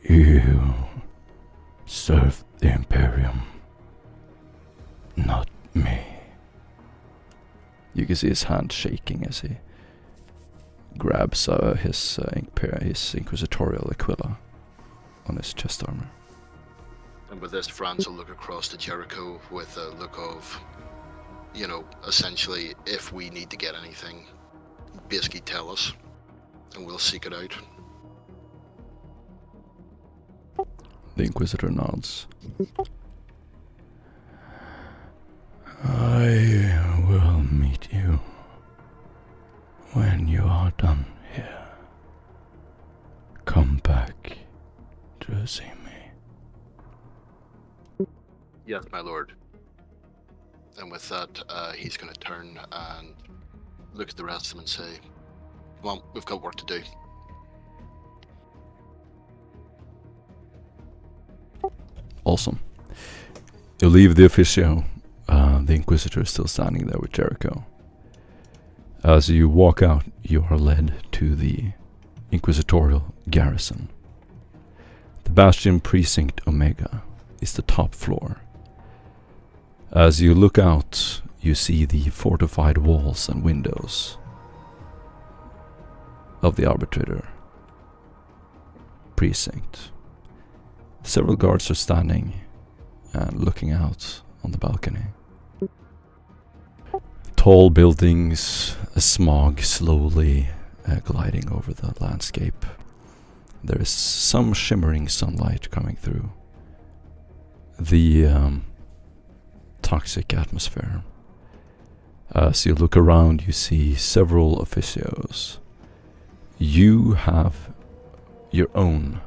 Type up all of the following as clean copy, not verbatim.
You serve the Imperium, not me. You can see his hand shaking as he grabs his inquisitorial Aquila on his chest armor. And with this, Franz will look across to Jericho with a look of, essentially, if we need to get anything, basically tell us, and we'll seek it out. The Inquisitor nods. I will meet you when you are done here. Come back to see me. Yes, my lord. And with that, he's going to turn and look at the rest of them and say, come on, we've got work to do. Awesome. You leave the officio. The Inquisitor is still standing there with Jericho. As you walk out, you are led to the Inquisitorial garrison. The Bastion Precinct Omega is the top floor. As you look out, you see the fortified walls and windows of the Arbitrator Precinct. Several guards are standing and looking out on the balcony. Tall buildings, a smog slowly gliding over the landscape. There is some shimmering sunlight coming through the toxic atmosphere. As you look around, you see several officios. You have your own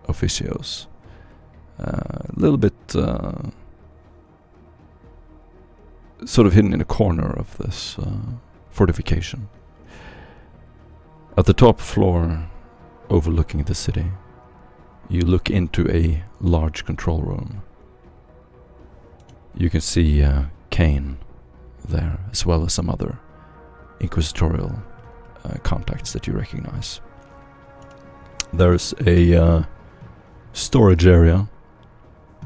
officios. A little bit sort of hidden in a corner of this fortification. At the top floor, overlooking the city, you look into a large control room. You can see Kane there, as well as some other inquisitorial contacts that you recognize. There's a storage area.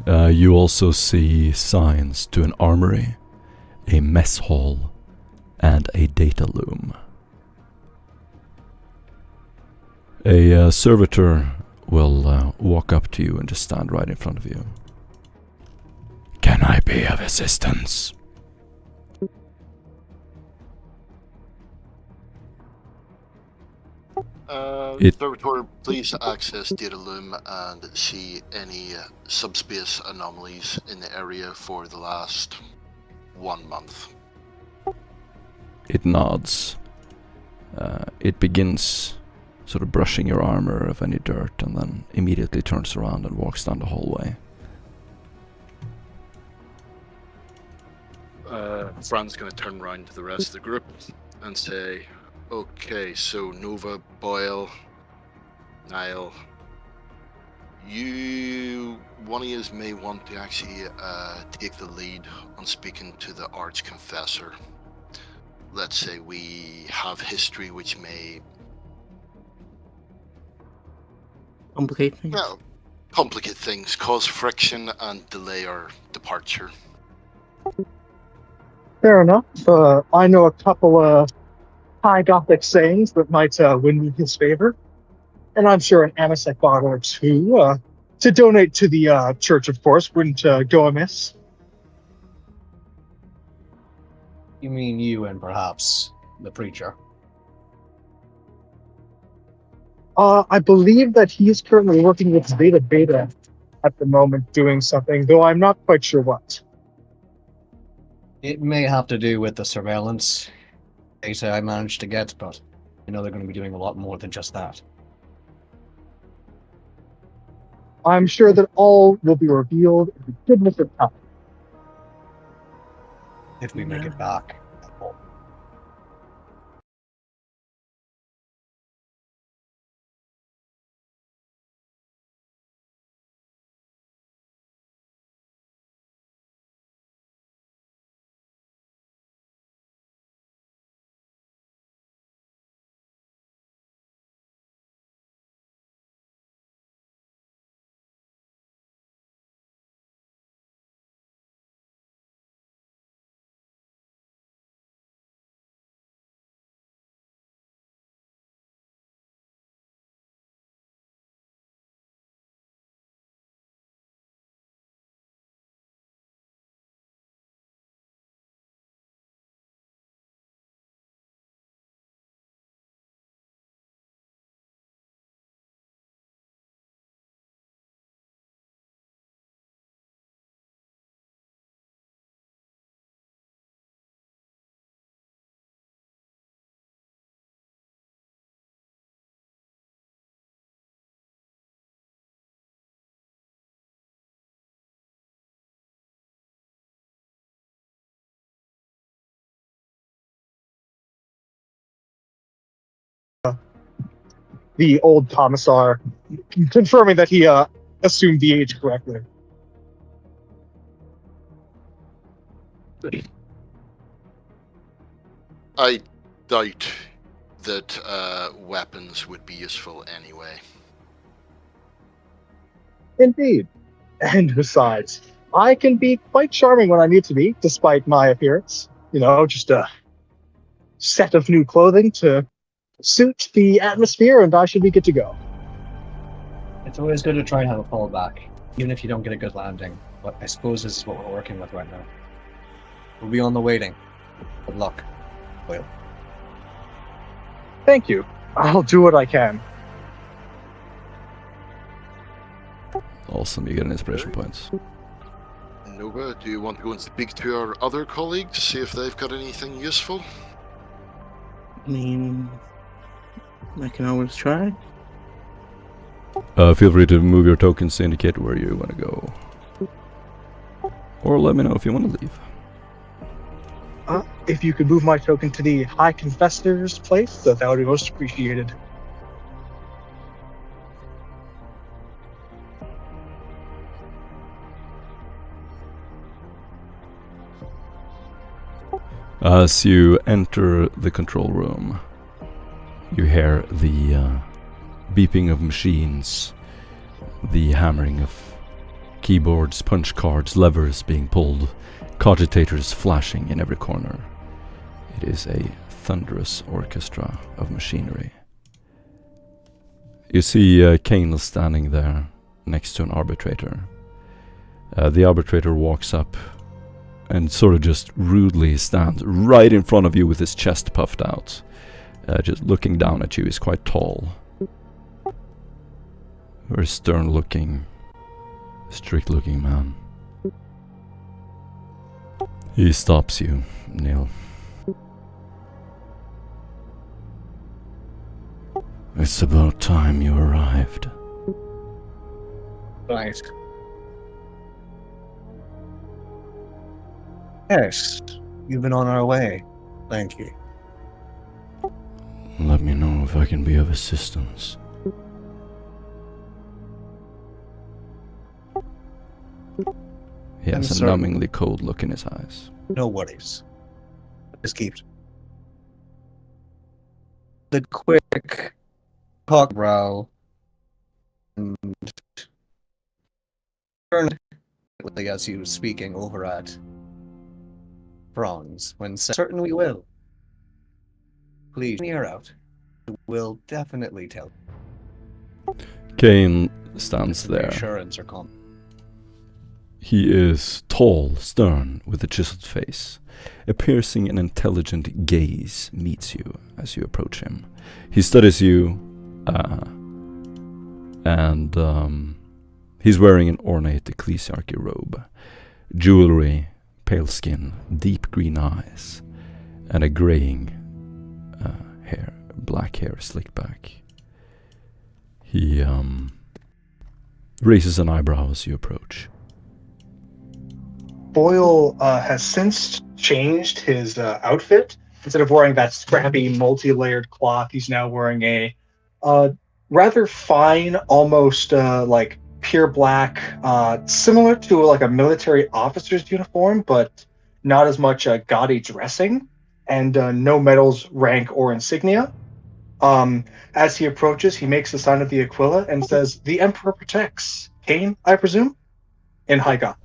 You also see signs to an armory, a mess hall, and a data loom. A servitor will walk up to you and just stand right in front of you. Can I be of assistance? Servitor, please access data loom and see any subspace anomalies in the area for the last 1 month. It nods. It begins sort of brushing your armor of any dirt and then immediately turns around and walks down the hallway. Fran's going to turn around to the rest of the group and say, okay, so Nova, Boyle, Niall, one of you may want to actually take the lead on speaking to the Arch-Confessor. Let's say we have history which may complicate things. Well, complicate things, cause friction, and delay our departure. Fair enough. I know a couple of high Gothic sayings that might win me his favor. And I'm sure an anisette bottle or two to donate to the church, of course, wouldn't go amiss. You mean you and perhaps the preacher? I believe that he is currently working with Zeta Beta at the moment doing something, though I'm not quite sure what. It may have to do with the surveillance data I managed to get, but I know they're going to be doing a lot more than just that. I'm sure that all will be revealed in the goodness of time. If we make it back. the old commissar, confirming that he assumed the age correctly. I doubt that weapons would be useful anyway. Indeed. And besides, I can be quite charming when I need to be, despite my appearance. You know, just a set of new clothing to suit the atmosphere, and I should be good to go. It's always good to try and have a fallback, even if you don't get a good landing. But I suppose this is what we're working with right now. We'll be on the waiting. Good luck, Will. Thank you. I'll do what I can. Awesome, you get an inspiration point. Nova, do you want to go and speak to our other colleagues, see if they've got anything useful? I mean, I can always try. Feel free to move your tokens to indicate where you want to go. Or let me know if you want to leave. If you could move my token to the High Confessor's place, that would be most appreciated. As you enter the control room, you hear the beeping of machines, the hammering of keyboards, punch cards, levers being pulled, cogitators flashing in every corner. It is a thunderous orchestra of machinery. You see Kane standing there next to an arbitrator. The arbitrator walks up and sort of just rudely stands right in front of you with his chest puffed out. Just looking down at you. He's quite tall. Very stern looking, strict looking man. He stops you, Neil. It's about time you arrived. Right. Yes, you've been on our way. Thank you. Let me know if I can be of assistance. He has a numbingly cold look in his eyes. No worries. Just keep the quick cock brow and turned as he was speaking over at Bronze when certain we will. Please hear out. We'll definitely tell. Kane stands there. Assurance or comment. He is tall, stern, with a chiseled face. A piercing and intelligent gaze meets you as you approach him. He studies you, and he's wearing an ornate ecclesiarchy robe, jewelry, pale skin, deep green eyes, and a graying hair, black hair slicked back. He raises an eyebrow as you approach. Boyle has since changed his outfit. Instead of wearing that scrappy, multi-layered cloth, he's now wearing a rather fine, almost like pure black, similar to like a military officer's uniform, but not as much gaudy dressing, and no medals, rank, or insignia. As he approaches, he makes the sign of the Aquila and says, "The Emperor protects." Kane, I presume? In High Goth.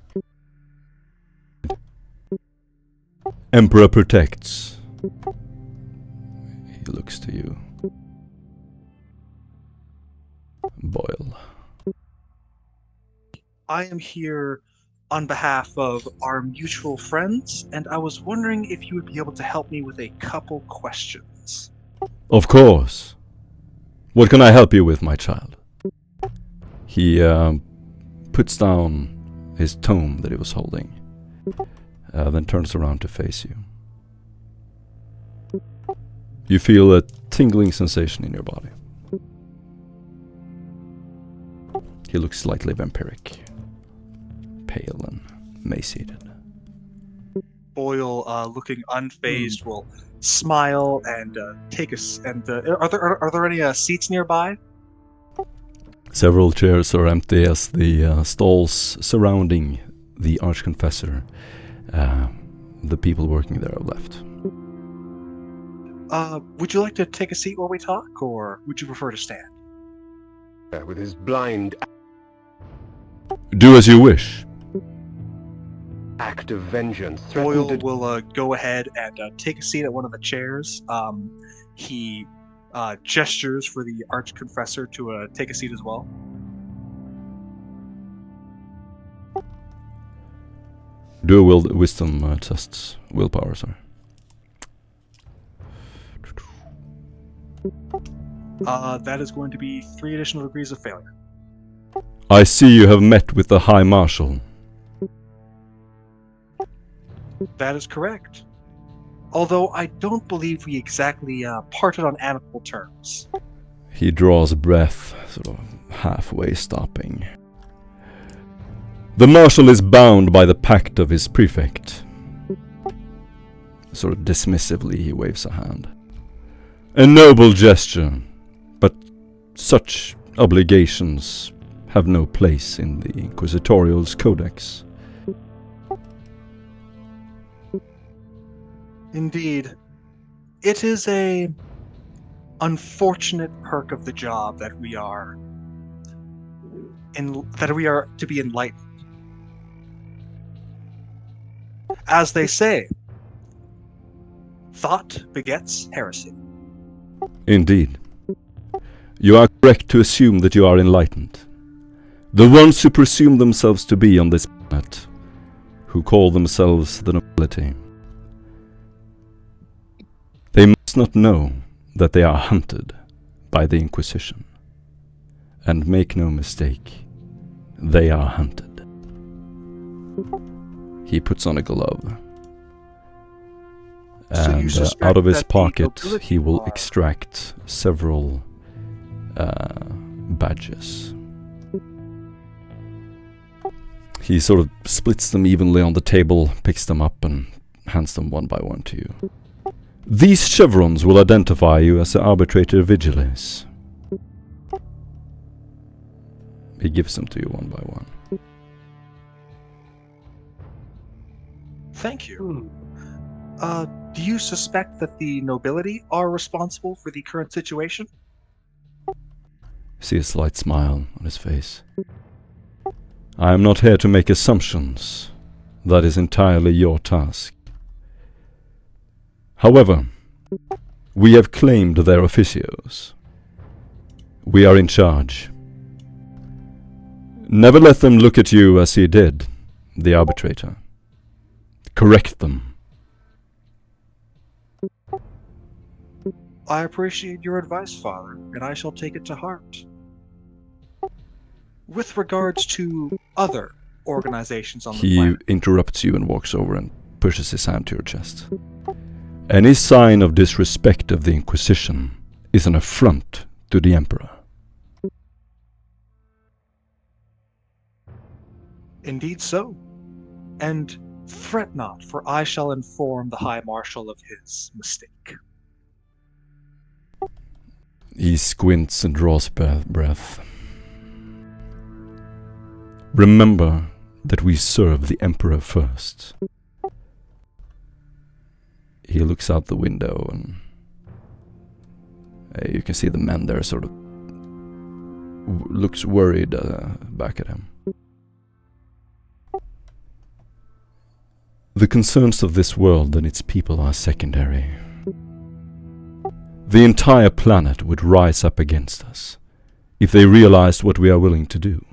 Emperor protects. He looks to you. Boyle. I am here on behalf of our mutual friends, and I was wondering if you would be able to help me with a couple questions. Of course. What can I help you with, my child? He puts down his tome that he was holding, then turns around to face you. You feel a tingling sensation in your body. He looks slightly vampiric, pale and emaciated. Boyle, looking unfazed, will smile and take us. And are there any seats nearby? Several chairs are empty as the stalls surrounding the Archconfessor, the people working there, have left. Would you like to take a seat while we talk, or would you prefer to stand? With his blind Do as you wish. act of vengeance Boyle threatened to will go ahead and take a seat at one of the chairs. He gestures for the Archconfessor to take a seat as well. Do a wisdom tests. Willpower, sorry. That is going to be 3 additional degrees of failure. I see you have met with the High Marshal. That is correct. Although I don't believe we exactly parted on amicable terms. He draws breath, sort of halfway stopping. The Marshal is bound by the pact of his prefect. Sort of dismissively he waves a hand. A noble gesture, but such obligations have no place in the Inquisitorial's codex. Indeed. It is a unfortunate perk of the job that we are to be enlightened. As they say, thought begets heresy. Indeed. You are correct to assume that you are enlightened. The ones who presume themselves to be on this planet, who call themselves the nobility, they must not know that they are hunted by the Inquisition. And make no mistake, they are hunted. He puts on a glove. And out of his pocket he will extract several badges. He sort of splits them evenly on the table, picks them up and hands them one by one to you. These chevrons will identify you as the Arbitrator Vigiles. He gives them to you one by one. Thank you. Do you suspect that the nobility are responsible for the current situation? See a slight smile on his face. I am not here to make assumptions. That is entirely your task. However, we have claimed their officios. We are in charge. Never let them look at you as he did, the Arbitrator. Correct them. I appreciate your advice, Father, and I shall take it to heart. With regards to other organizations on the planet... He interrupts you and walks over and pushes his hand to your chest. Any sign of disrespect of the Inquisition is an affront to the Emperor. Indeed so. And fret not, for I shall inform the High Marshal of his mistake. He squints and draws breath. Remember that we serve the Emperor first. He looks out the window and you can see the man there sort of looks worried back at him. The concerns of this world and its people are secondary. The entire planet would rise up against us if they realized what we are willing to do.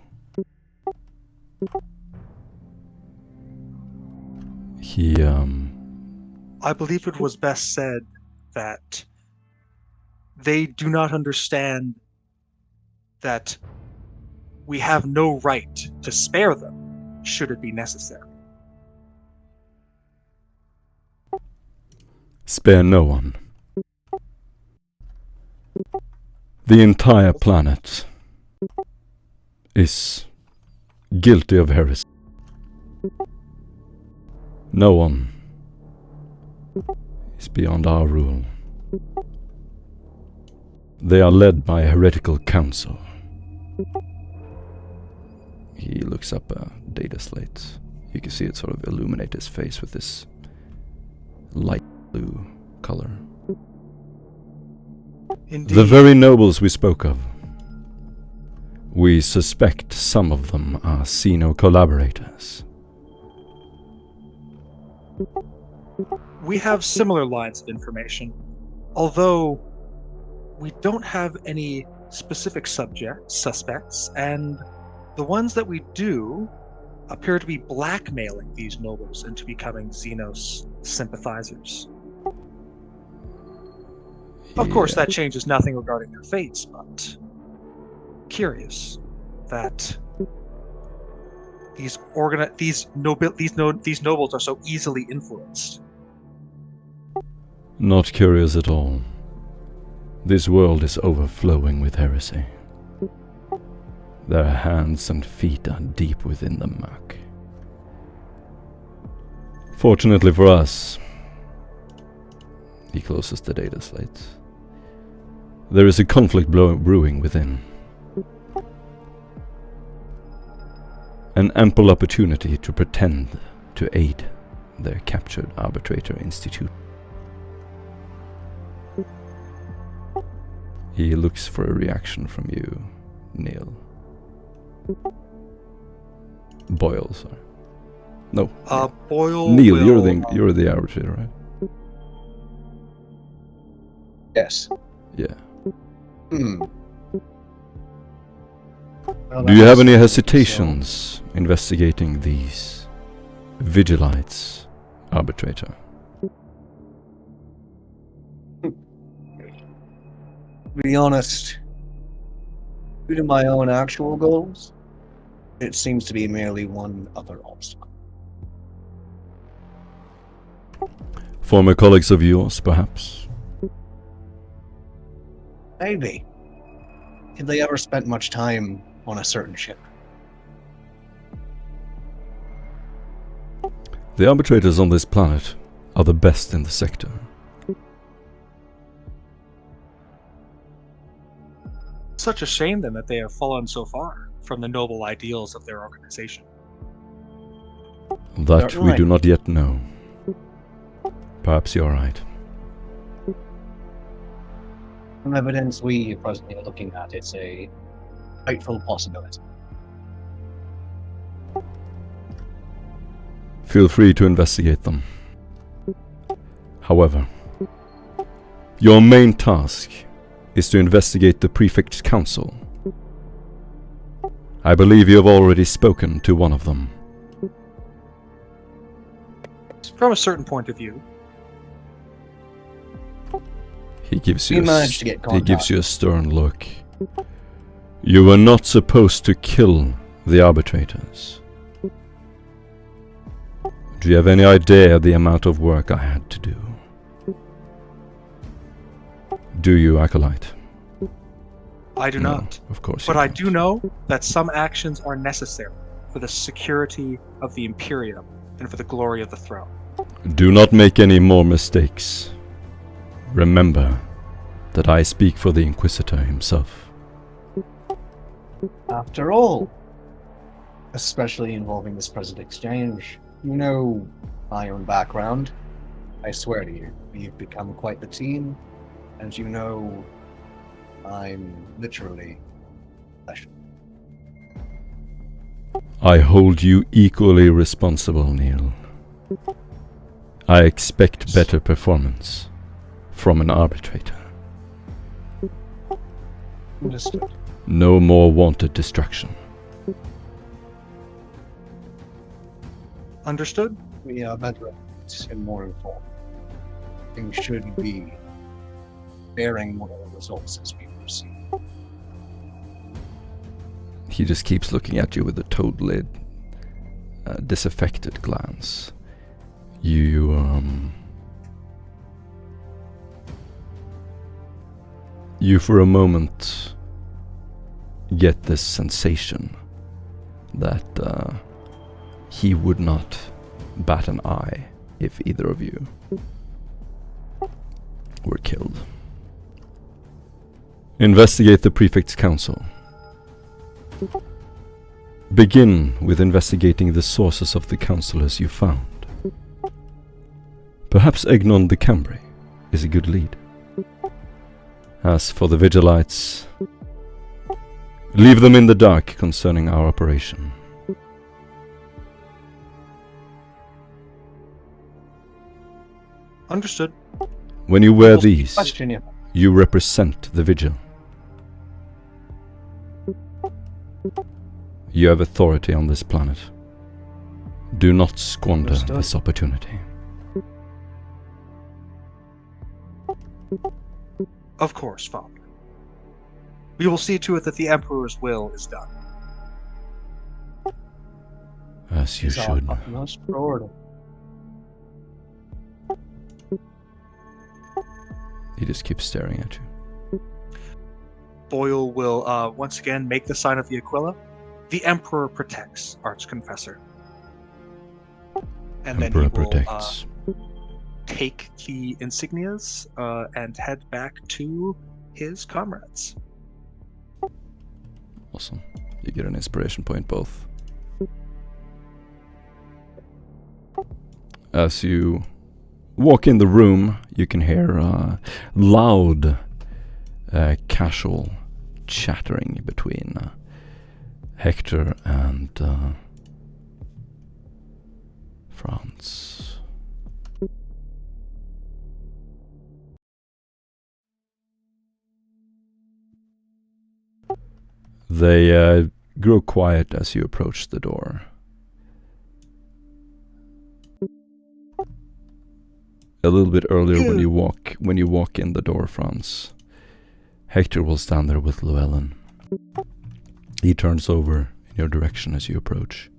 I believe it was best said that they do not understand that we have no right to spare them, should it be necessary. Spare no one. The entire planet is guilty of heresy. No one is beyond our rule. They are led by a heretical council. He looks up a data slate. You can see it sort of illuminate his face with this light blue color. Indeed. The very nobles we spoke of. We suspect some of them are Xeno collaborators. We have similar lines of information, although we don't have any specific suspects, and the ones that we do appear to be blackmailing these nobles into becoming Xenos sympathizers. Of course, that changes nothing regarding their fates, but curious that these nobles are so easily influenced. Not curious at all. This world is overflowing with heresy. Their hands and feet are deep within the muck. Fortunately for us, he closes the data slate. There is a conflict brewing within. An ample opportunity to pretend to aid their captured arbitrator institute. He looks for a reaction from you, Neil. Boyle, sorry. No. Boyle. Neil, will, you're the arbitrator, right? Yes. Yeah. Well, Do you have that any was- hesitations investigating these Vigilites, arbitrator? To be honest, due to my own actual goals, it seems to be merely one other obstacle. Former colleagues of yours, perhaps? Maybe. Have they ever spent much time on a certain ship? The arbitrators on this planet are the best in the sector. Such a shame then that they have fallen so far from the noble ideals of their organization. That You're we right. do not yet know. Perhaps you're right. From evidence we presently are looking at, it's a frightful possibility. Feel free to investigate them. However, your main task is to investigate the Prefect's Council. I believe you have already spoken to one of them. From a certain point of view, He gives We you managed to get he gives contact. you a stern look. You were not supposed to kill the arbitrators. Do you have any idea the amount of work I had to do? Do you, Acolyte? I do No, not. of course But you I don't. do know that some actions are necessary for the security of the Imperium and for the glory of the throne. Do not make any more mistakes. Remember that I speak for the Inquisitor himself. After all, especially involving this present exchange, you know my own background. I swear to you, we've become quite the team. As you know, I'm literally special. I hold you equally responsible, Neil. I expect better performance from an arbitrator. Understood. No more wanted destruction. Understood? We are better and more informed. Things should be bearing more results as we proceed. He just keeps looking at you with a totally disaffected glance. You for a moment get this sensation that he would not bat an eye if either of you were killed. Investigate the Prefect's Council. begin with investigating the sources of the counselors you found. Perhaps Egnon the Cambry is a good lead. As for the Vigilites, leave them in the dark concerning our operation. Understood. When you wear these, Question you. you represent the Vigil. You have authority on this planet. Do not squander Understood. this opportunity. Of course, Father. We will see to it that the Emperor's will is done. As you It's our should. utmost priority. He just keeps staring at you. Boyle will once again make the sign of the Aquila. The Emperor protects, Archconfessor. And then Emperor he will protects. take the insignias and head back to his comrades. Awesome. You get an inspiration point both. As you walk in the room, you can hear loud, casual chattering between Hector and Franz. They grow quiet as you approach the door. A little bit earlier when you walk in the door, Franz, Hector will stand there with Llewellyn. He turns over in your direction as you approach.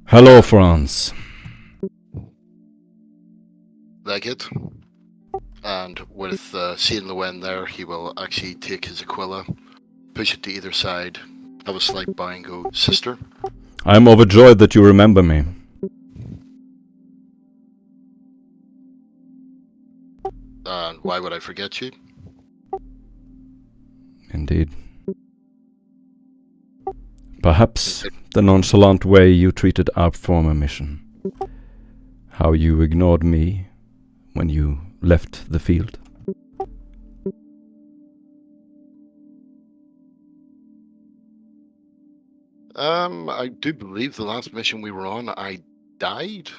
Hello, Franz. Like it. And with seeing Llewellyn there, he will actually take his Aquila, push it to either side, have a slight bow and go, "Sister." I am overjoyed that you remember me. And why would I forget you? Indeed. Perhaps the nonchalant way you treated our former mission. How you ignored me when you left the field. I do believe the last mission we were on, I died.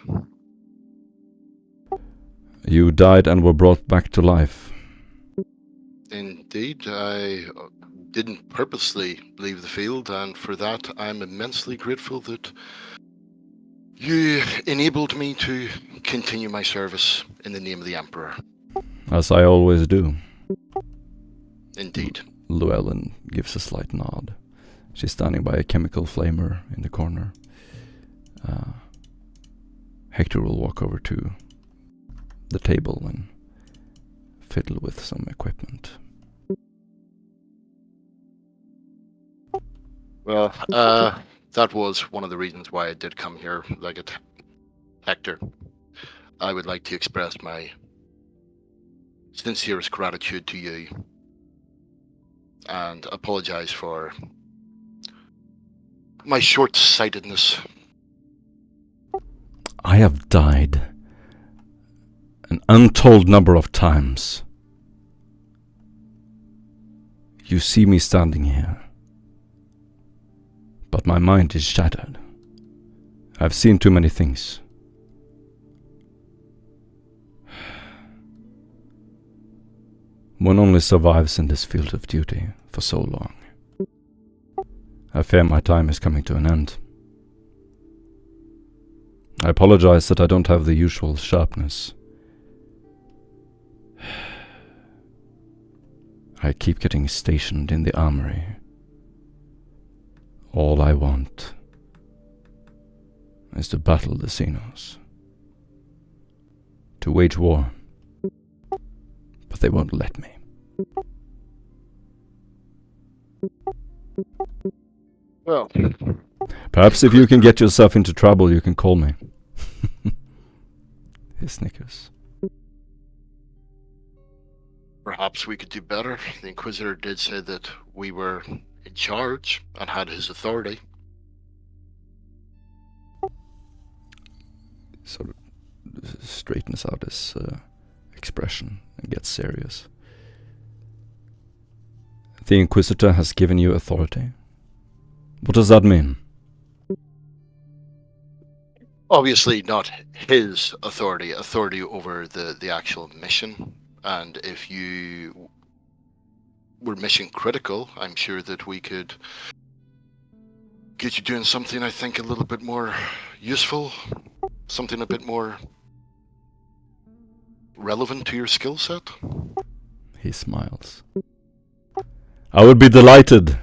You died and were brought back to life. Indeed, I didn't purposely leave the field, and for that I'm immensely grateful that you enabled me to continue my service in the name of the Emperor. As I always do. Indeed. Llewellyn gives a slight nod. She's standing by a chemical flamer in the corner. Hector will walk over to the table and fiddle with some equipment. Well, that was one of the reasons why I did come here. Like it, Hector, I would like to express my sincerest gratitude to you and apologize for my short-sightedness. I have died an untold number of times. You see me standing here, but my mind is shattered. I've seen too many things. One only survives in this field of duty for so long. I fear my time is coming to an end. I apologize that I don't have the usual sharpness. I keep getting stationed in the armory. All I want is to battle the Xenos. To wage war. But they won't let me. Well, Perhaps if you can get yourself into trouble, you can call me. He snickers. Perhaps we could do better. The Inquisitor did say that we were in charge and had his authority. Sort of straightens out his expression and gets serious. The Inquisitor has given you authority. What does that mean? Obviously not his authority over the actual mission. And if you were mission critical, I'm sure that we could get you doing something, I think, a little bit more useful, something a bit more relevant to your skill set. He smiles. I would be delighted.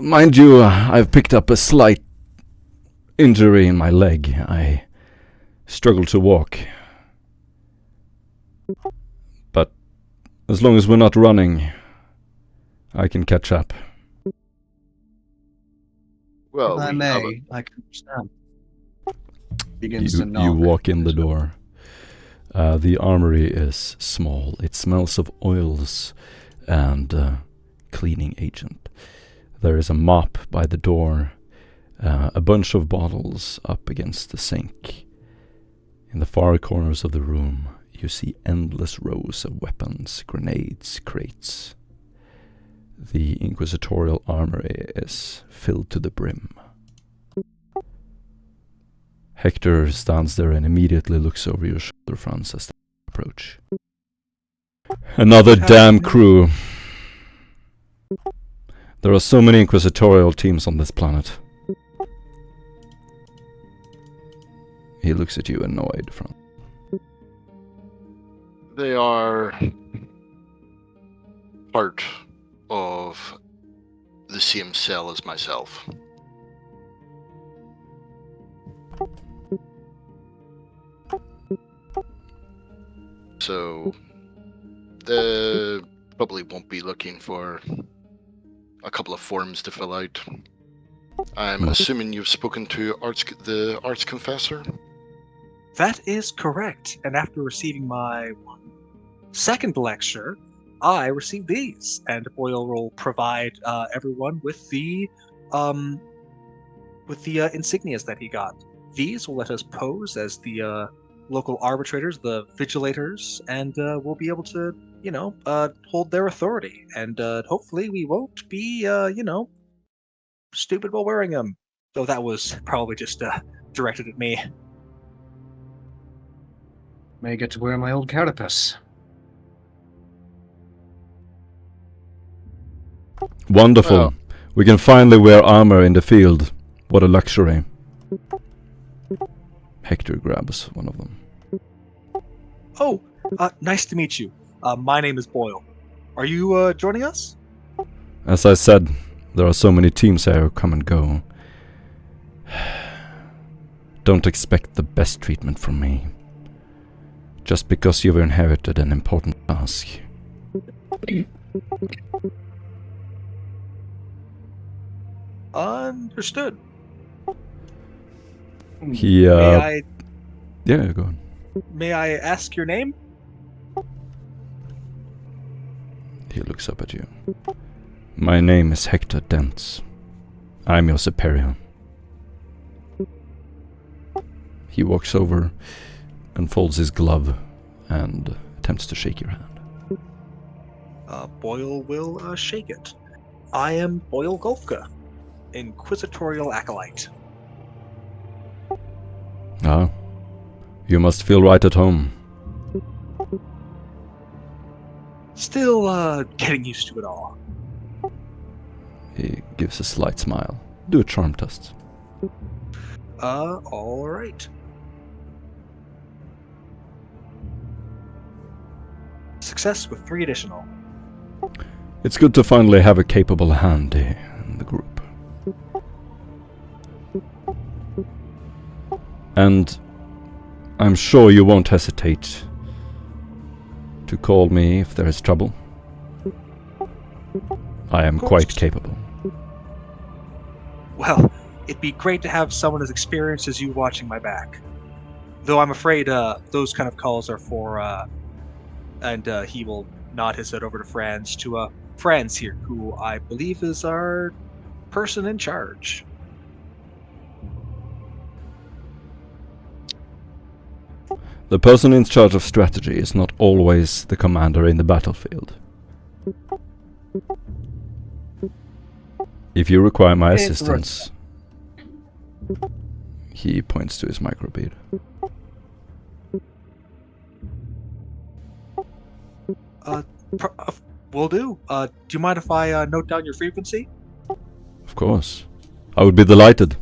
Mind you, I've picked up a slight injury in my leg. I struggle to walk. But as long as we're not running, I can catch up. Well, If I we have may, I can understand. Begins to You knock. walk in the door. The armory is small. It smells of oils and cleaning agent. There is a mop by the door, a bunch of bottles up against the sink. In the far corners of the room, you see endless rows of weapons, grenades, crates. The inquisitorial armory is filled to the brim. Hector stands there and immediately looks over your shoulder, Franz, as they approach. Another damn crew. There are so many inquisitorial teams on this planet. He looks at you annoyed, Franz. They are part of the same cell as myself. So they probably won't be looking for a couple of forms to fill out. I'm assuming you've spoken to the Arch Confessor? That is correct. And after receiving my second lecture, I received these, and Boyle will provide everyone with the insignias that he got. These will let us pose as the local arbitrators, the vigilators, and we'll be able to, hold their authority. And hopefully we won't be, stupid while wearing them. Though that was probably just directed at me. May get to wear my old carapace. Wonderful. Well, we can finally wear armor in the field. What a luxury. Hector grabs one of them. Oh, nice to meet you. My name is Boyle. Are you joining us? As I said, there are so many teams here who come and go. Don't expect the best treatment from me. Just because you've inherited an important task. Understood. He, Yeah, go on. May I ask your name? He looks up at you. My name is Hector Dentz. I'm your superior. He walks over, unfolds his glove, and attempts to shake your hand. Boyle will shake it. I am Boyle Golfka, Inquisitorial Acolyte. Ah, you must feel right at home. Still getting used to it all. He gives a slight smile. Do a charm test. Alright. Success with 3 additional. It's good to finally have a capable hand in the group. And I'm sure you won't hesitate to call me if there is trouble. I am quite capable. Well, it'd be great to have someone as experienced as you watching my back. Though I'm afraid those kind of calls are for And he will nod his head over to Franz, to Franz here, who I believe is our person in charge. The person in charge of strategy is not always the commander in the battlefield. If you require my It's assistance... He points to his microbead. Will do. Do you mind if I note down your frequency? Of course. I would be delighted.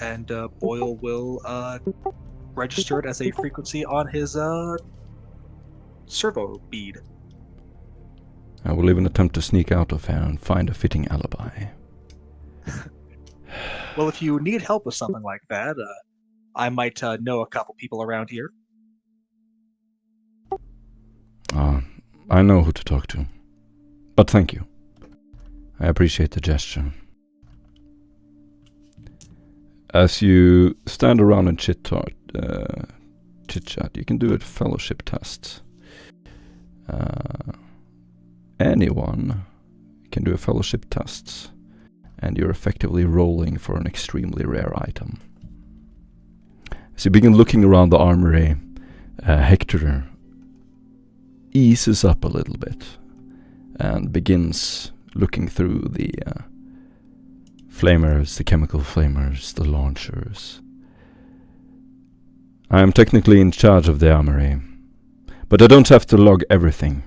And Boyle will register it as a frequency on his servo bead. I will even attempt to sneak out of here and find a fitting alibi. Well, if you need help with something like that, I might know a couple people around here. I know who to talk to. But thank you. I appreciate the gesture. As you stand around and chit-chat, you can do a fellowship test. Anyone can do a fellowship test, and you're effectively rolling for an extremely rare item. As you begin looking around the armory, Hector eases up a little bit and begins looking through the flamers, the chemical flamers, the launchers. I am technically in charge of the armory, but I don't have to log everything.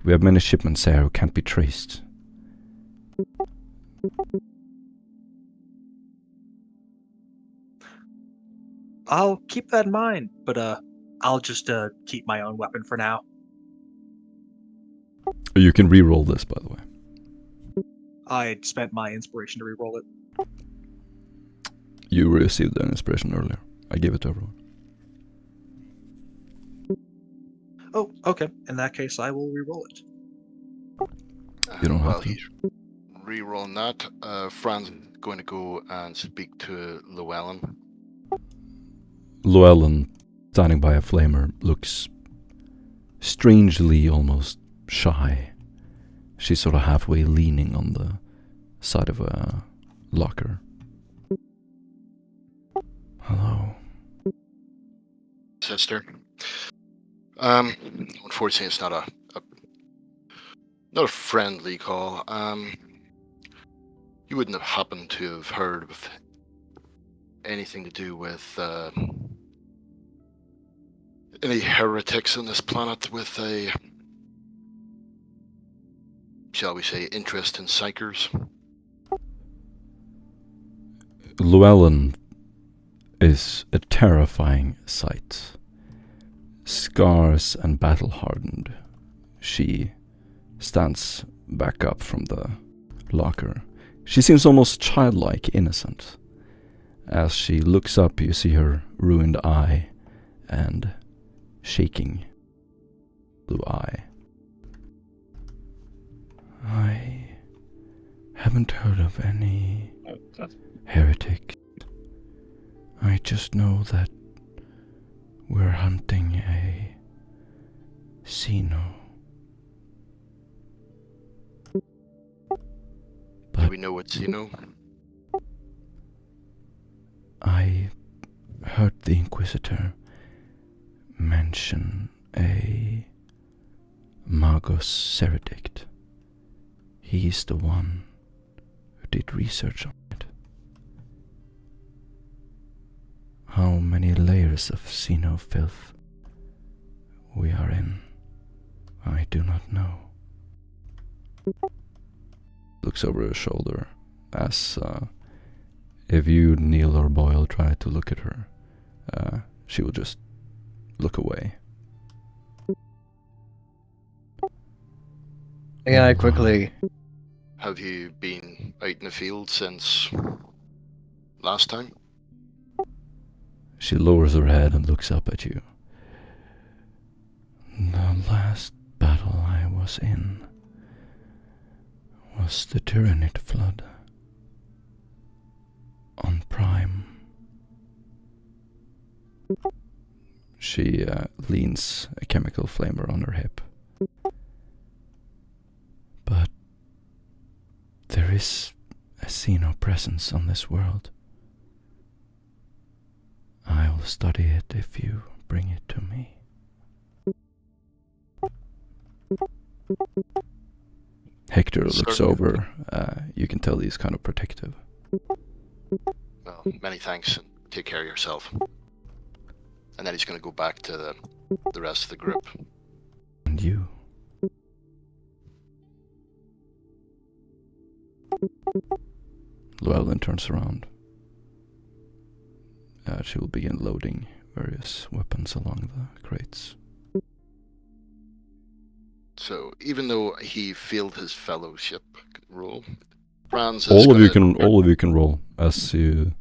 We have many shipments here who can't be traced. I'll keep that in mind, but I'll just keep my own weapon for now. You can re-roll this, by the way. I had spent my inspiration to re-roll it. You received an inspiration earlier. I gave it to everyone. Oh, okay. In that case, I will re-roll it. You don't have While to. he's re-rolling that, Franz is going to go and speak to Llewellyn. Llewellyn, standing by a flamer, looks strangely almost shy. She's sort of halfway leaning on the side of a locker. Hello. Sister. Unfortunately, it's not a friendly call. You wouldn't have happened to have heard of anything to do with any heretics on this planet with a, shall we say, interest in psychers? Llewellyn is a terrifying sight. Scars and battle-hardened, she stands back up from the locker. She seems almost childlike innocent. As she looks up, you see her ruined eye and shaking blue eye. I haven't heard of any heretics. I just know that we're hunting a Xeno. Do we know what's, I heard the Inquisitor mention a Magos Seredict. He's the one who did research on it. How many layers of Xeno filth we are in, I do not know. Looks over her shoulder as if you, Neil or Boyle, try to look at her, she will just look away. Yeah, quickly. Have you been out in the field since last time? She lowers her head and looks up at you. The last battle I was in was the Tyrannid Flood on Prime. She leans a chemical flamer on her hip. But there is a Xeno presence on this world. I'll study it if you bring it to me. Hector looks over. You can tell he's kind of protective. Well, many thanks, and take care of yourself. And then he's going to go back to the rest of the group. And you? Llewellyn turns around. She will begin loading various weapons along the crates. So, even though he failed his fellowship role, Franz is All of gonna- you can roll as you've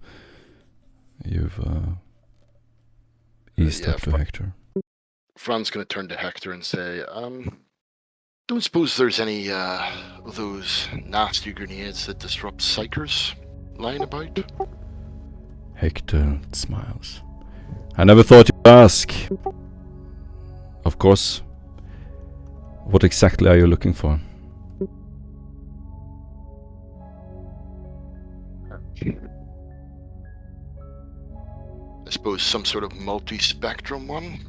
eased up to Hector. Fran's going to turn to Hector and say, don't suppose there's any of those nasty grenades that disrupt psychers lying about? Hector smiles. I never thought you'd ask. Of course. What exactly are you looking for? I suppose some sort of multi-spectrum one?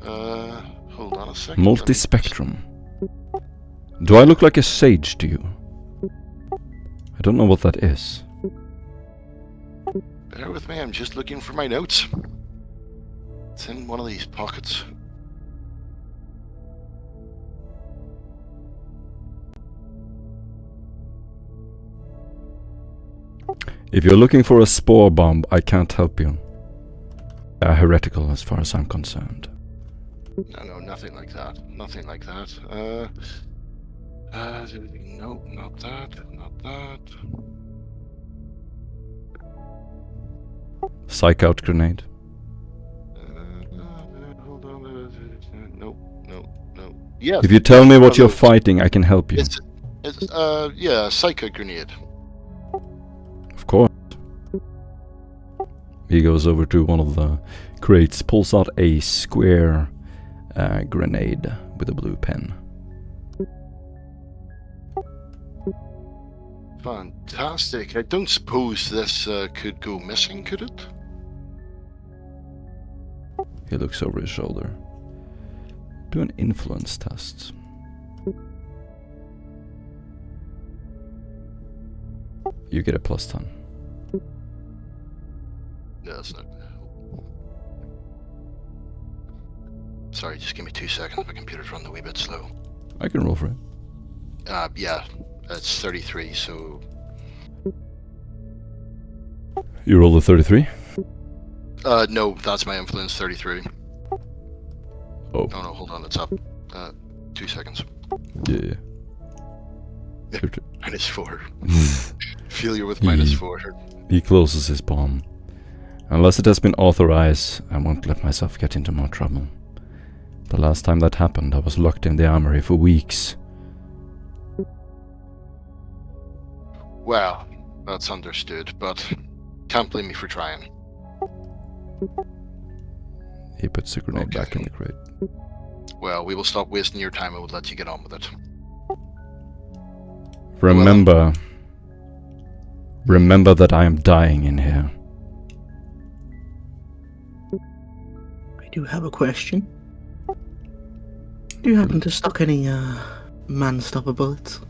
Hold on a second. Multi-spectrum. Do I look like a sage to you? I don't know what that is. Bear with me, I'm just looking for my notes. It's in one of these pockets. If you're looking for a spore bomb, I can't help you. They're heretical as far as I'm concerned. No, nothing like that. Nothing like that. No, not that. Not that. Psych out grenade. Hold on. No. Yes. If you tell me what you're fighting, I can help you. Yeah, Psycho grenade. Of course. He goes over to one of the crates, pulls out a square grenade with a blue pen. Fantastic. I don't suppose this could go missing, could it? He looks over his shoulder. Do an influence test. You get a +10. Yeah, that's not. Sorry, just give me 2 seconds. My computer's running a wee bit slow. I can roll for it. Yeah, it's 33, so. You roll a 33? No, that's my influence, 33. Oh. No, hold on, it's up. 2 seconds. Yeah. -4. Failure with -4. He closes his palm. Unless it has been authorized, I won't let myself get into more trouble. The last time that happened, I was locked in the armory for weeks. Well, that's understood, but can't blame me for trying. He puts the grenade back in the crate. Well, we will stop wasting your time and we'll let you get on with it. Remember that I am dying in here. I do have a question. Do you happen to stock any man-stopper bullets?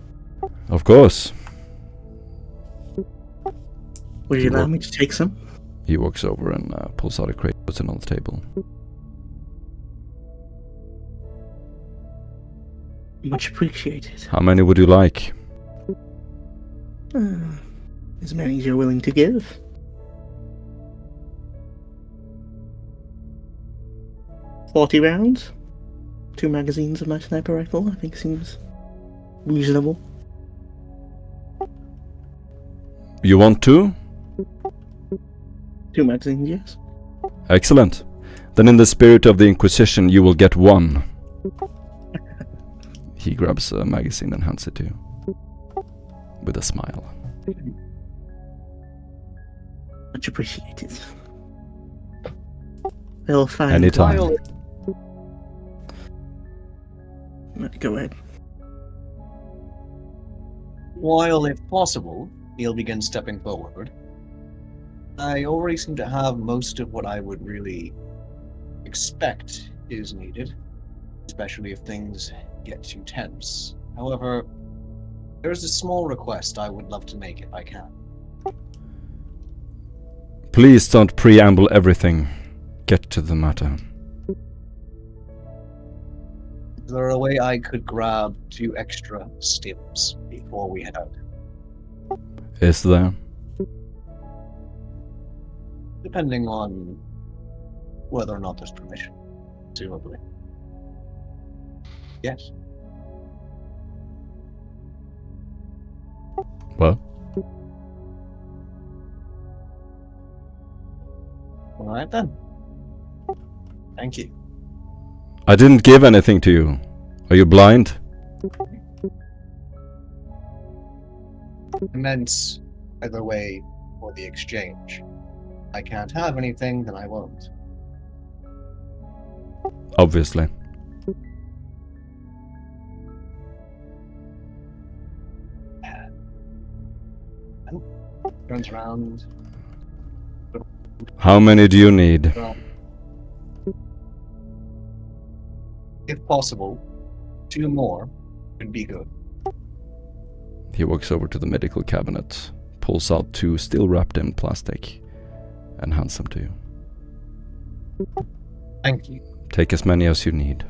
Of course. Would you allow me to take some? He walks over and pulls out a crate, puts it on the table. Much appreciated. How many would you like? As many as you're willing to give. $40 rounds. 2 magazines of my sniper rifle, I think seems reasonable. You want 2? 2 magazines, yes. Excellent. Then in the spirit of the Inquisition, you will get 1. He grabs a magazine and hands it to you. With a smile. Much appreciated. I'll find Anytime. Go ahead. While, if possible, he'll begin stepping forward. I already seem to have most of what I would really expect is needed, especially if things get too tense. However, there's a small request I would love to make if I can. Please don't preamble everything. Get to the matter. Is there a way I could grab 2 extra stims before we head out? Is there? Depending on whether or not there's permission, presumably. Yes. Well, Alright then. Thank you. I didn't give anything to you. Are you blind? I meant either way for the exchange. I can't have anything, then I won't. Obviously. Turns around. How many do you need? Well, if possible, 2 more would be good. He walks over to the medical cabinet, pulls out 2 still wrapped in plastic, and hands them to you. Thank you. Take as many as you need.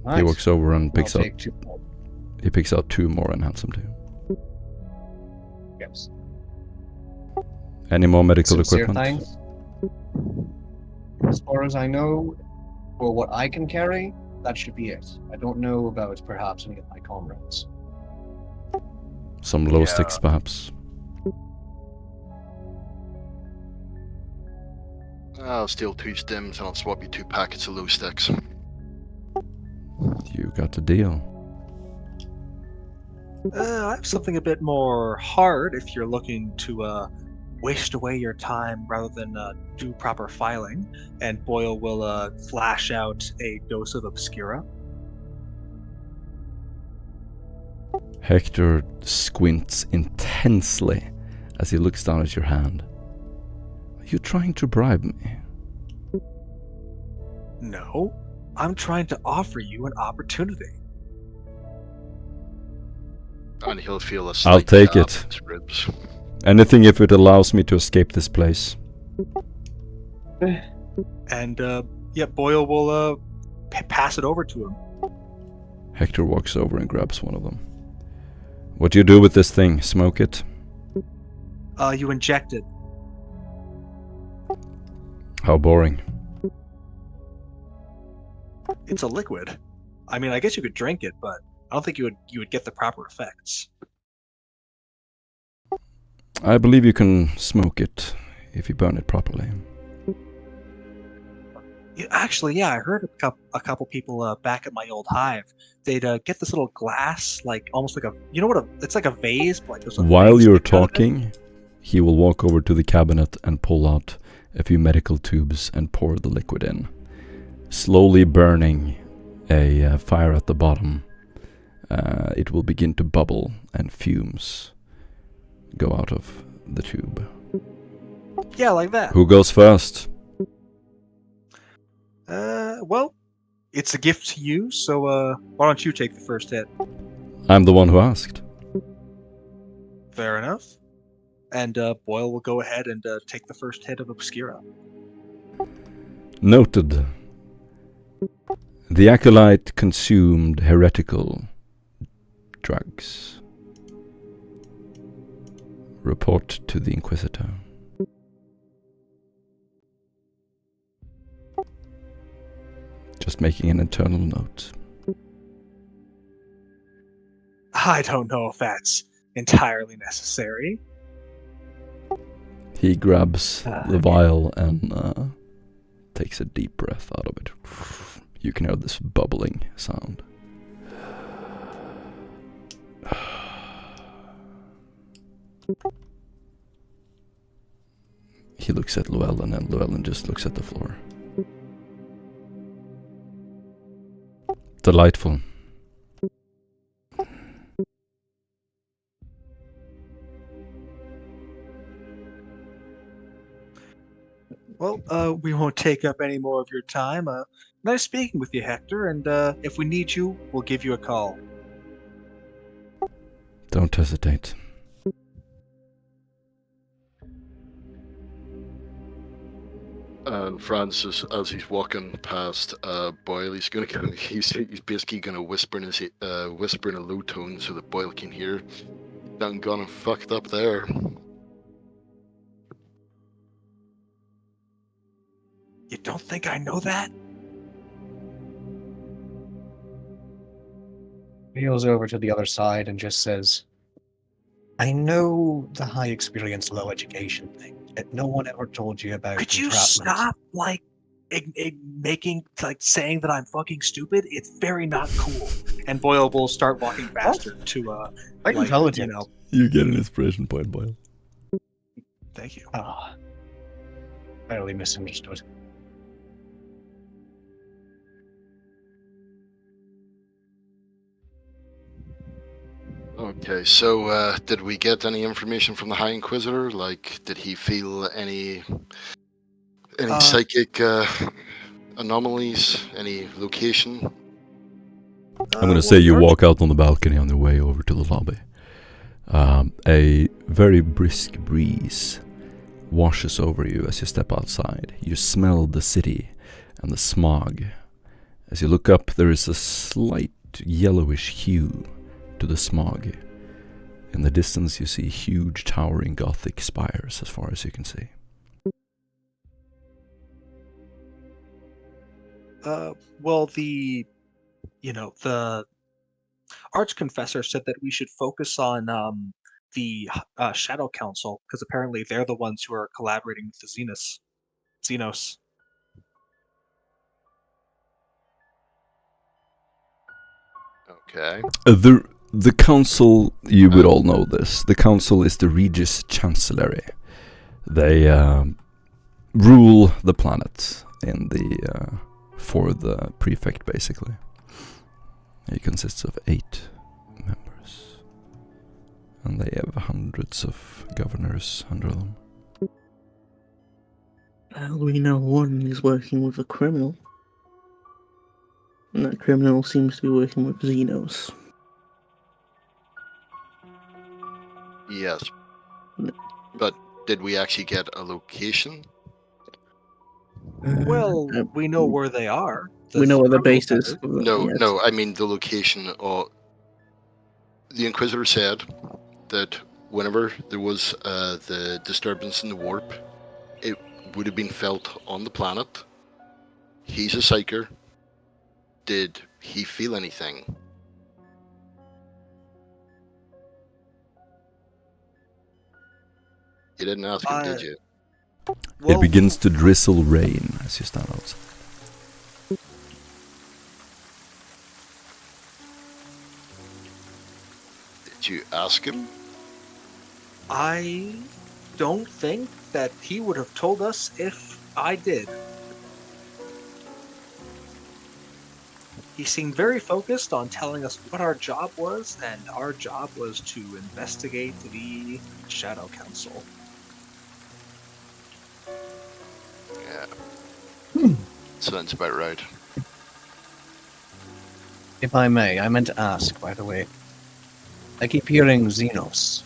Right. He walks over and I'll picks out. take 2 more. He picks out 2 more and hands them to you. Yes. Any more medical Sincere equipment? thanks. As far as I know, for what I can carry, that should be it. I don't know about perhaps any of my comrades. Some glow sticks, perhaps. I'll steal 2 stems and I'll swap you 2 packets of low sticks. You got a deal. I have something a bit more hard if you're looking to waste away your time rather than do proper filing. And Boyle will flash out a dose of Obscura. Hector squints intensely as he looks down at your hand. Are you trying to bribe me? No, I'm trying to offer you an opportunity. And he'll feel a I'll slight take jab it. in his ribs. Anything if it allows me to escape this place. And Boyle will pass it over to him. Hector walks over and grabs one of them. What do you do with this thing? Smoke it? You inject it. How boring. It's a liquid. I mean, I guess you could drink it, but I don't think you would get the proper effects. I believe you can smoke it if you burn it properly. Actually, I heard a couple people back at my old hive. They'd get this little glass, like almost like it's like a vase, but like there's a While thing you're sticking out of it. talking, he will walk over to the cabinet and pull out a few medical tubes and pour the liquid in, slowly burning a fire at the bottom. It will begin to bubble and fumes go out of the tube. Yeah, like that. Who goes first? Well, it's a gift to you, so why don't you take the first hit? I'm the one who asked. Fair enough. And Boyle will go ahead and take the first hit of Obscura. Noted. The acolyte consumed heretical drugs. Report to the Inquisitor. Just making an internal note. I don't know if that's entirely necessary. He grabs the vial and takes a deep breath out of it. You can hear this bubbling sound. He looks at Llewellyn and Llewellyn just looks at the floor. Delightful. Well, we won't take up any more of your time. Nice speaking with you, Hector, and if we need you, we'll give you a call. Don't hesitate. And Francis, as he's walking past Boyle, he's basically gonna whisper in a low tone so that Boyle can hear. Done gone and fucked up there. You don't think I know that? Wheels over to the other side and just says, I know the high experience, low education thing. That no one ever told you about. Could you entrapment. stop, saying that I'm fucking stupid? It's very not cool. And Boyle will start walking faster to, I'm intelligent. You get an inspiration point, Boyle. Thank you. Barely misunderstood. Okay, so did we get any information from the High Inquisitor? Like, did he feel any psychic anomalies? Any location? I'm going to say you walk out on the balcony on the way over to the lobby. A very brisk breeze washes over you as you step outside. You smell the city and the smog. As you look up, there is a slight yellowish hue to the smog. In the distance, you see huge towering Gothic spires as far as you can see. Well, the Archconfessor said that we should focus on the Shadow Council, because apparently they're the ones who are collaborating with the Xenos. Okay. The council, you would all know this. The council is the Regis Chancellery. They rule the planet for the prefect, basically. It consists of 8 members, and they have hundreds of governors under them. Well, we know one is working with a criminal, and that criminal seems to be working with Xenos. Yes. But did we actually get a location? Well, we know where they are. We know where the base is. No, I mean the location. The Inquisitor said that whenever there was the disturbance in the warp, it would have been felt on the planet. He's a psyker. Did he feel anything? You didn't ask him, did you? It begins to drizzle rain as you stand outside. Did you ask him? I don't think that he would have told us if I did. He seemed very focused on telling us what our job was, and our job was to investigate the Shadow Council. Yeah. Sounds about right. If I may, I meant to ask, by the way. I keep hearing Xenos.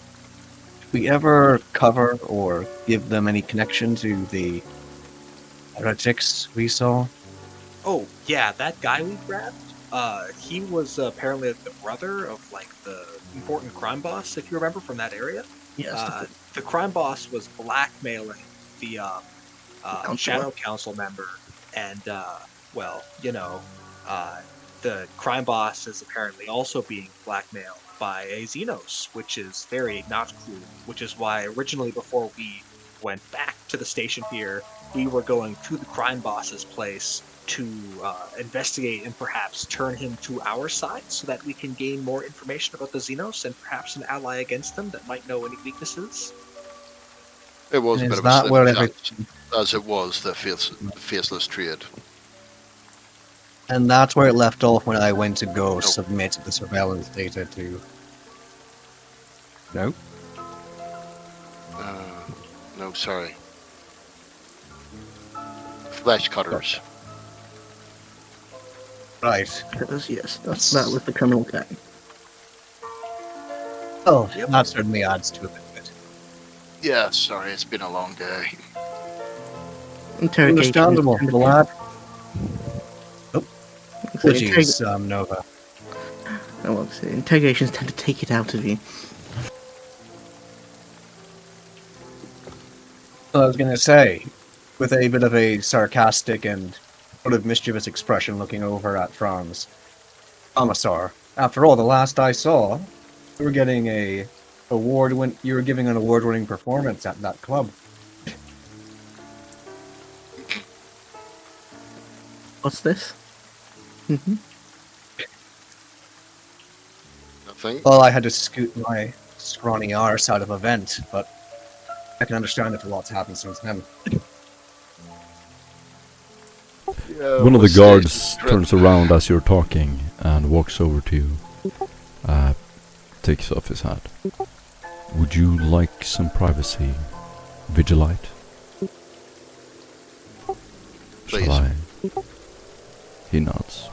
Did we ever cover or give them any connection to the heretics we saw? Oh, yeah, that guy we grabbed, he was apparently the brother of, the important crime boss, if you remember, from that area. Yes. The crime boss was blackmailing the Shadow Council member, and, the crime boss is apparently also being blackmailed by a Xenos, which is very not cool, which is why originally before we went back to the station here, we were going to the crime boss's place to investigate and perhaps turn him to our side so that we can gain more information about the Xenos and perhaps an ally against them that might know any weaknesses. It was And a bit is of a that slim where chance, as it was the faceless trade. And that's where it left off when I went to go submit the surveillance data to... No? No, sorry. Fleshcutters. Right. Yes, that was the criminal gang. Oh, that certainly adds to it a bit. Yeah, sorry, it's been a long day. Interrogation. Understandable. The lad. So Apologies, Nova. interrogations tend to take it out of you. I was going to say, with a bit of a sarcastic and sort of mischievous expression looking over at Franz. Commissar, after all, the last I saw, you were getting you were giving an award-winning performance at that club. What's this? Nothing. Well, I had to scoot my scrawny arse out of a vent, but I can understand if a lot's happened since then. One of the guards turns around as you're talking and walks over to you. Takes off his hat. Would you like some privacy, Vigilite? Please. Shall I? He nods.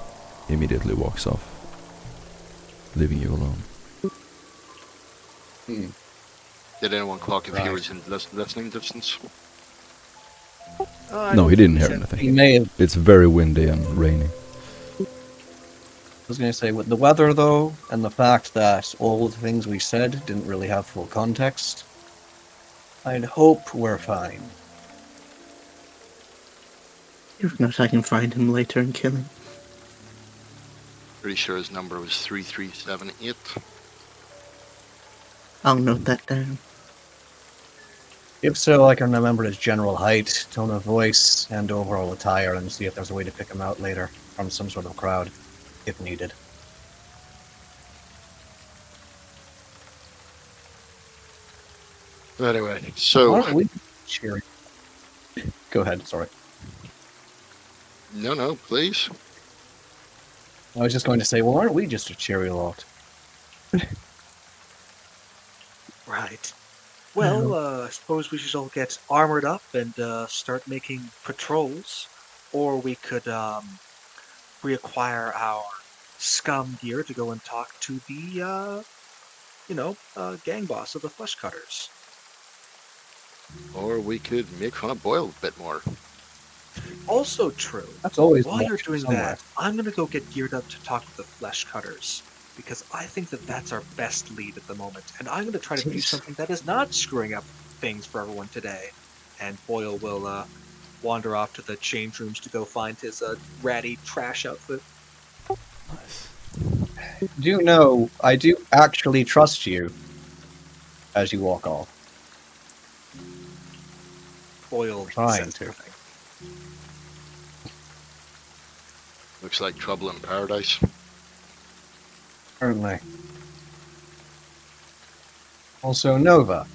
Immediately walks off, leaving you alone. Did anyone clock if he was in listening distance? No, he didn't hear anything. He may have. It's very windy and rainy. I was going to say, with the weather, though, and the fact that all the things we said didn't really have full context, I'd hope we're fine. If not, I can find him later and kill him. Pretty sure his number was 3378. I'll note that down. If so, I can remember his general height, tone of voice, and overall attire, and see if there's a way to pick him out later from some sort of crowd, if needed. Anyway, so... Why don't we cheer? Go ahead, sorry. No, please. I was just going to say, well, aren't we just a cheery lot? Right. Well, I suppose we should all get armored up and start making patrols. Or we could reacquire our scum gear to go and talk to the, gang boss of the Fleshcutters. Or we could make fun of Boyle a bit more. Also true. That's always While you're doing somewhere. that, I'm going to go get geared up to talk to the Fleshcutters. Because I think that that's our best lead at the moment. And I'm going to try to do something that is not screwing up things for everyone today. And Boyle will wander off to the change rooms to go find his ratty trash outfit. Nice. Do know, I do actually trust you as you walk off. Boyle Trying says to. nothing. Looks like trouble in paradise. Certainly. Also, Nova.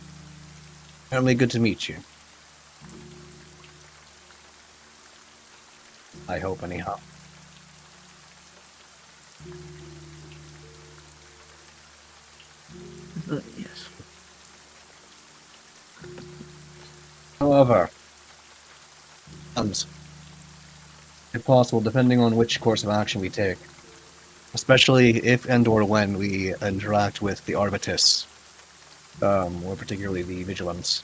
Certainly good to meet you. I hope, anyhow. Yes. However, and if possible, depending on which course of action we take, especially if and or when we interact with the Arbitus, or particularly the Vigilance,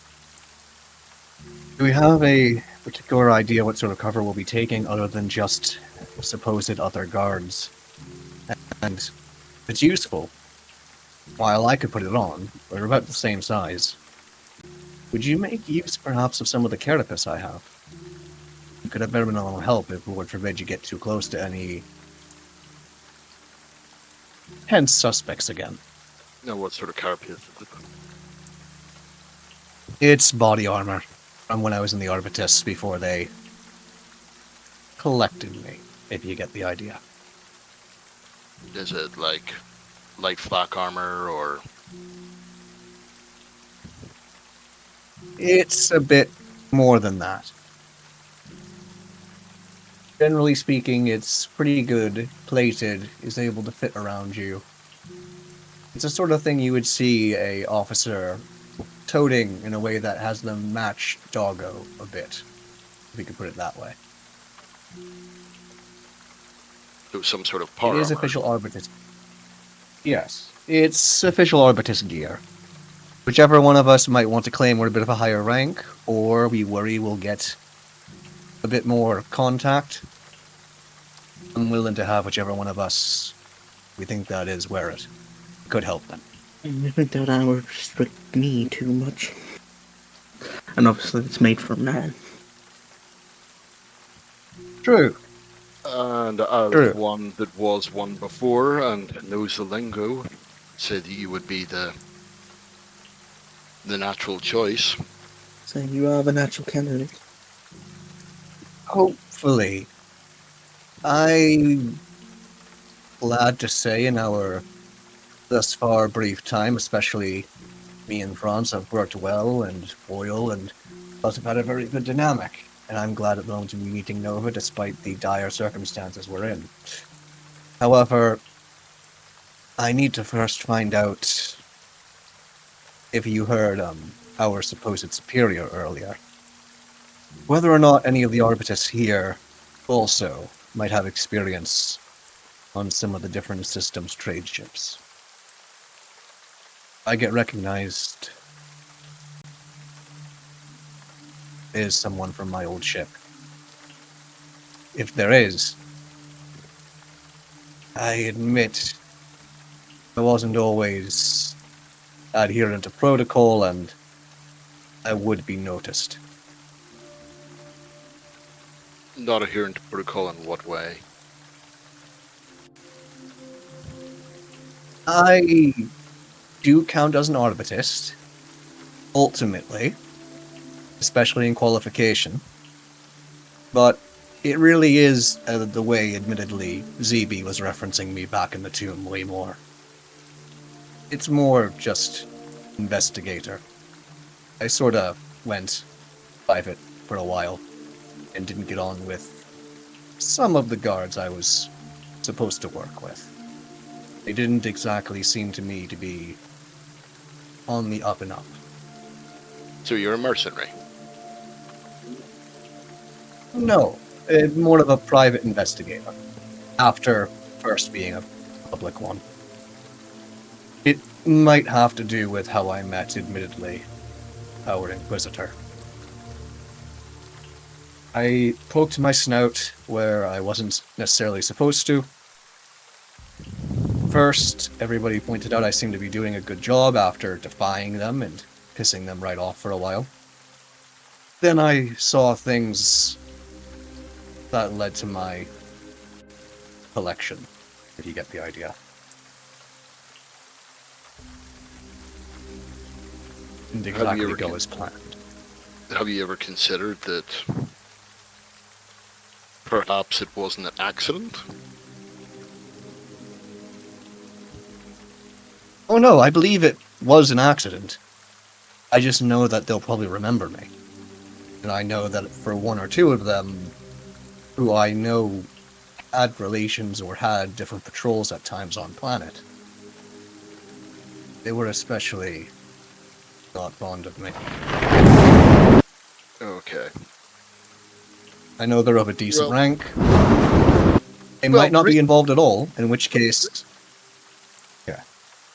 do we have a particular idea what sort of cover we'll be taking other than just supposed other guards? And if it's useful, while I could put it on, we're about the same size. Would you make use, perhaps, of some of the carapace I have? It could have very little help if, Lord forbid, you get too close to any... hence suspects again. Now, what sort of carapace is it? It's body armor from when I was in the Arbitus before they collected me, if you get the idea. Is it like light flak armor or... It's a bit more than that. Generally speaking, it's pretty good, plated, is able to fit around you. It's the sort of thing you would see a officer toting in a way that has them match doggo a bit, if you could put it that way. So some sort of It power is armor. official Arbitus. Yes, it's official Arbitus gear. Whichever one of us might want to claim we're a bit of a higher rank, or we worry we'll get a bit more contact, I'm willing to have whichever one of us we think that is wear it. Could help them. I think that I would restrict me too much. And obviously it's made for a man. True. And as True. one that was one before and knows the lingo, said you would be the natural choice. So you are the natural candidate. Hopefully. I'm glad to say in our thus far brief time, especially me and Franz have worked well, and Boyle and us have had a very good dynamic. And I'm glad at the moment to be meeting Nova despite the dire circumstances we're in. However, I need to first find out if you heard our supposed superior earlier. Whether or not any of the Arbitus here also might have experience on some of the different systems trade ships. I get recognized as someone from my old ship. If there is, I admit I wasn't always adherent to protocol, and I would be noticed. Not adherent to protocol in what way? I do count as an Arbitist, ultimately, especially in qualification. But it really is the way, admittedly, ZB was referencing me back in the tomb way more. It's more just investigator. I sort of went private for a while and didn't get on with some of the guards I was supposed to work with. They didn't exactly seem to me to be on the up and up. So you're a mercenary? No, more of a private investigator, after first being a public one. It might have to do with how I met, admittedly, our Inquisitor. I poked my snout where I wasn't necessarily supposed to. First, everybody pointed out I seemed to be doing a good job after defying them and pissing them right off for a while. Then I saw things that led to my collection, if you get the idea. Didn't exactly go as planned. Have you ever considered that perhaps it wasn't an accident? Oh no, I believe it was an accident. I just know that they'll probably remember me. And I know that for one or two of them, who I know had relations or had different patrols at times on planet, they were especially not fond of me. Okay. I know they're of a decent Well- rank. They Well, might not be involved at all, in which case...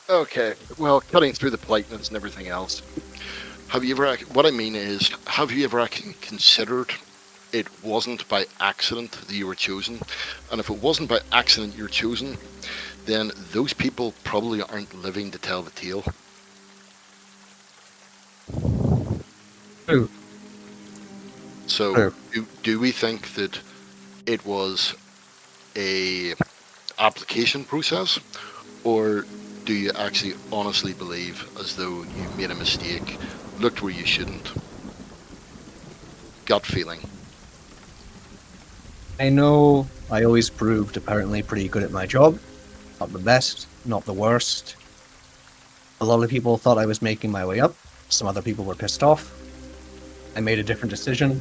Okay, well, cutting through the politeness and everything else, have you ever, what I mean is, have you ever actually considered it wasn't by accident that you were chosen? And if it wasn't by accident you're chosen, then those people probably aren't living to tell the tale. True. So, True. do we think that it was a application process, or do you actually honestly believe as though you made a mistake, looked where you shouldn't? Gut feeling. I know I always proved apparently pretty good at my job. Not the best, not the worst. A lot of people thought I was making my way up. Some other people were pissed off. I made a different decision.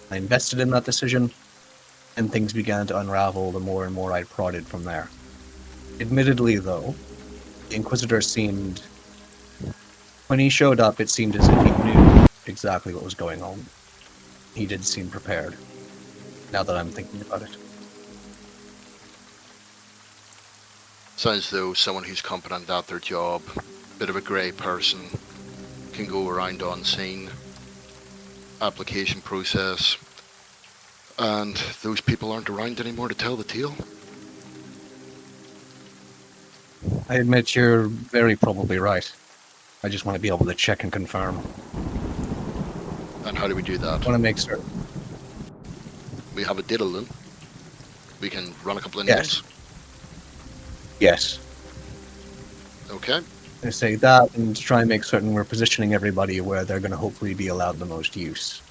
I invested in that decision. And things began to unravel the more and more I prodded from there. Admittedly, though, the Inquisitor seemed... When he showed up, it seemed as if he knew exactly what was going on. He did seem prepared, now that I'm thinking about it. Sounds as though someone who's competent at their job, bit of a grey person, can go around on scene, application process, and those people aren't around anymore to tell the tale. I admit you're very probably right. I just want to be able to check and confirm. And how do we do that? I want to make certain. We have a data loon. We can run a couple of Yes. names. Yes. Okay. I say that and try and make certain we're positioning everybody where they're going to hopefully be allowed the most use.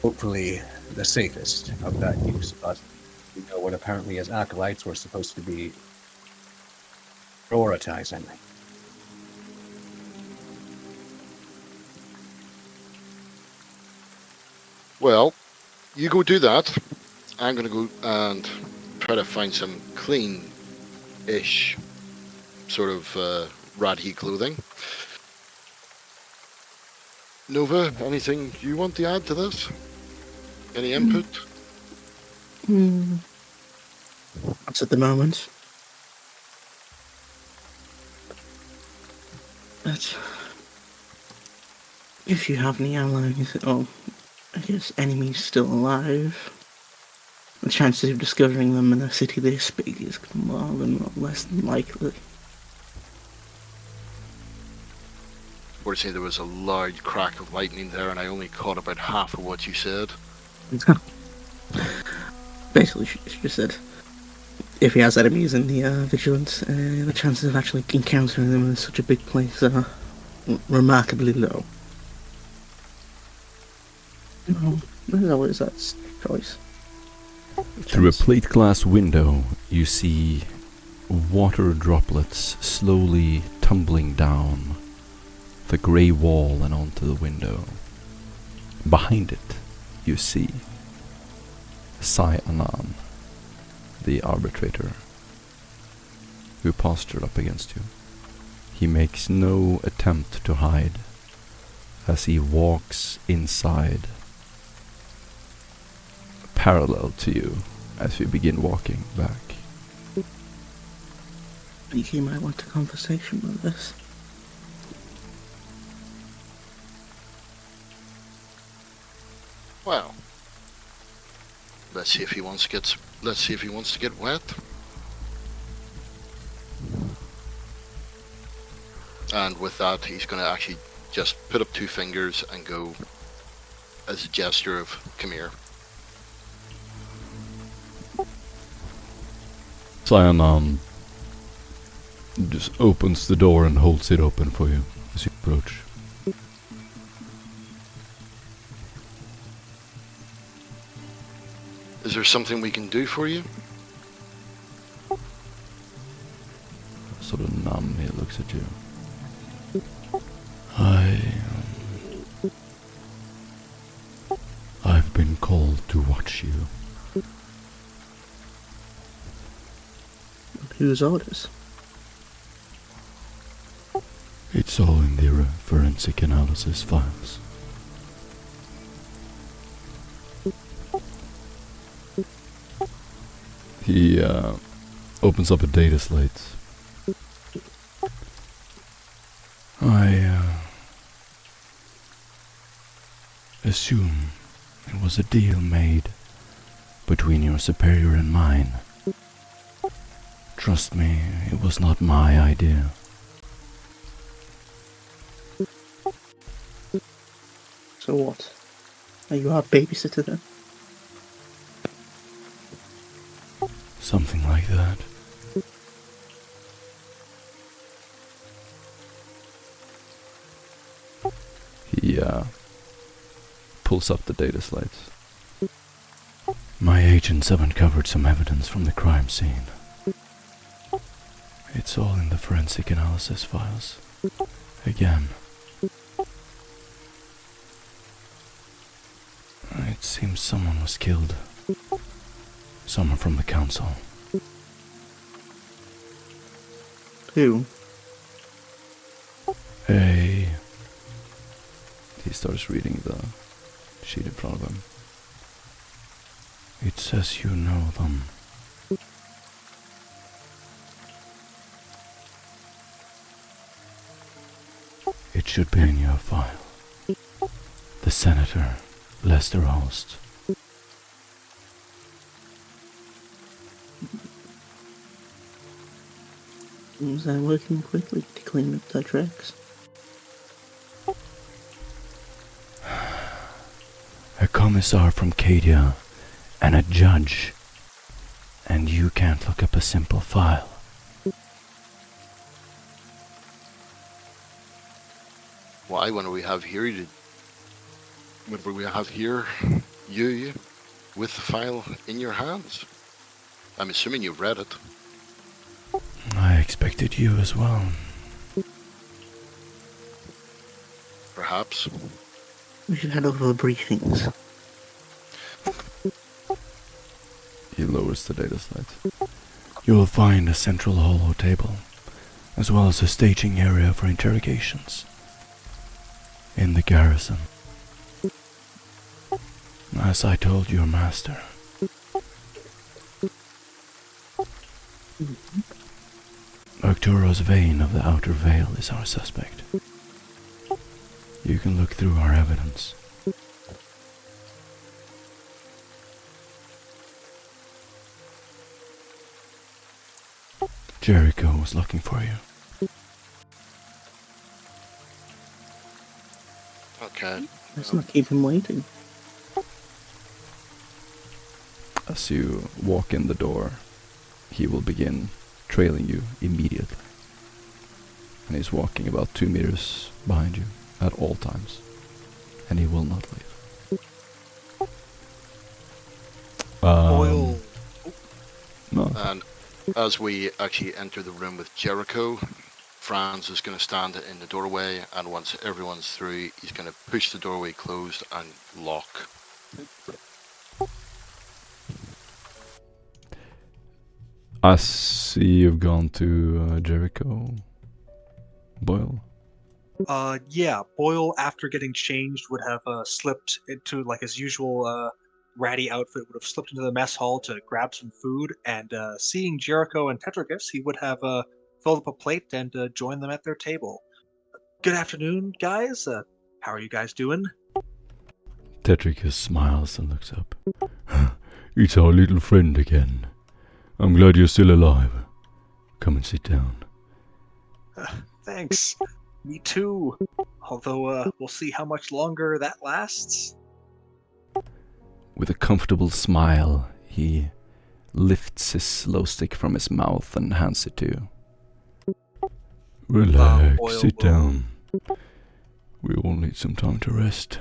Hopefully the safest of that use, but you know what apparently as acolytes we're supposed to be prioritizing. Well, you go do that. I'm going to go and try to find some clean-ish sort of rad-heat clothing. Nova, anything you want to add to this? Any input? That's at the moment. But if you have any allies, or I guess enemies still alive, the chances of discovering them in a city this big is more than less than likely. Unfortunately, there was a loud crack of lightning there, and I only caught about half of what you said. Basically, she just said, if he has enemies in the vigilance, the chances of actually encountering them in such a big place are remarkably low. No, there's always that choice. Through a plate glass window, you see water droplets slowly tumbling down the grey wall and onto the window. Behind it, you see Sai Anan, the arbitrator, who postured up against you. He makes no attempt to hide as he walks inside, parallel to you as we begin walking back. I think he might want a conversation with us. Well, let's see if he wants to get wet. And with that, he's going to actually just put up two fingers and go as a gesture of come here. Cyan just opens the door and holds it open for you as you approach. Is there something we can do for you? Sort of numb, he looks at you. I've been called to watch you. Whose orders? It's all in the forensic analysis files. He opens up a data slate. I assume it was a deal made between your superior and mine. Trust me, it was not my idea. So what? Are you our babysitter then? Something like that. He pulls up the data slates. My agents have uncovered some evidence from the crime scene. It's all in the forensic analysis files. Again. It seems someone was killed. Someone from the council. Who? Hey. He starts reading the sheet in front of him. It says you know them. It should be in your file. The Senator, Lester Holst. Was that working quickly to clean up the tracks? A commissar from Cadia and a judge. And you can't look up a simple file. Why, when we have here, whenever we have here, you with the file in your hands? I'm assuming you read it. I expected you as well. Perhaps. We should head over the briefings. He lowers the data slide. You will find a central hollow table, as well as a staging area for interrogations. In the garrison. As I told your master. Arcturo's Vein of the Outer Veil is our suspect. You can look through our evidence. Jericho was looking for you. Okay. Let's not keep him waiting. As you walk in the door, he will begin trailing you immediately. And he's walking about 2 meters behind you at all times. And he will not leave. Boyle. No. And as we actually enter the room with Jericho, Franz is going to stand in the doorway, and once everyone's through, he's going to push the doorway closed and lock. I see you've gone to Jericho, Boyle. Yeah, Boyle, after getting changed, would have slipped into like his usual ratty outfit, would have slipped into the mess hall to grab some food, and seeing Jericho and Tetragus, he would have filled up a plate and joined them at their table. Good afternoon, guys. How are you guys doing? Tetricus smiles and looks up. It's our little friend again. I'm glad you're still alive. Come and sit down. Thanks. Me too. Although, we'll see how much longer that lasts. With a comfortable smile, he lifts his slow stick from his mouth and hands it to you. Relax, Boyle sit will- down. We all need some time to rest.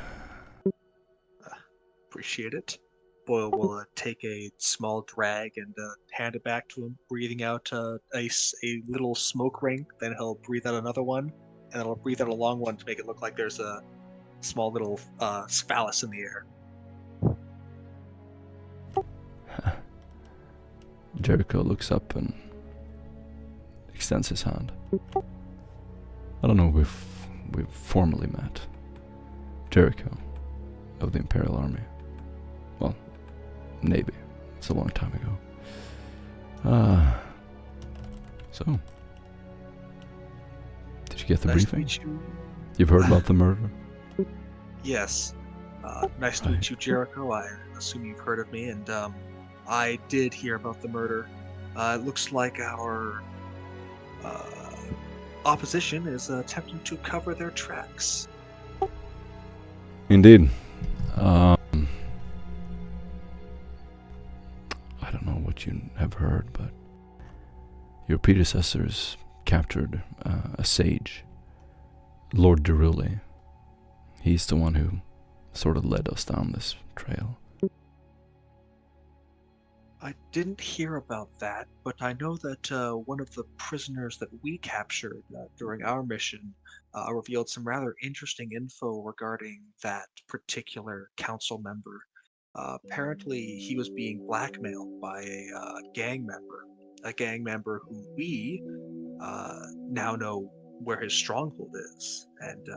Appreciate it. Boyle will take a small drag and hand it back to him, breathing out a little smoke ring. Then he'll breathe out another one, and then he'll breathe out a long one to make it look like there's a small little phallus in the air. Jericho looks up and extends his hand. I don't know if we've formally met. Jericho of the Imperial Army. Well, Navy. It's a long time ago. So, did you get the Nice to briefing? meet you. You've heard about the murder? Yes. Nice to Hi. meet you, Jericho. I assume you've heard of me, and I did hear about the murder. It looks like our opposition is attempting to cover their tracks. Indeed. I don't know what you have heard, but your predecessors captured a sage, Lord Deruli. He's the one who sort of led us down this trail. I didn't hear about that, but I know that one of the prisoners that we captured during our mission revealed some rather interesting info regarding that particular council member. Apparently, he was being blackmailed by a gang member who we now know where his stronghold is. And,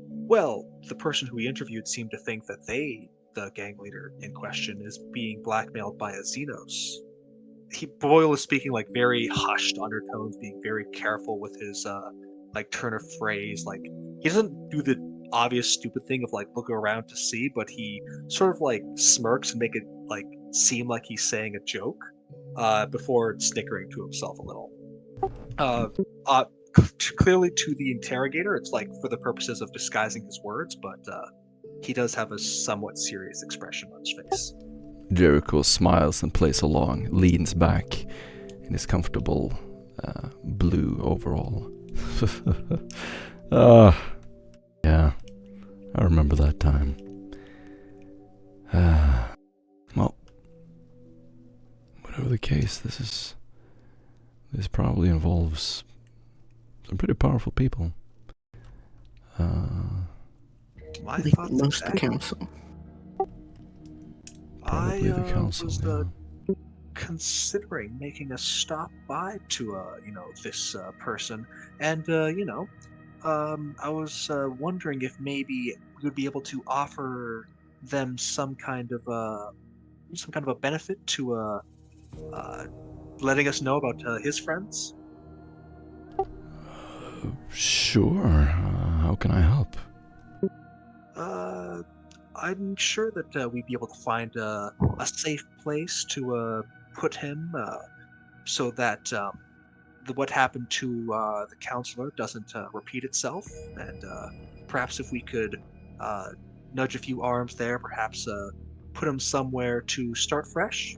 well, the person who we interviewed seemed to think that the gang leader in question, is being blackmailed by a Xenos. Boyle is speaking like very hushed undertones, being very careful with his like turn of phrase. Like he doesn't do the obvious stupid thing of like looking around to see, but he sort of like smirks and make it like seem like he's saying a joke before snickering to himself a little. Uh, uh, Clearly to the interrogator, it's like for the purposes of disguising his words, but he does have a somewhat serious expression on his face. Jericho smiles and plays along, leans back in his comfortable blue overall. Yeah, I remember that time. Well, whatever the case, this probably involves some pretty powerful people. My I think thoughts most of the exactly. council. Probably the council, was yeah. considering making a stop by to this person, and I was wondering if maybe we would be able to offer them some kind of a benefit to letting us know about his friends. Sure, how can I help? I'm sure that we'd be able to find a safe place to put him, so that what happened to the counselor doesn't repeat itself. And perhaps if we could nudge a few arms there, perhaps put him somewhere to start fresh.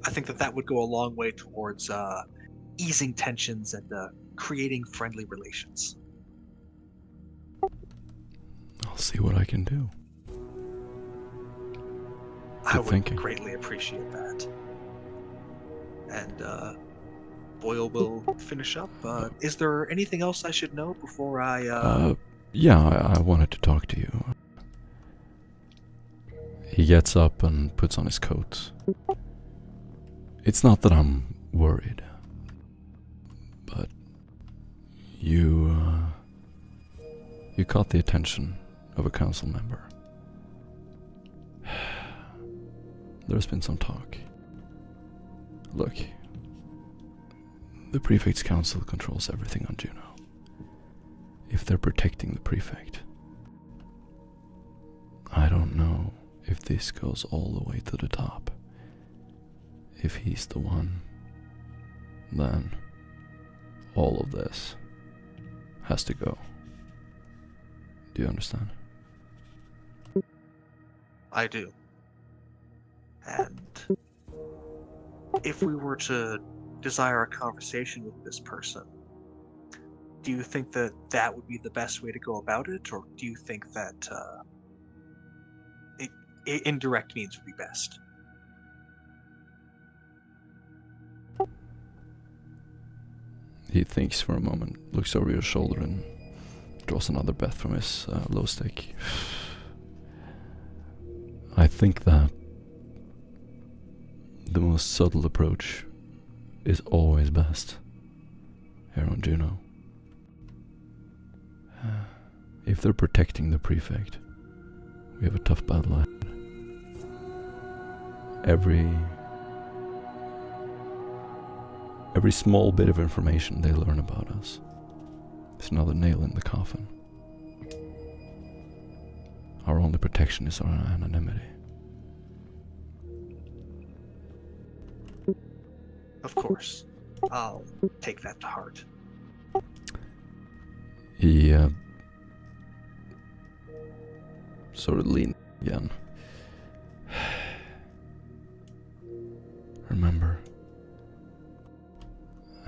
I think that would go a long way towards easing tensions and creating friendly relations. I'll see what I can do. I would thinking. greatly appreciate that. And Boyle will finish up. Is there anything else I should know before I... Yeah, I wanted to talk to you. He gets up and puts on his coat. It's not that I'm worried, but you caught the attention of a council member. There's been some talk. Look, the Prefect's Council controls everything on Juno. If they're protecting the Prefect, I don't know if this goes all the way to the top. If he's the one, then all of this has to go. Do you understand? I do. And if we were to desire a conversation with this person, do you think that would be the best way to go about it, or do you think that indirect means would be best? He thinks for a moment, looks over your shoulder and draws another breath from his low stick. I think that the most subtle approach is always best here on Juno. If they're protecting the Prefect, we have a tough battle ahead. Every small bit of information they learn about us is another nail in the coffin. Our only protection is our anonymity. Of course. I'll take that to heart. He sort of leaned again. Remember,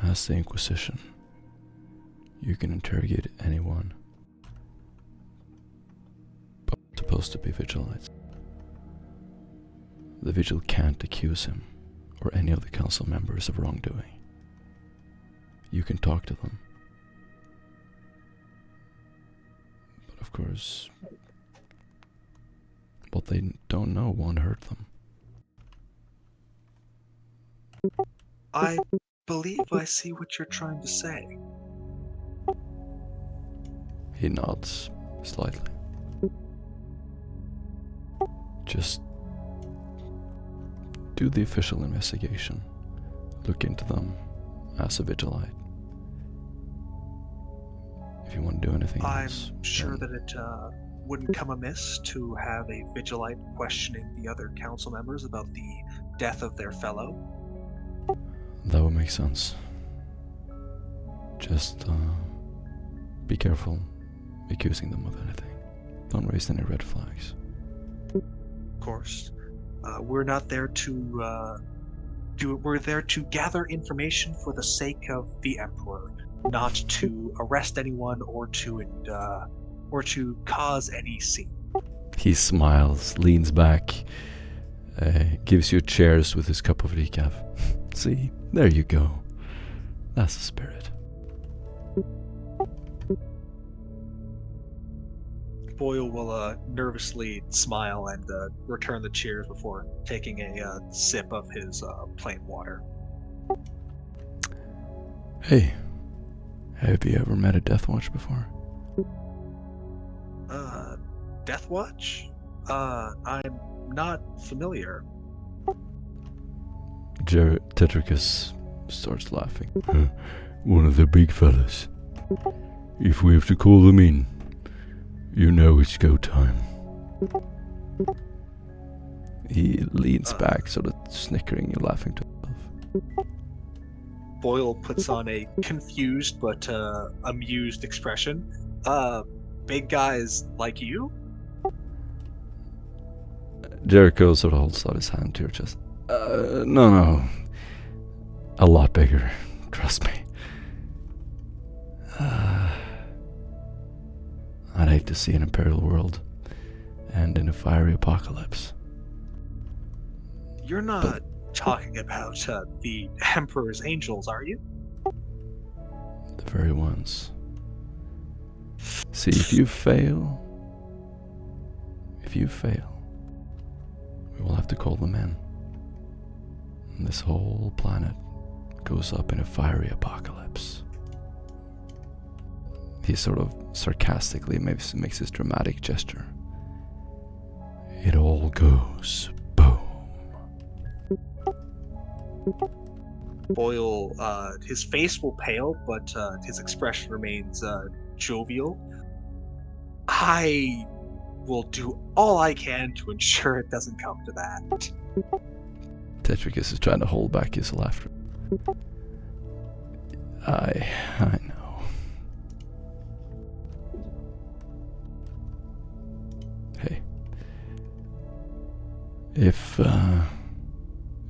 as the Inquisition, you can interrogate anyone, but it's supposed to be vigilant. The vigil can't accuse him or any of the council members of wrongdoing. You can talk to them, but of course, What they don't know won't hurt them. I believe I see what you're trying to say. He nods slightly. Just do the official investigation. Look into them as a vigilite. If you want to do anything else, I'm sure then that it wouldn't come amiss to have a vigilite questioning the other council members about the death of their fellow. that would make sense. Just be careful accusing them of anything. Don't raise any red flags. Of course, we're not there to we're there to gather information for the sake of the Emperor, not to arrest anyone or to cause any scene. He smiles, leans back, gives you chairs with his cup of decaf. See, there you go. That's the spirit. Boyle will nervously smile and return the cheers before taking a sip of his plain water. Hey, have you ever met a Death Watch before? Death Watch? I'm not familiar. Tetricus starts laughing. One of the big fellas. If we have to call them in, you know it's go time. He leans back, sort of snickering and laughing to himself. Boyle puts on a confused but amused expression. Big guys like you? Jericho sort of holds out his hand to your chest. No. A lot bigger. Trust me. I'd hate to see an imperial world end in a fiery apocalypse. You're not talking about the Emperor's angels, are you? The very ones. See, if you fail, we will have to call them in. And this whole planet goes up in a fiery apocalypse. He sort of sarcastically makes this dramatic gesture. It all goes boom. Boyle, his face will pale, but his expression remains jovial. I will do all I can to ensure it doesn't come to that. Tetricus is trying to hold back his laughter. I know. Hey. If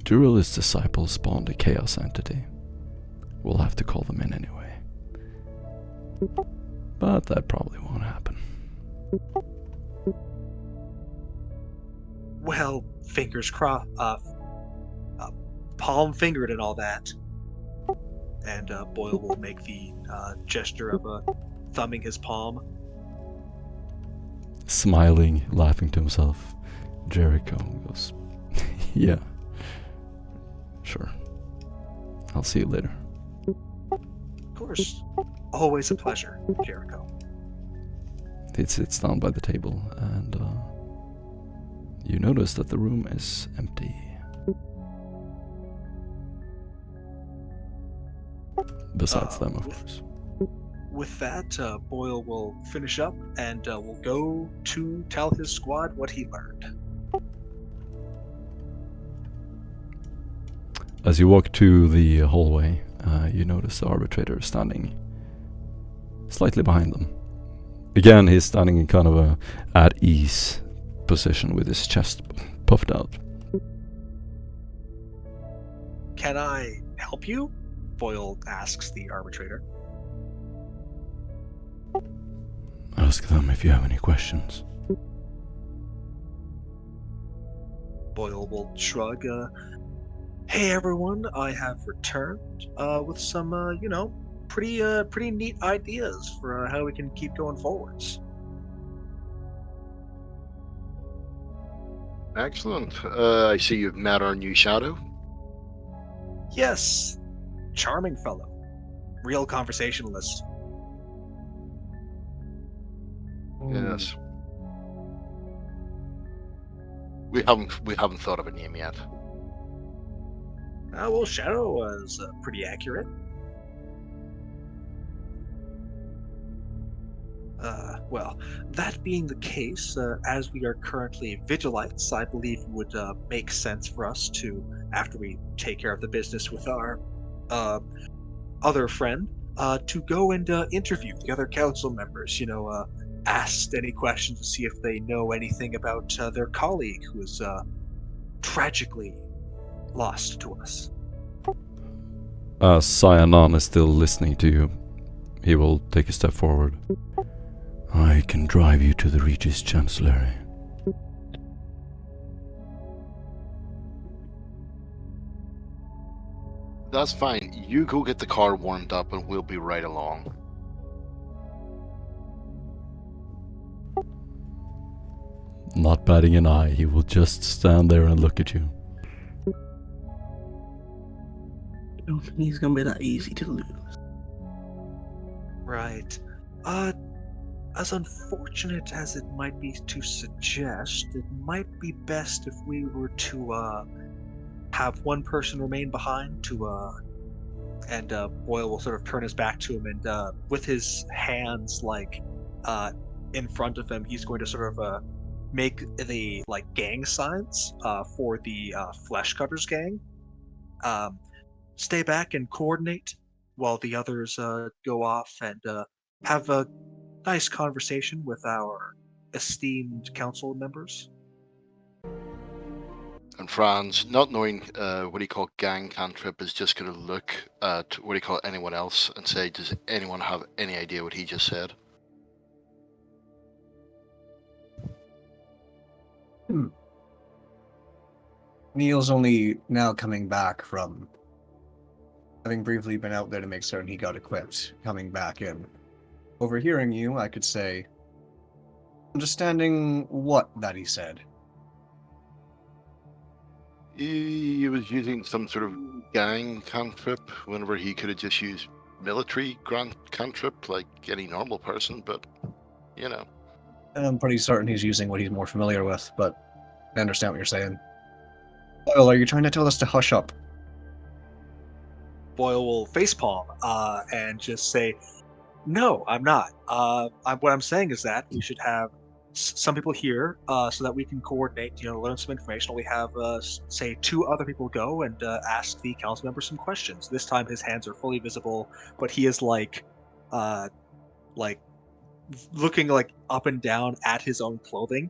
Dural's disciples spawned a chaos entity, we'll have to call them in anyway. But that probably won't happen. Well, fingers crossed, palm fingered and all that. And Boyle will make the gesture of thumbing his palm. Smiling, laughing to himself, Jericho goes, yeah, sure. I'll see you later. Of course. Always a pleasure, Jericho. He sits down by the table, and you notice that the room is empty. Besides them, of course. With that, Boyle will finish up and will go to tell his squad what he learned. As you walk to the hallway, you notice the arbitrator standing slightly behind them. Again, he's standing in kind of a at-ease position with his chest puffed out. Can I help you? Boyle asks the arbitrator. Ask them if you have any questions. Boyle will shrug. Hey everyone, I have returned with some, pretty neat ideas for how we can keep going forwards. Excellent. I see you've met our new shadow. Yes, charming fellow, real conversationalist. Yes. We haven't thought of a name yet. Well, Shadow was pretty accurate. Well, that being the case, as we are currently Vigilites, I believe it would make sense for us to, after we take care of the business with our other friend, to go and interview the other council members. Ask any questions to see if they know anything about their colleague who was tragically lost to us. Cyanon is still listening to you. He will take a step forward. I can drive you to the Regis Chancellery. That's fine. You go get the car warmed up and we'll be right along. Not batting an eye, he will just stand there and look at you. I don't think he's gonna be that easy to lose. Right. As unfortunate as it might be to suggest, it might be best if we were to have one person remain behind and Boyle will sort of turn his back to him and with his hands in front of him, he's going to sort of make the gang signs for the Fleshcutters gang. Stay back and coordinate while the others go off and have a nice conversation with our esteemed council members. And Franz, not knowing what he called gang cantrip, is just going to look at what he called anyone else and say, does anyone have any idea what he just said? Neil's only now coming back from having briefly been out there to make certain he got equipped, coming back in. Overhearing you, I could say, understanding what that he said. He was using some sort of gang cantrip whenever he could have just used military cantrip like any normal person, but, you know. I'm pretty certain he's using what he's more familiar with, but I understand what you're saying. Boyle, are you trying to tell us to hush up? Boyle will facepalm and just say, "No, I'm not. What I'm saying is that we should have some people here so that we can coordinate, learn some information. We have, say, 2 other people go and ask the council member some questions. This time his hands are fully visible, but he is looking up and down at his own clothing.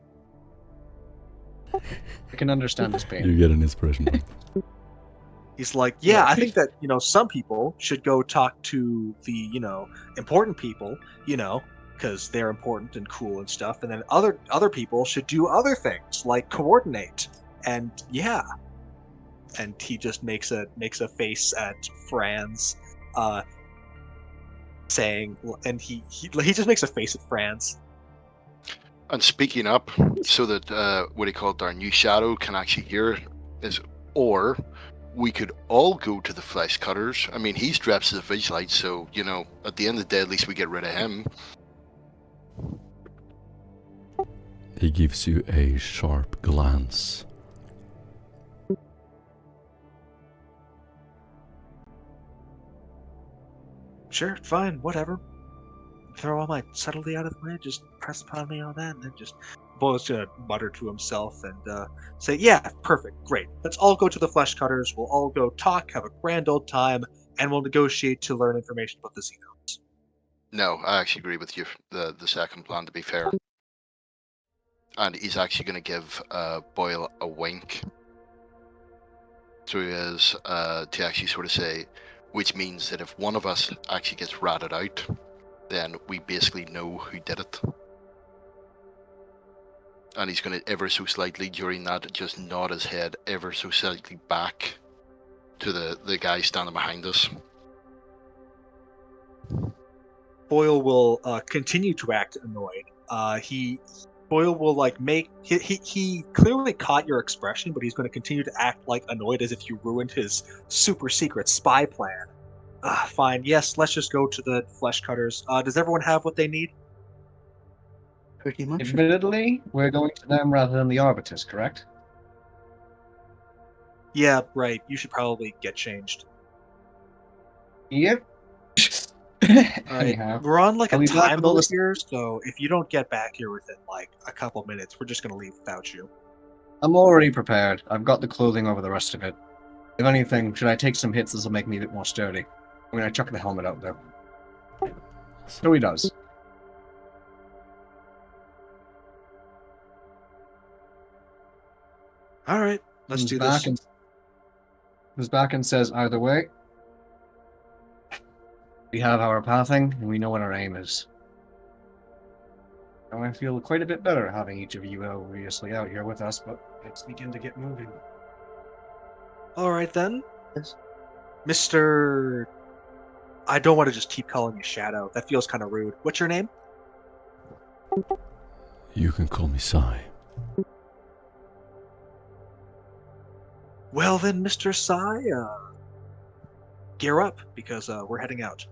I can understand his pain. You get an inspiration point. He's like, yeah, I think that, some people should go talk to the, important people, because they're important and cool and stuff. And then other people should do other things, like coordinate. And yeah. And he just makes a face at Franz, saying, and he just makes a face at Franz. And speaking up so that what he called our new shadow can actually hear is, or we could all go to the Fleshcutters. I mean, he's dressed as a Vigilite, so, at the end of the day, at least we get rid of him. He gives you a sharp glance. Sure, fine, whatever. Throw all my subtlety out of the way, just press upon me on that, and then just... Boyle's gonna mutter to himself and say, yeah, perfect, great. Let's all go to the Fleshcutters, we'll all go talk, have a grand old time, and we'll negotiate to learn information about the Xenos. No, I actually agree with you, the second plan, to be fair. And he's actually going to give Boyle a wink through his, to actually sort of say, which means that if one of us actually gets ratted out, then we basically know who did it. And he's going to ever so slightly during that just nod his head ever so slightly back to the guy standing behind us. Boyle will continue to act annoyed. He Boyle will like make he clearly caught your expression, but he's going to continue to act like annoyed as if you ruined his super secret spy plan. Fine. Yes, let's just go to the Fleshcutters. Does everyone have what they need? Pretty much. Admittedly, we're going to them rather than the Arbiters, correct? Yeah, right. You should probably get changed. Yep. All right. Anyhow, We're on like I'll a be back time with all limit this. here, so if you don't get back here within like a couple minutes, we're just going to leave without you. I'm already prepared. I've got the clothing over the rest of it. If anything, should I take some hits, this will make me a bit more sturdy. I'm gonna chuck the helmet out there. So he does. All right, let's do this. Comes back and says, either way, we have our pathing, and we know what our aim is. Now I feel quite a bit better having each of you obviously out here with us, but let's begin to get moving. All right then, Yes. Mr. I don't want to just keep calling you Shadow. That feels kind of rude. What's your name? You can call me Sai. Well then, Mr. Sai, gear up because we're heading out.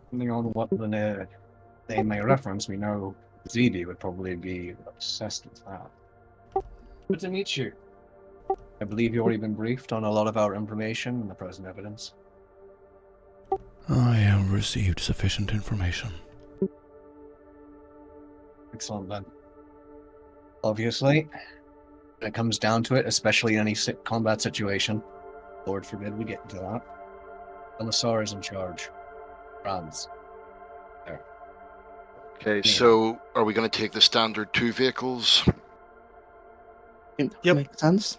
Depending on what the name may reference, we know ZD would probably be obsessed with that. Good to meet you. I believe you've already been briefed on a lot of our information and the present evidence. I have received sufficient information. Excellent then. Obviously, when it comes down to it, especially in any combat situation, Lord forbid we get into that, Elisar is in charge. Franz. There. Okay, so are we going to take the standard 2 vehicles? Yep. Makes sense.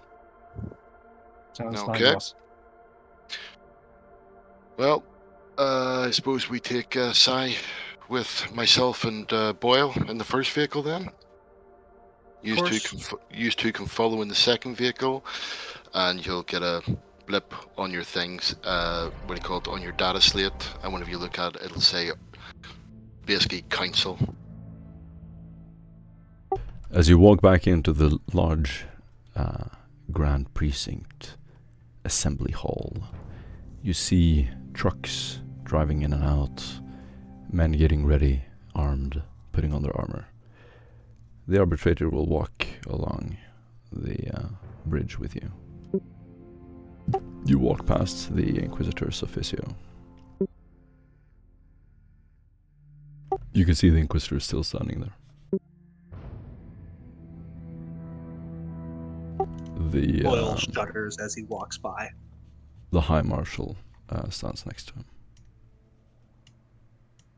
Sounds fine Okay. to us. Well, I suppose we take Sai with myself and Boyle in the first vehicle then. You two can follow in the second vehicle, and you'll get a blip on your things, what do you call it, on your data slate, and whenever you look at it, it'll say basically council. As you walk back into the large Grand Precinct Assembly Hall, you see trucks driving in and out, men getting ready, armed, putting on their armor. The arbitrator will walk along the bridge with you. You walk past the Inquisitor's officio. You can see the Inquisitor is still standing there. The Boyle shudders as he walks by. the High Marshal stands next to him.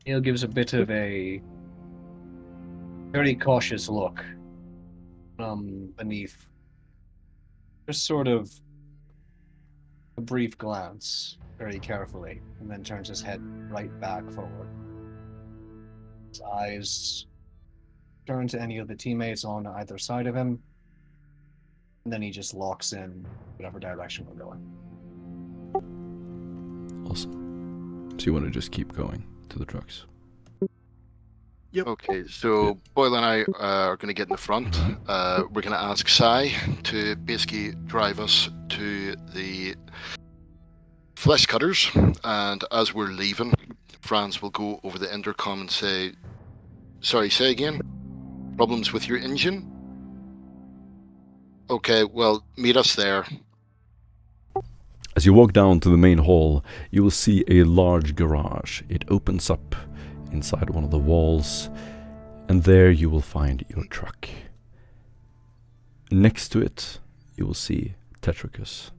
Neil gives a bit of a very cautious look beneath, just sort of a brief glance, very carefully, and then turns his head right back forward. His eyes turn to any of the teammates on either side of him, and then he just locks in whatever direction we're going. Awesome. So you want to just keep going to the trucks? Yep. Okay, so Boyle and I are going to get in the front. We're going to ask Sai to basically drive us to the Fleshcutters, and as we're leaving, Franz will go over the intercom and say, sorry, say again? Problems with your engine? Okay, well, meet us there. As you walk down to the main hall, you will see a large garage. It opens up inside one of the walls, and there you will find your truck. Next to it, you will see Tetricus.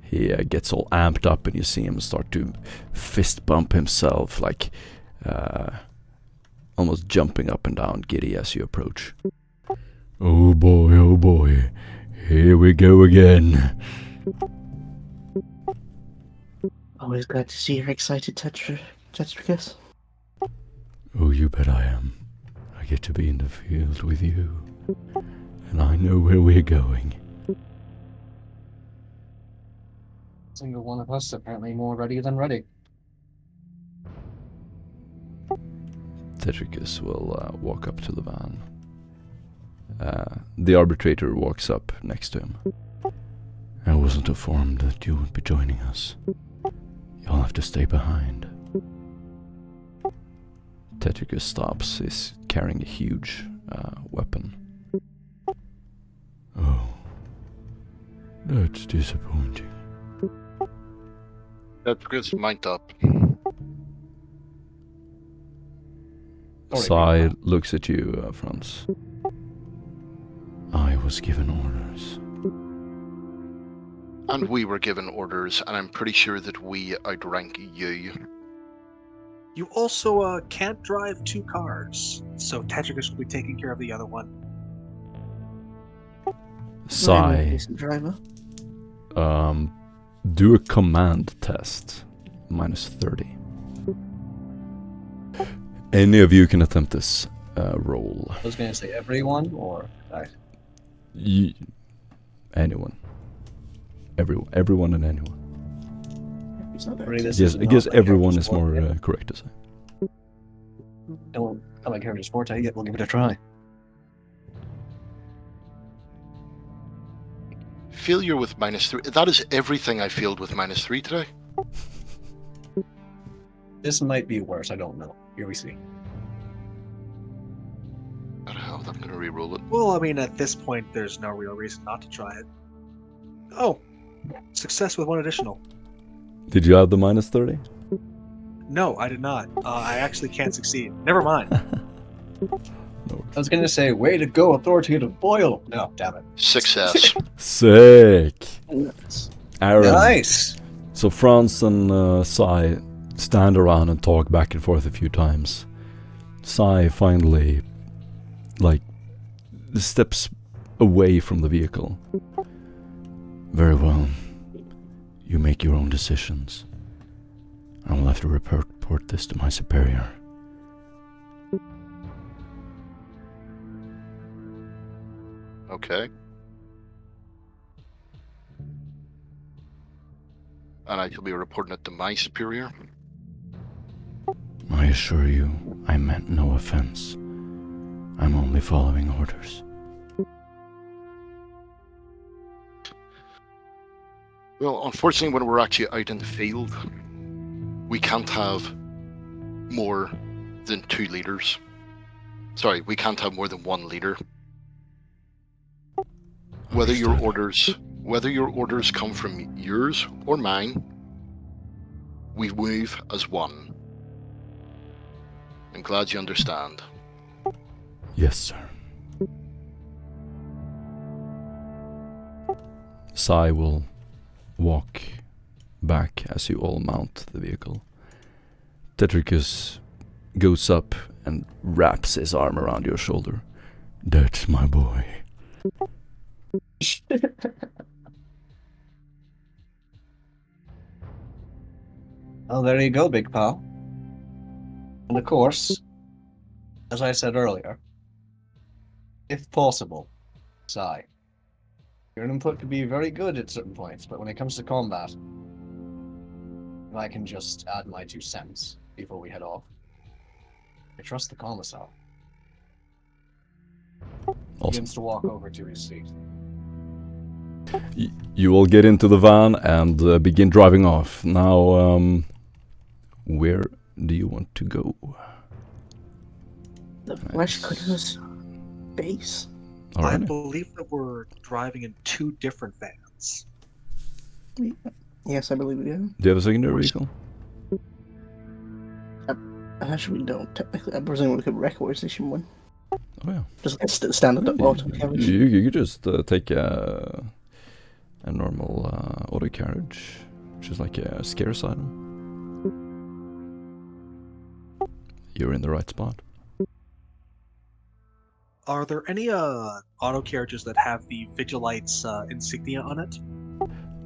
He gets all amped up, and you see him start to fist bump himself, like almost jumping up and down, giddy as you approach. Oh boy, here we go again. Always glad to see you're excited, Tetricus. Oh, you bet I am. I get to be in the field with you, and I know where we're going. Single one of us apparently more ready than ready. Tetricus will walk up to the van. The arbitrator walks up next to him. I wasn't informed that you would be joining us. You'll have to stay behind. Tetricus stops. He's carrying a huge weapon. Oh, that's disappointing. Tetricus, mount up. Sai looks at you, Franz. I was given orders. And we were given orders, and I'm pretty sure that we outrank you. You also can't drive 2 cars, so Tetricus will be taking care of the other one. I'm a Sai, decent driver. do a command test. -30. Any of you can attempt this roll. I was going to say everyone, or... Anyone. Everyone and anyone. It's not that. Really, this Yes, is I not guess my everyone character's is more forte. correct to say. Not my character's forte yet, we'll give it a try. Failure with -3. That is everything I failed with -3 today. This might be worse, I don't know. Here we see. What the hell? I'm going to re-roll it. Well, I mean, at this point, there's no real reason not to try it. Oh, success with 1 additional. Did you have the -30? No, I did not. I actually can't succeed. Never mind. No. I was going to say, way to go, authoritative Boyle! No, damn it. Success. Sick! Nuts. Aaron. Nice! So Franz and Sai stand around and talk back and forth a few times. Sai finally, steps away from the vehicle. Very well. You make your own decisions. I will have to report this to my superior. Okay. And I shall be reporting it to my superior. I assure you, I meant no offense. I'm only following orders. Well, unfortunately, when we're actually out in the field, we can't have more than 2 leaders. Sorry, we can't have more than 1 leader. Whether your orders come from yours or mine, we move as one. I'm glad you understand. Yes, sir. Sai will walk back as you all mount the vehicle. Tetricus goes up and wraps his arm around your shoulder. That's my boy. Well, there you go, big pal. And of course, as I said earlier, if possible, Sai, your input could be very good at certain points, but when it comes to combat, if I can just add my 2 cents before we head off, I trust the commissar. Awesome. Begins to walk over to his seat. You all get into the van and begin driving off. Now, where do you want to go? The Fleshcutter's base. I Alright. believe that we're driving in 2 different vans. Yes, I believe we do. Do you have a secondary vehicle? Actually, we don't. Technically, I presume we could requisition one. Oh yeah. Just like standard auto carriage. You could just take a normal auto carriage, which is like a scarce item. You're in the right spot. Are there any auto carriages that have the Vigilites insignia on it?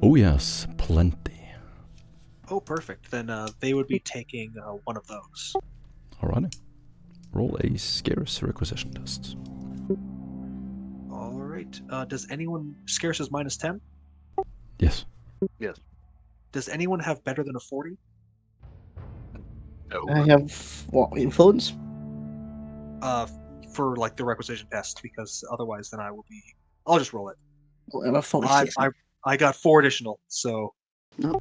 Oh yes, plenty. Oh, perfect. Then they would be taking one of those. Alrighty. Roll a scarce requisition test. All right. Does anyone... Scarce is -10? Yes. Does anyone have better than a 40? No. I have, what, influence? for like the requisition test, because otherwise then I'll just roll it. Well, I have 46. I got 4 additional, so No.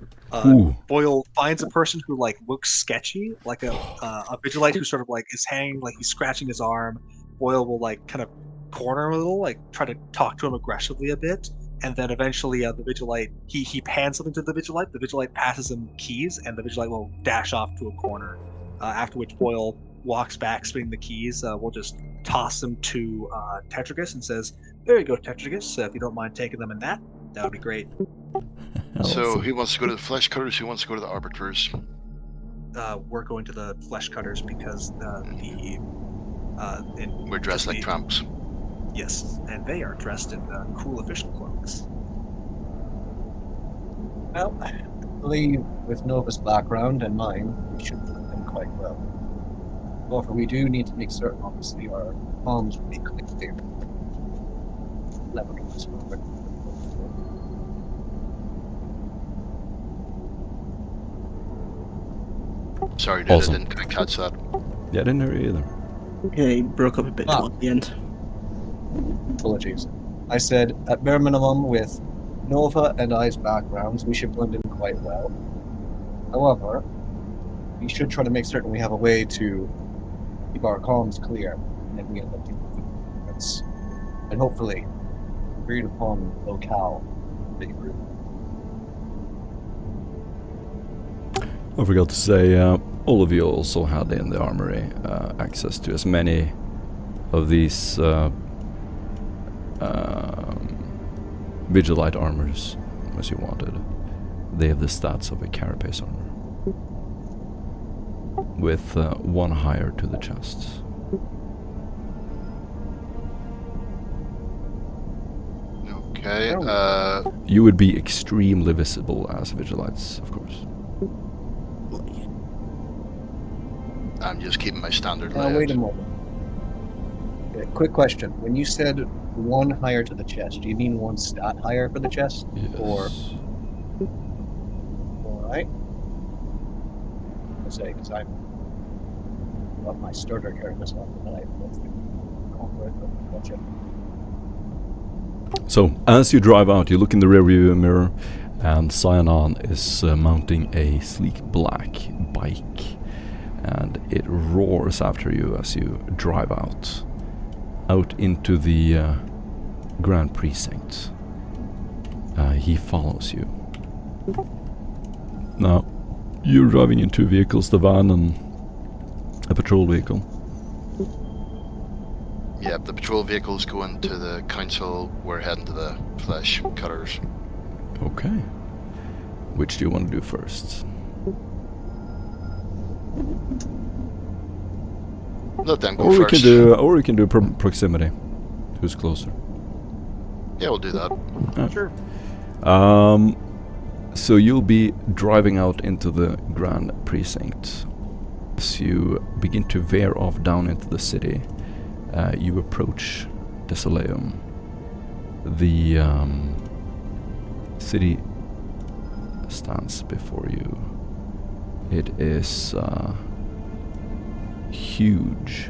Boyle finds a person who like looks sketchy, like a vigilante who sort of like is hanging, like he's scratching his arm. Boyle will like kind of corner him a little, like try to talk to him aggressively a bit, and then eventually the vigilante he hands something to the vigilante. The vigilante passes him keys, and the vigilante will dash off to a corner. After which Boyle walks back, spinning the keys. We'll just toss them to Tetragus and says, "There you go, Tetragus. If you don't mind taking them in that would be great." So who wants to go to the Fleshcutters? Who wants to go to the Arbiters? We're going to the Fleshcutters because We're dressed like tramps. Yes, and they are dressed in cool official clothes. Well, I believe with Nova's background and mine, we should do them quite well. However, we do need to make certain, obviously, our comms will be clear. Level this moment. Sorry, dude, Awesome. I didn't quite catch that. Yeah, I didn't hear you either. Okay, he broke up a bit towards the end. Apologies. I said, at bare minimum, with Nova and I's backgrounds, we should blend in quite well. However, we should try to make certain we have a way to keep our comms clear, and then we end up doing this. And hopefully, agreed upon locale that you agree. I forgot to say, all of you also had in the armory access to as many of these Vigilite armors as you wanted. They have the stats of a carapace armor, with 1 higher to the chest. Okay. You would be extremely visible as Vigilites, of course. I'm just keeping my standard Now, layout. wait a moment. Quick question. When you said 1 higher to the chest, do you mean 1 stat higher for the chest? Yes. Or... Alright. I'll say, because I'm... Well, my starter character is not the knife. That's the convert, but gotcha. So, as you drive out, you look in the rearview mirror, and Cyanon is mounting a sleek black bike, and it roars after you as you drive out into the Grand Precinct. He follows you. Now, you're driving in 2 vehicles, the van and a patrol vehicle. Yeah, the patrol vehicles go into the council. We're heading to the Fleshcutters. Okay. Which do you want to do first? Let them go Or first. we can do proximity. Who's closer? Yeah, we'll do that. Sure. So you'll be driving out into the Grand Precinct. As you begin to veer off down into the city, you approach Desoleum. The city stands before you. It is huge.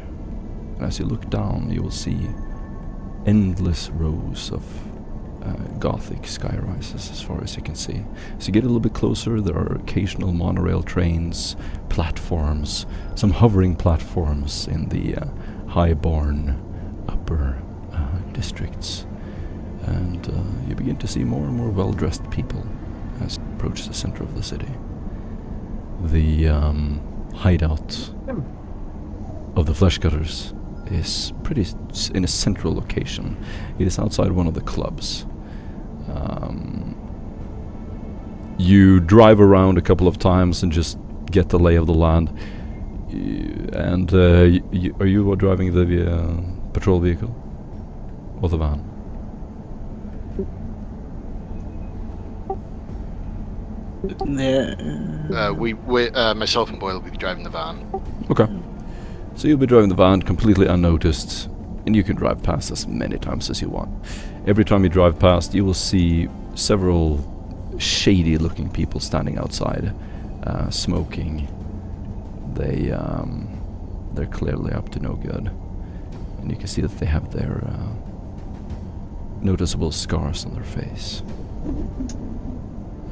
And as you look down, you will see endless rows of Gothic skyrises as far as you can see. As you get a little bit closer, there are occasional monorail trains, platforms, some hovering platforms in the Highborn upper districts. And you begin to see more and more well-dressed people as you approach the center of the city. The hideout of the Fleshcutters is pretty in a central location. It is outside one of the clubs. You drive around a couple of times and just get the lay of the land. And are you driving the patrol vehicle or the van? Myself and Boyle will be driving the van. Okay. So you'll be driving the van completely unnoticed, and you can drive past as many times as you want. Every time you drive past, you will see several shady-looking people standing outside, smoking. They're clearly up to no good. And you can see that they have their noticeable scars on their face,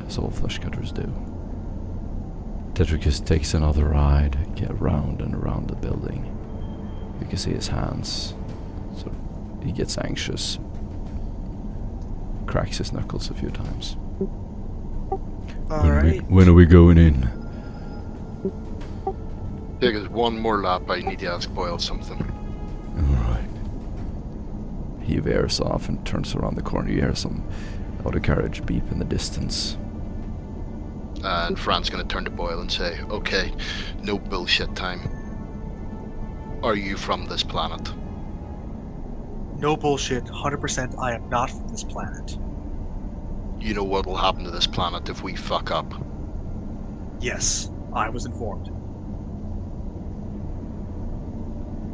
as all Fleshcutters do. Tetricus takes another ride, get round and around the building. You can see his hands, so he gets anxious, cracks his knuckles a few times. When are we going in? Take us one more lap. I need to ask Boyle something. Alright. He veers off and turns around the corner. You hear some auto carriage beep in the distance. And Fran's going to turn to Boyle and say, okay, no bullshit time. Are you from this planet? No bullshit, 100% I am not from this planet. You know what will happen to this planet if we fuck up? Yes, I was informed.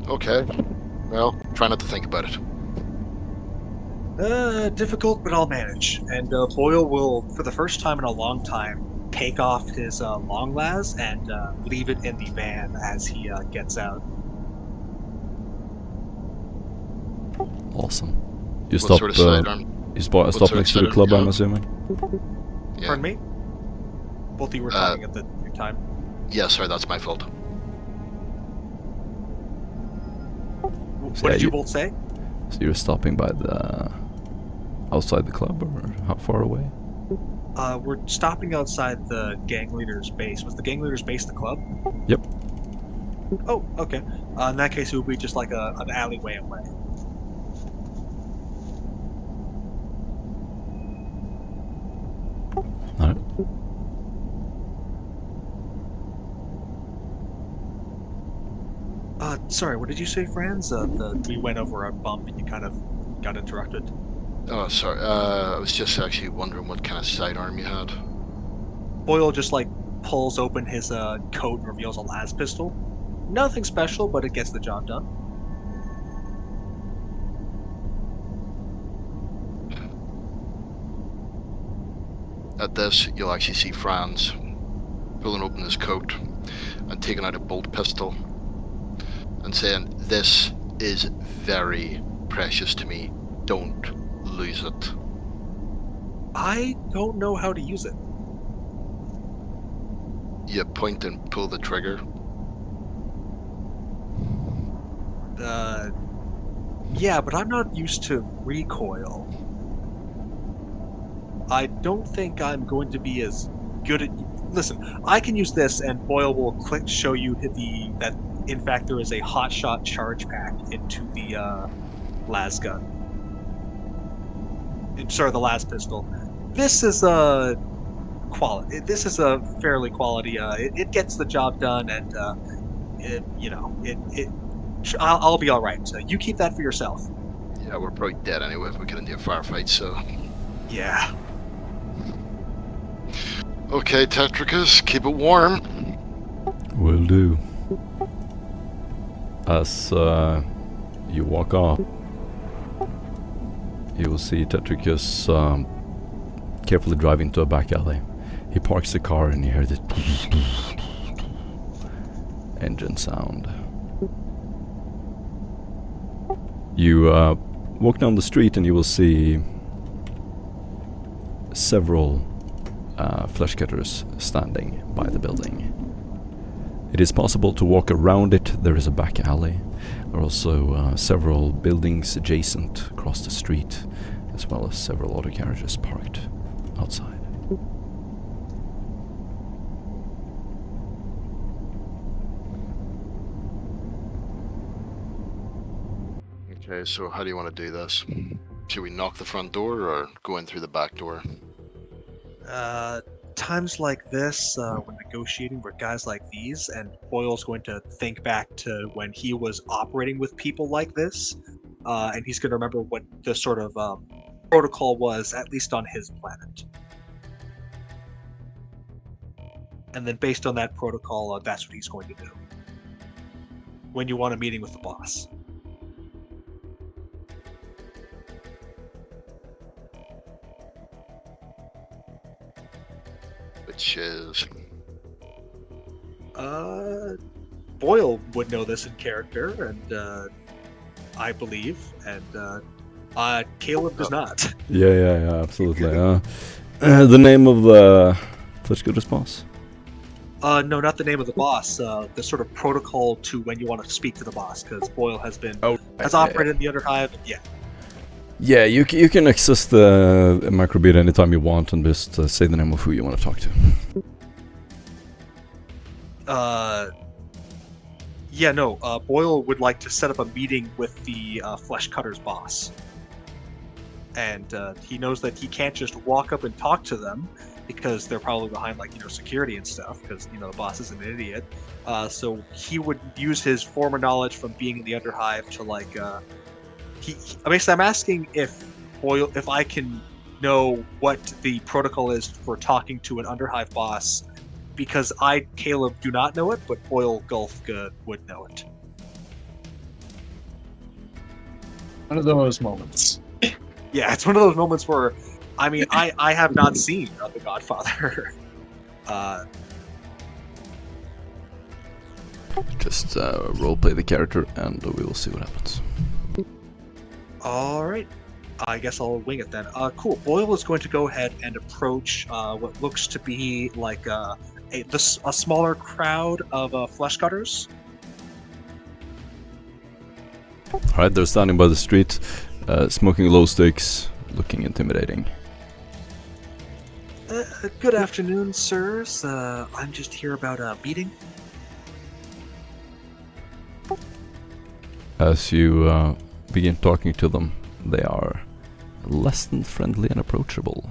Okay. Well, try not to think about it. Difficult, but I'll manage. And Boyle will, for the first time in a long time, take off his long las and leave it in the van as he gets out. Awesome. You What stop. sort of sidearm? You stop sort of next to the sidearm club, do you I'm have? assuming. Yeah. Pardon me? Both of you were talking at the same time. Yeah, sorry, that's my fault. What did you both say? So you're stopping by the outside the club, or how far away? We're stopping outside the gang leader's base. Was the gang leader's base the club? Yep. Oh, okay. In that case, it would be just like an alleyway away. Alright. Sorry, what did you say, Franz? We went over a bump and you kind of got interrupted. Oh, sorry. I was just actually wondering what kind of sidearm you had. Boyle just like pulls open his coat and reveals a las pistol. Nothing special, but it gets the job done. At this, you'll actually see Franz pulling open his coat and taking out a bolt pistol and saying, "This is very precious to me. Don't lose it." I don't know how to use it. You point and pull the trigger. Yeah, but I'm not used to recoil. I don't think I'm going to be as good at... Listen, I can use this and Boyle will show you that in fact there is a hotshot charge pack into the las gun. Sorry, the las pistol. This is a quality. This is a fairly quality. It gets the job done, and I'll be all right. So you keep that for yourself. Yeah, we're probably dead anyway if we get into a firefight, so... Yeah. Okay, Tetricus, keep it warm. Will do. As you walk off, you will see Tetricus carefully drive into a back alley. He parks the car and you hear the engine sound. You walk down the street and you will see several Fleshcutters standing by the building. It is possible to walk around it. There is a back alley. There are also several buildings adjacent across the street, as well as several auto carriages parked outside. Okay, so how do you want to do this? Should we knock the front door or go in through the back door? Times like this, when negotiating with guys like these, and Boyle's going to think back to when he was operating with people like this, and he's going to remember what the sort of protocol was, at least on his planet. And then based on that protocol, that's what he's going to do. When you want a meeting with the boss. Which is... Boyle would know this in character, and I believe, and Caleb does not. Yeah, absolutely. The name of the Fleshcutter's boss? No, not the name of the boss. The sort of protocol to when you want to speak to the boss, because Boyle has operated in the Underhive. Yeah. Yeah, you can access the microbeat anytime you want and just say the name of who you want to talk to. Boyle would like to set up a meeting with the Fleshcutter's boss. And he knows that he can't just walk up and talk to them because they're probably behind, security and stuff, because, the boss is an idiot. So he would use his former knowledge from being in the Underhive to, basically, I'm asking if I can know what the protocol is for talking to an Underhive boss, because Caleb, do not know it, but Boyle Gulfka would know it. One of those moments. Yeah, it's one of those moments where, I have not seen The Godfather. Just roleplay the character and we will see what happens. Alright. I guess I'll wing it then. Cool. Boyle is going to go ahead and approach what looks to be like a smaller crowd of Fleshcutters. Alright, they're standing by the street, smoking glow sticks, looking intimidating. Good afternoon, sirs. I'm just here about a meeting. As you begin talking to them, they are less than friendly and approachable,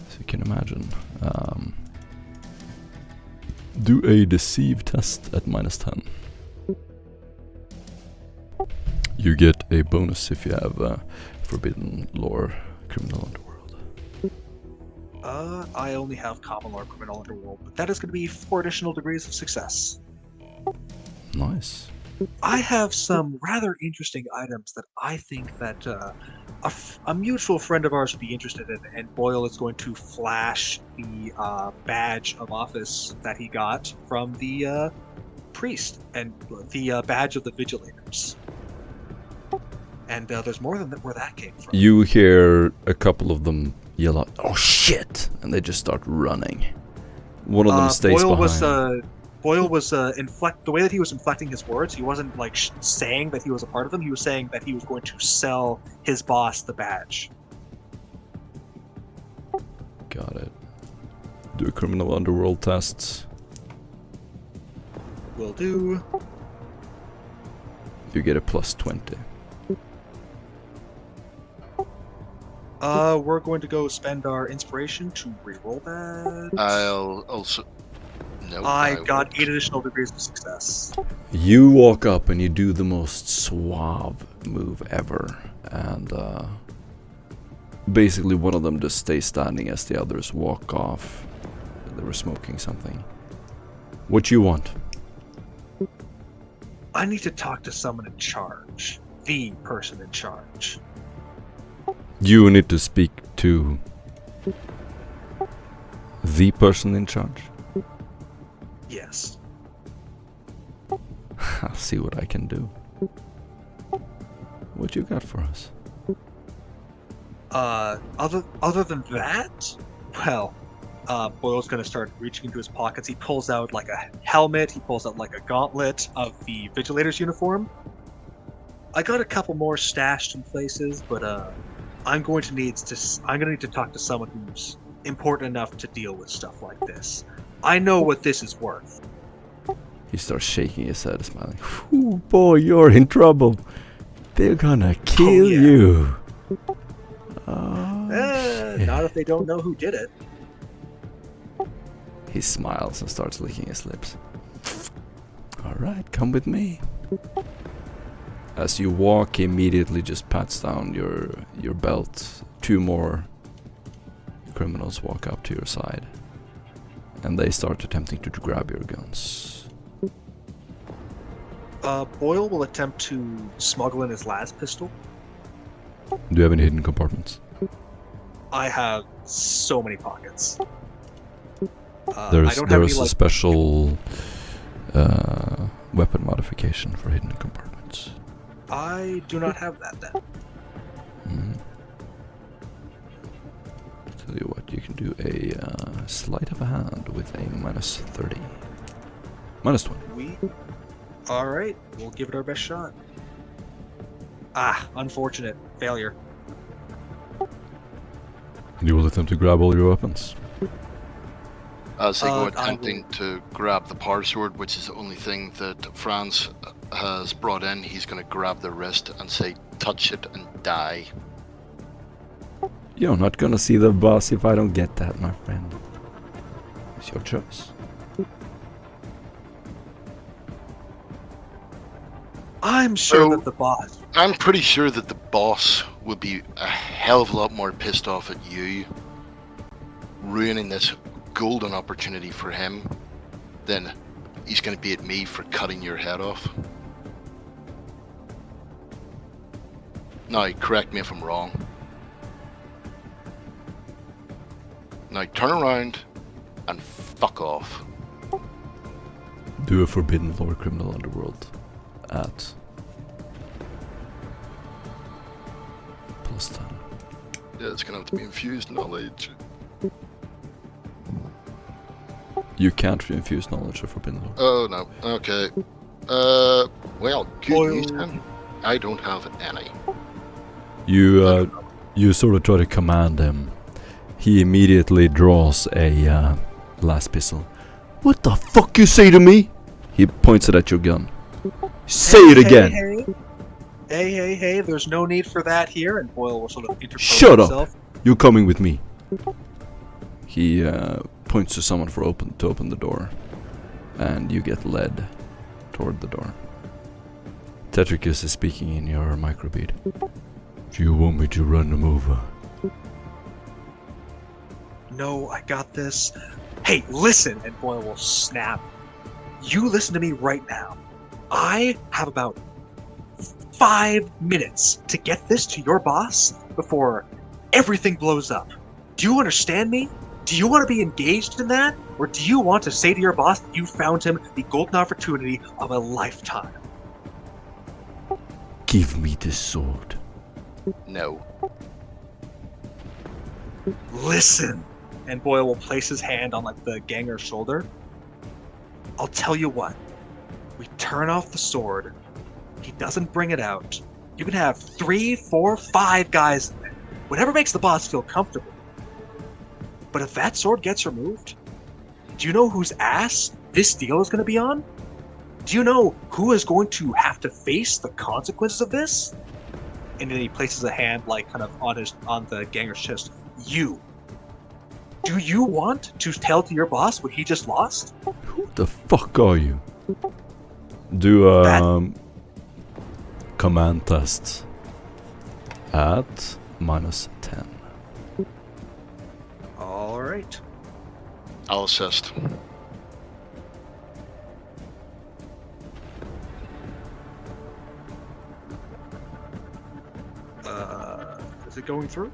as you can imagine. Do a deceive test at -10. You get a bonus if you have forbidden lore criminal underworld. I only have common lore criminal underworld, but that is going to be 4 additional degrees of success. Nice. I have some rather interesting items that I think that a mutual friend of ours would be interested in, and Boyle is going to flash the badge of office that he got from the priest, and the badge of the Vigilators. And there's more than where that came from. You hear a couple of them yell out, "Oh shit!" and they just start running. One of them stays behind. Boyle was the way that he was inflecting his words. He wasn't saying that he was a part of them. He was saying that he was going to sell his boss the badge. Got it. Do a criminal underworld test. Will do. You get a +20. We're going to go spend our inspiration to reroll that. I'll also. No, I got won't. 8 additional degrees of success. You walk up and you do the most suave move ever, and basically one of them just stays standing as the others walk off. They were smoking something. What you want? I need to talk to someone in charge. The person in charge. You need to speak to the person in charge? Yes. I'll see what I can do. What you got for us? Other than that, well, Boyle's gonna start reaching into his pockets. He pulls out a helmet. He pulls out a gauntlet of the Vigilator's uniform. I got a couple more stashed in places, but I'm going to need to talk to someone who's important enough to deal with stuff like this. I know what this is worth. He starts shaking his head, smiling. Ooh, boy, you're in trouble. They're gonna kill you. Not if they don't know who did it. He smiles and starts licking his lips. Alright, come with me. As you walk, he immediately just pats down your belt. 2 more criminals walk up to your side. And they start attempting to grab your guns. Boyle will attempt to smuggle in his last pistol. Do you have any hidden compartments? I have so many pockets. There's a special weapon modification for hidden compartments. I do not have that then. Tell you what, you can do a sleight of hand with a minus 30. Minus 20. Alright, we'll give it our best shot. Ah, unfortunate. Failure. You will attempt to grab all your weapons. As they go I attempting to grab the power sword, which is the only thing that Franz has brought in, he's going to grab the wrist and say, touch it and die. You're not gonna see the boss if I don't get that, my friend. It's your choice. I'm sure So- that the boss... I'm pretty sure that the boss would be a hell of a lot more pissed off at you ruining this golden opportunity for him than he's going to be at me for cutting your head off. Now, correct me if I'm wrong. Now, turn around and fuck off. Do a forbidden lore criminal underworld at +10. Yeah, it's going to have to be infused knowledge. You can't infuse knowledge of forbidden lore. Oh, no. Okay. Well, good news then. I don't have any. You sort of try to command him. He immediately draws a last pistol. What the fuck you say to me? He points it at your gun. Say it again. Hey, there's no need for that here, and Boyle will sort of interpose Shut himself. up. You're coming with me. He points to someone to open the door, and you get led toward the door. Tetricus is speaking in your microbeat. Do you want me to run him over? No, I got this. Hey, listen, and Boyle will snap. You listen to me right now. I have about 5 minutes to get this to your boss before everything blows up. Do you understand me? Do you want to be engaged in that? Or do you want to say to your boss that you found him the golden opportunity of a lifetime? Give me the sword. No. Listen. And Boyle will place his hand on like the ganger's shoulder. I'll tell you what. We turn off the sword. He doesn't bring it out. You can have 3, 4, 5 guys in there. Whatever makes the boss feel comfortable. But if that sword gets removed, do you know whose ass this deal is going to be on? Do you know who is going to have to face the consequences of this? And then he places a hand like kind of on the ganger's chest. You. Do you want to tell to your boss what he just lost? Who the fuck are you? Do command test at -10. All right. I'll assist. Is it going through?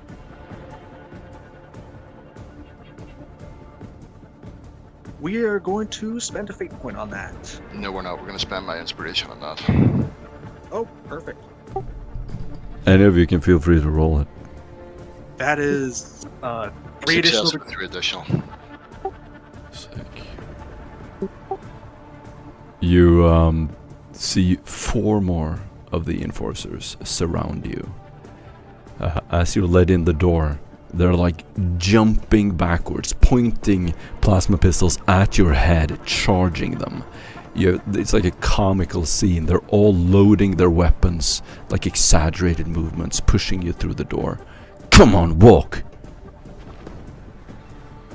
We are going to spend a fate point on that. No, we're not. We're going to spend my inspiration on that. Oh, perfect. Any of you can feel free to roll it. That is 3 additional. Success with 3 additional. Sick. You see 4 more of the enforcers surround you. As you're led in the door, they're like jumping backwards, pointing plasma pistols at your head, charging them. It's like a comical scene. They're all loading their weapons, like exaggerated movements, pushing you through the door. Come on, walk!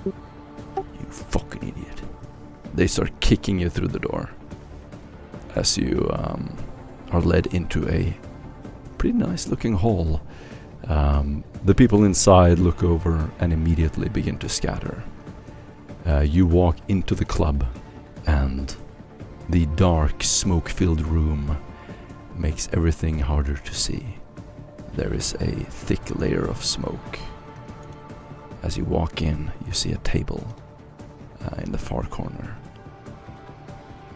You fucking idiot. They start kicking you through the door as you are led into a pretty nice looking hall. The people inside look over and immediately begin to scatter. You walk into the club, and the dark, smoke-filled room makes everything harder to see. There is a thick layer of smoke. As you walk in, you see a table in the far corner.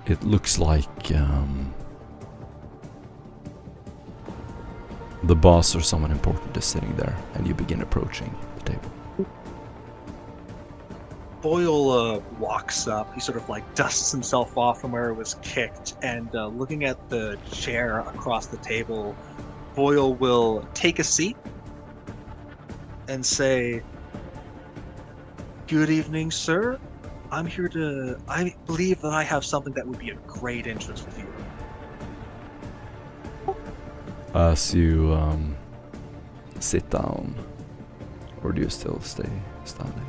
It looks like The boss or someone important is sitting there, and you begin approaching the table. Boyle walks up. He sort of like dusts himself off from where it was kicked, and looking at the chair across the table, Boyle will take a seat and say, "Good evening, sir. I'm here to... I believe that I have something that would be of great interest to you." As you sit down, or do you still stay standing?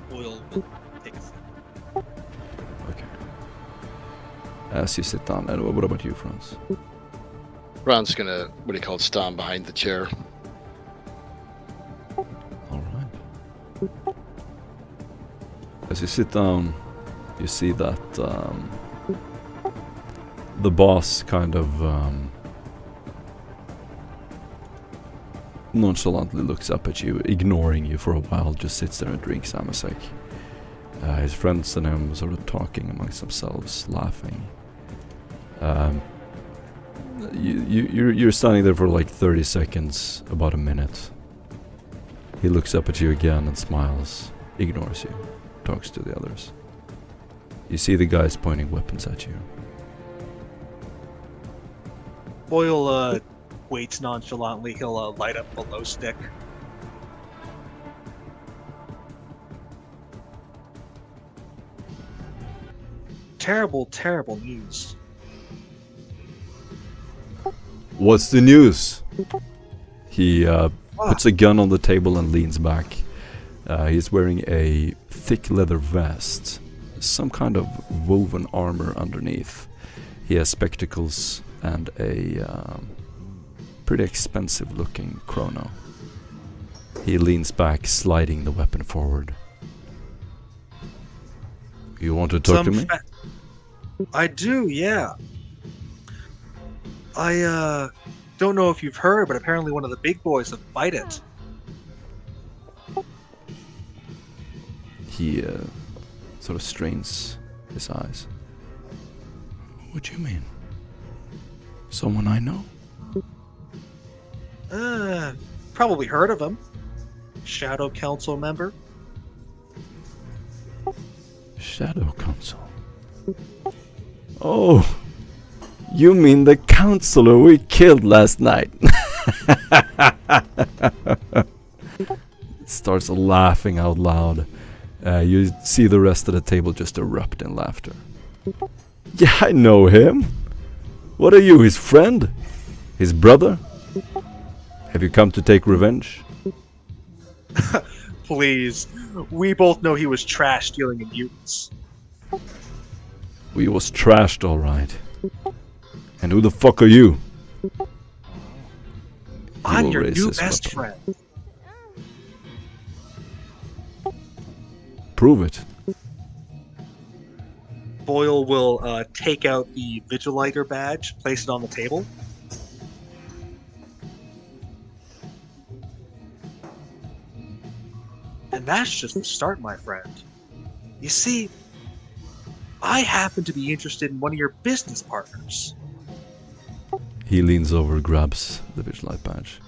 Boyle will take a seat. Okay. As you sit down, and what about you, Franz? Ron's gonna, what do you call it, stand behind the chair. All right. As you sit down, you see that the boss kind of nonchalantly looks up at you, ignoring you for a while, just sits there and drinks Amasek. His friends and him sort of talking amongst themselves, laughing. You're standing there for like 30 seconds, about a minute. He looks up at you again and smiles, ignores you, talks to the others. You see the guys pointing weapons at you. Boyle waits nonchalantly. He'll light up the glow stick. Terrible, terrible news. What's the news? He puts a gun on the table and leans back. He's wearing a thick leather vest, some kind of woven armor underneath. He has spectacles and a pretty expensive looking chrono. He leans back, sliding the weapon forward. You want to talk to me? I do, yeah. I don't know if you've heard, but apparently one of the big boys have bite it. He sort of strains his eyes. What do you mean? Someone I know? Probably heard of him. Shadow Council member. Shadow Council? Oh, you mean the counselor we killed last night? Starts laughing out loud. You see the rest of the table just erupt in laughter. Yeah, I know him. What are you, his friend? His brother? Have you come to take revenge? Please. We both know he was trash dealing in mutants. We was trashed, alright. And who the fuck are you? I'm your new best friend. Prove it. Boyle will take out the Vigilighter badge, place it on the table. And that's just the start, my friend. You see, I happen to be interested in one of your business partners. He leans over, grabs the Vigilite badge.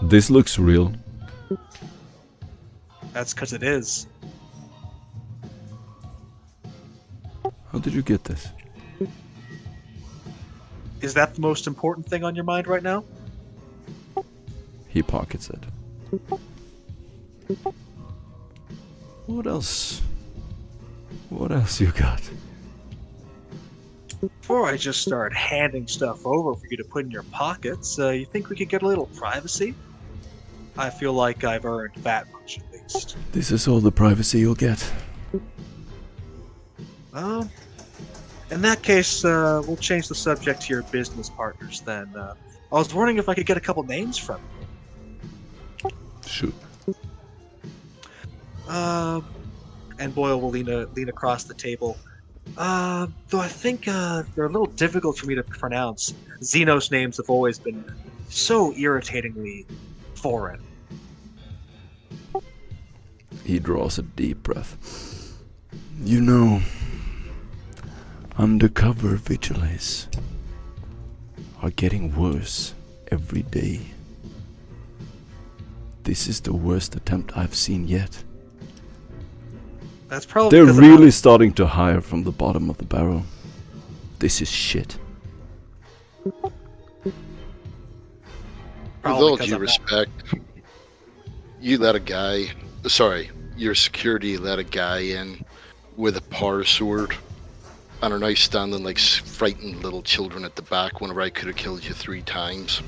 This looks real. That's because it is. How did you get this? Is that the most important thing on your mind right now? He pockets it. What else? What else you got? Before I just start handing stuff over for you to put in your pockets, you think we could get a little privacy? I feel like I've earned that much at least. This is all the privacy you'll get. Well, in that case, we'll change the subject to your business partners then. I was wondering if I could get a couple names from you. Shoot. And Boyle will lean across the table. Though I think they're a little difficult for me to pronounce. Xenos names have always been so irritatingly foreign. He draws a deep breath. You know, undercover vigilantes are getting worse every day. This is the worst attempt I've seen yet. That's probably They're because really starting to hire from the bottom of the barrel. This is shit. With all due respect, you let a guy, your security let a guy in with a power sword and are now standing like frightened little children at the back whenever I could have killed you 3 times.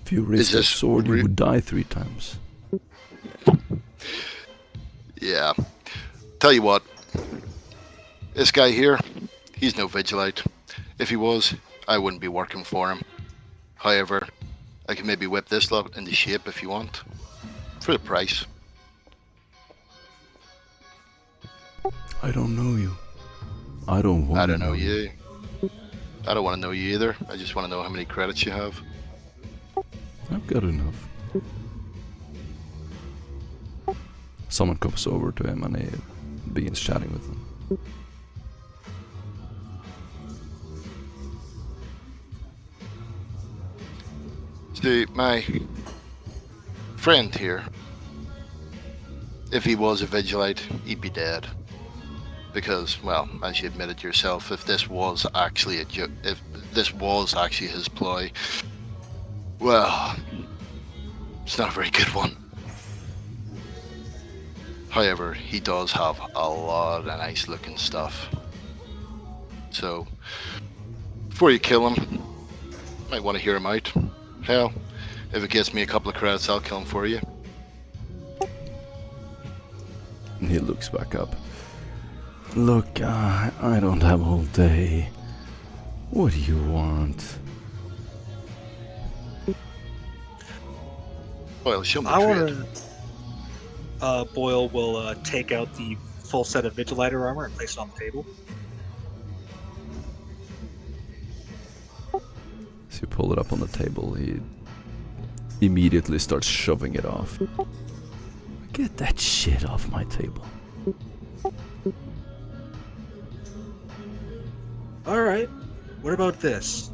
If you raised that sword, you would die 3 times. Yeah. Tell you what, this guy here, he's no vigilante. If he was, I wouldn't be working for him. However, I can maybe whip this lot into shape if you want. For the price. I don't know you. I don't want to I don't know you. I don't want to know you either. I just want to know how many credits you have. I've got enough. Someone comes over to him and he begins chatting with him. See, my friend here, if he was a vigilante, he'd be dead. Because, well, as you admitted yourself, if this was actually his ploy, well, it's not a very good one. However, he does have a lot of nice looking stuff. So, before you kill him, you might want to hear him out. Hell, if it gets me a couple of credits, I'll kill him for you. He looks back up. Look, I don't have all day. What do you want? Well, show me I trade. want to. Boyle will take out the full set of Vigilante armor and place it on the table. As you pull it up on the table, he immediately starts shoving it off. Get that shit off my table. Alright, what about this?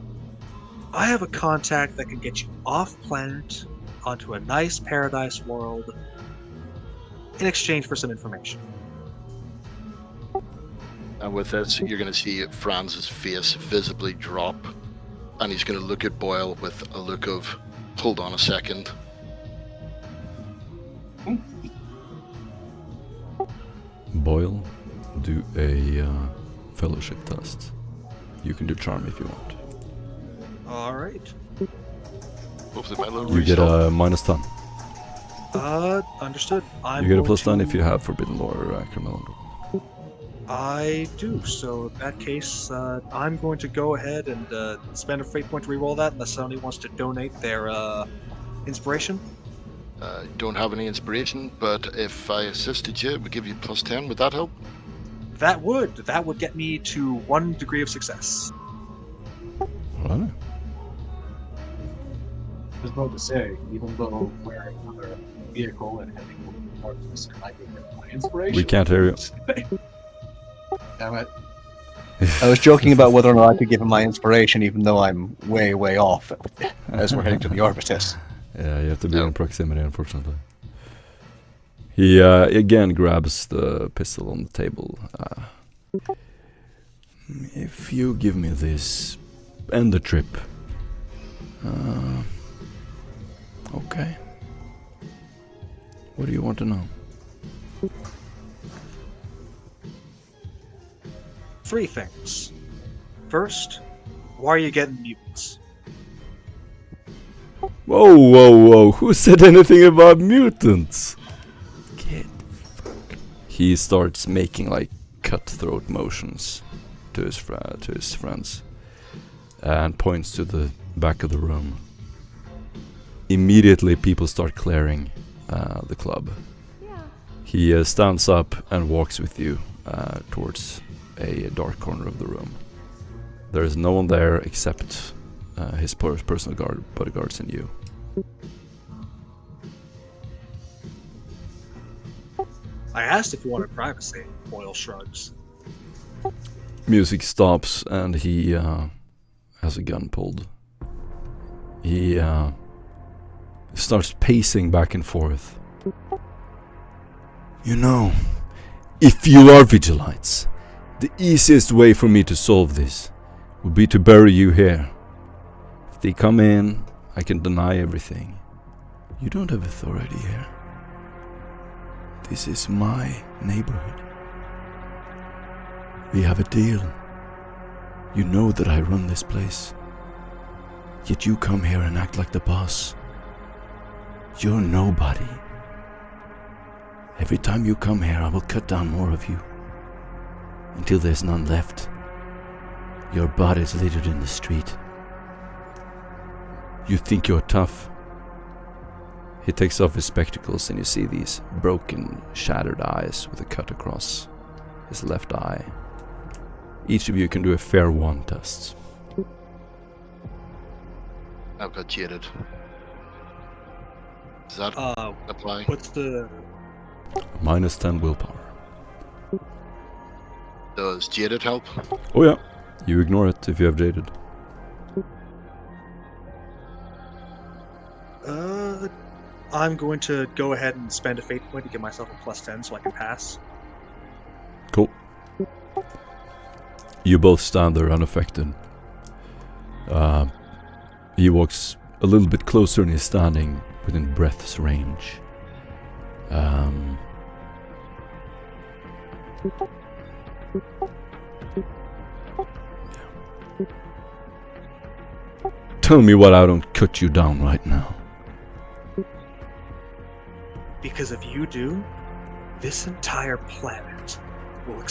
I have a contact that can get you off planet onto a nice paradise world in exchange for some information. And with this, you're going to see Franz's face visibly drop. And he's going to look at Boyle with a look of, hold on a second. Boyle, do a fellowship test. You can do charm if you want. Alright. Hopefully my little You get a minus 10. Understood. You get a plus 10 if you have Forbidden Lore or Criminal. I do, so in that case, I'm going to go ahead and spend a fate point to reroll that unless somebody wants to donate their inspiration. Don't have any inspiration, but if I assisted you, it would give you plus 10. Would that help? That would get me to 1 degree of success. Right. I was about to say, even though wearing another vehicle and heading towards this, can I give it my inspiration? We can't hear you. Damn it. I was joking about whether or not I could give him my inspiration, even though I'm way, way off as we're heading to the Orbitus. Yeah, you have to be in proximity, unfortunately. He again grabs the pistol on the table. If you give me this, end the trip. Okay. What do you want to know? 3 things. First, why are you getting mutants? Whoa, whoa, whoa! Who said anything about mutants? Get fucked. He starts making like cutthroat motions to his friends, and points to the back of the room. Immediately, people start clearing the club. Yeah. He stands up and walks with you towards a dark corner of the room. There is no one there except his personal bodyguards and you. I asked if you wanted privacy. Boyle shrugs. Music stops and he has a gun pulled. He starts pacing back and forth. You know, if you are Vigilites, the easiest way for me to solve this would be to bury you here. If they come in, I can deny everything. You don't have authority here. This is my neighborhood. We have a deal. You know that I run this place. Yet you come here and act like the boss. You're nobody. Every time you come here, I will cut down more of you. Until there's none left. Your body's littered in the street. You think you're tough. He takes off his spectacles and you see these broken, shattered eyes with a cut across his left eye. Each of you can do a fair one test. I've got jaded. Does that apply? What's the... Minus 10 willpower. Does jaded help? Oh yeah, you ignore it if you have jaded. I'm going to go ahead and spend a fate point to give myself a +10 so I can pass. Cool. You both stand there unaffected. He walks a little bit closer and is standing within breath's range. Tell me what I don't cut you down right now. Because if you do, this entire planet will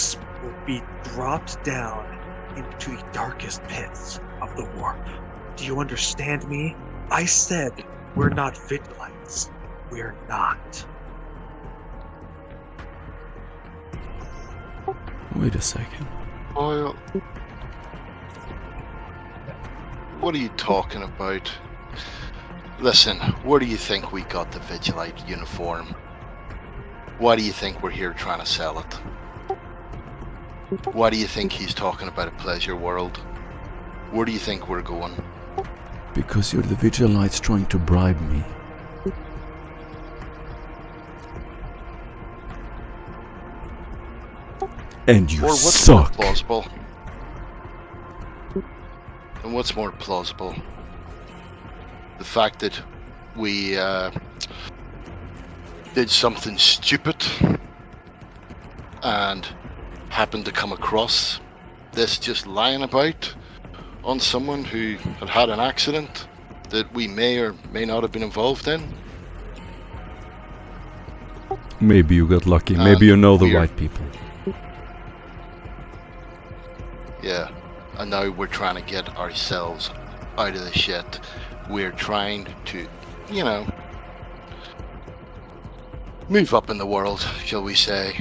be dropped down into the darkest pits of the warp. Do you understand me? I said we're not Vigilites. We're not. Wait a second. Well, what are you talking about? Listen, where do you think we got the Vigilite uniform? Why do you think we're here trying to sell it? Why do you think he's talking about a pleasure world? Where do you think we're going? Because you're the Vigilites trying to bribe me. And you Or what's suck. more plausible? And what's more plausible? The fact that we did something stupid and happened to come across this just lying about on someone who had had an accident that we may or may not have been involved in. Maybe you got lucky. Maybe you know the we're- right people. Yeah, and now we're trying to get ourselves out of the shit. We're trying to, you know, move up in the world, shall we say.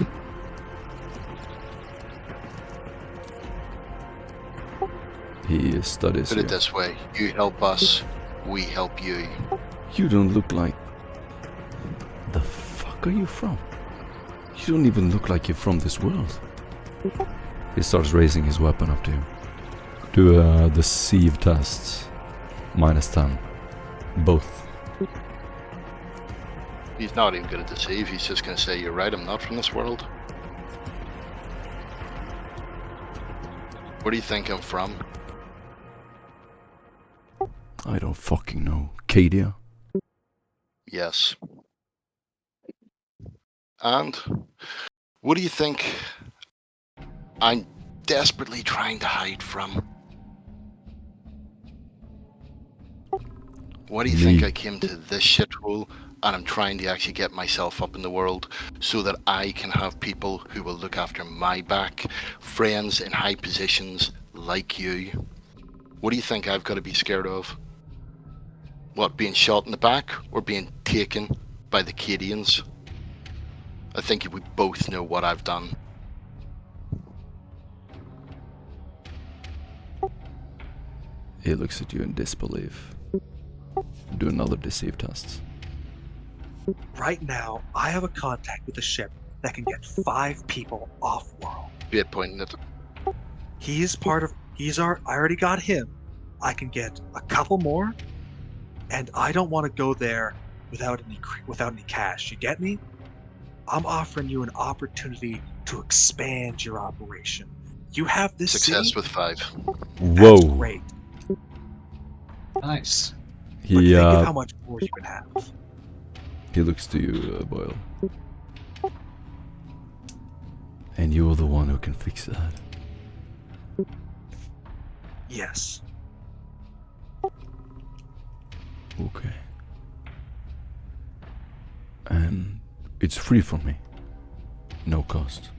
He studies Put you. it this way, you help us, we help you. You don't look like... The fuck are you from? You don't even look like you're from this world. He starts raising his weapon up to you. Do a deceive test. Minus 10. Both. He's not even going to deceive, he's just going to say, you're right, I'm not from this world. Where do you think I'm from? I don't fucking know. Cadia? Yes. And what do you think I'm desperately trying to hide from? Why do you think I came to this shithole and I'm trying to actually get myself up in the world so that I can have people who will look after my back, friends in high positions like you? What do you think I've got to be scared of? What, being shot in the back or being taken by the Cadians? I think we both know what I've done. He looks at you in disbelief. Do another deceive test. Right now, I have a contact with a ship that can get 5 people off-world. Be it pointing at He is part of... I already got him. I can get a couple more, and I don't want to go there without any cash. You get me? I'm offering you an opportunity to expand your operation. You have this Success city. with 5. That's Whoa. great. Nice. But He think of how much more you can have. he looks to you, Boyle. And you're the one who can fix that. Yes. Okay. And it's free for me. No cost.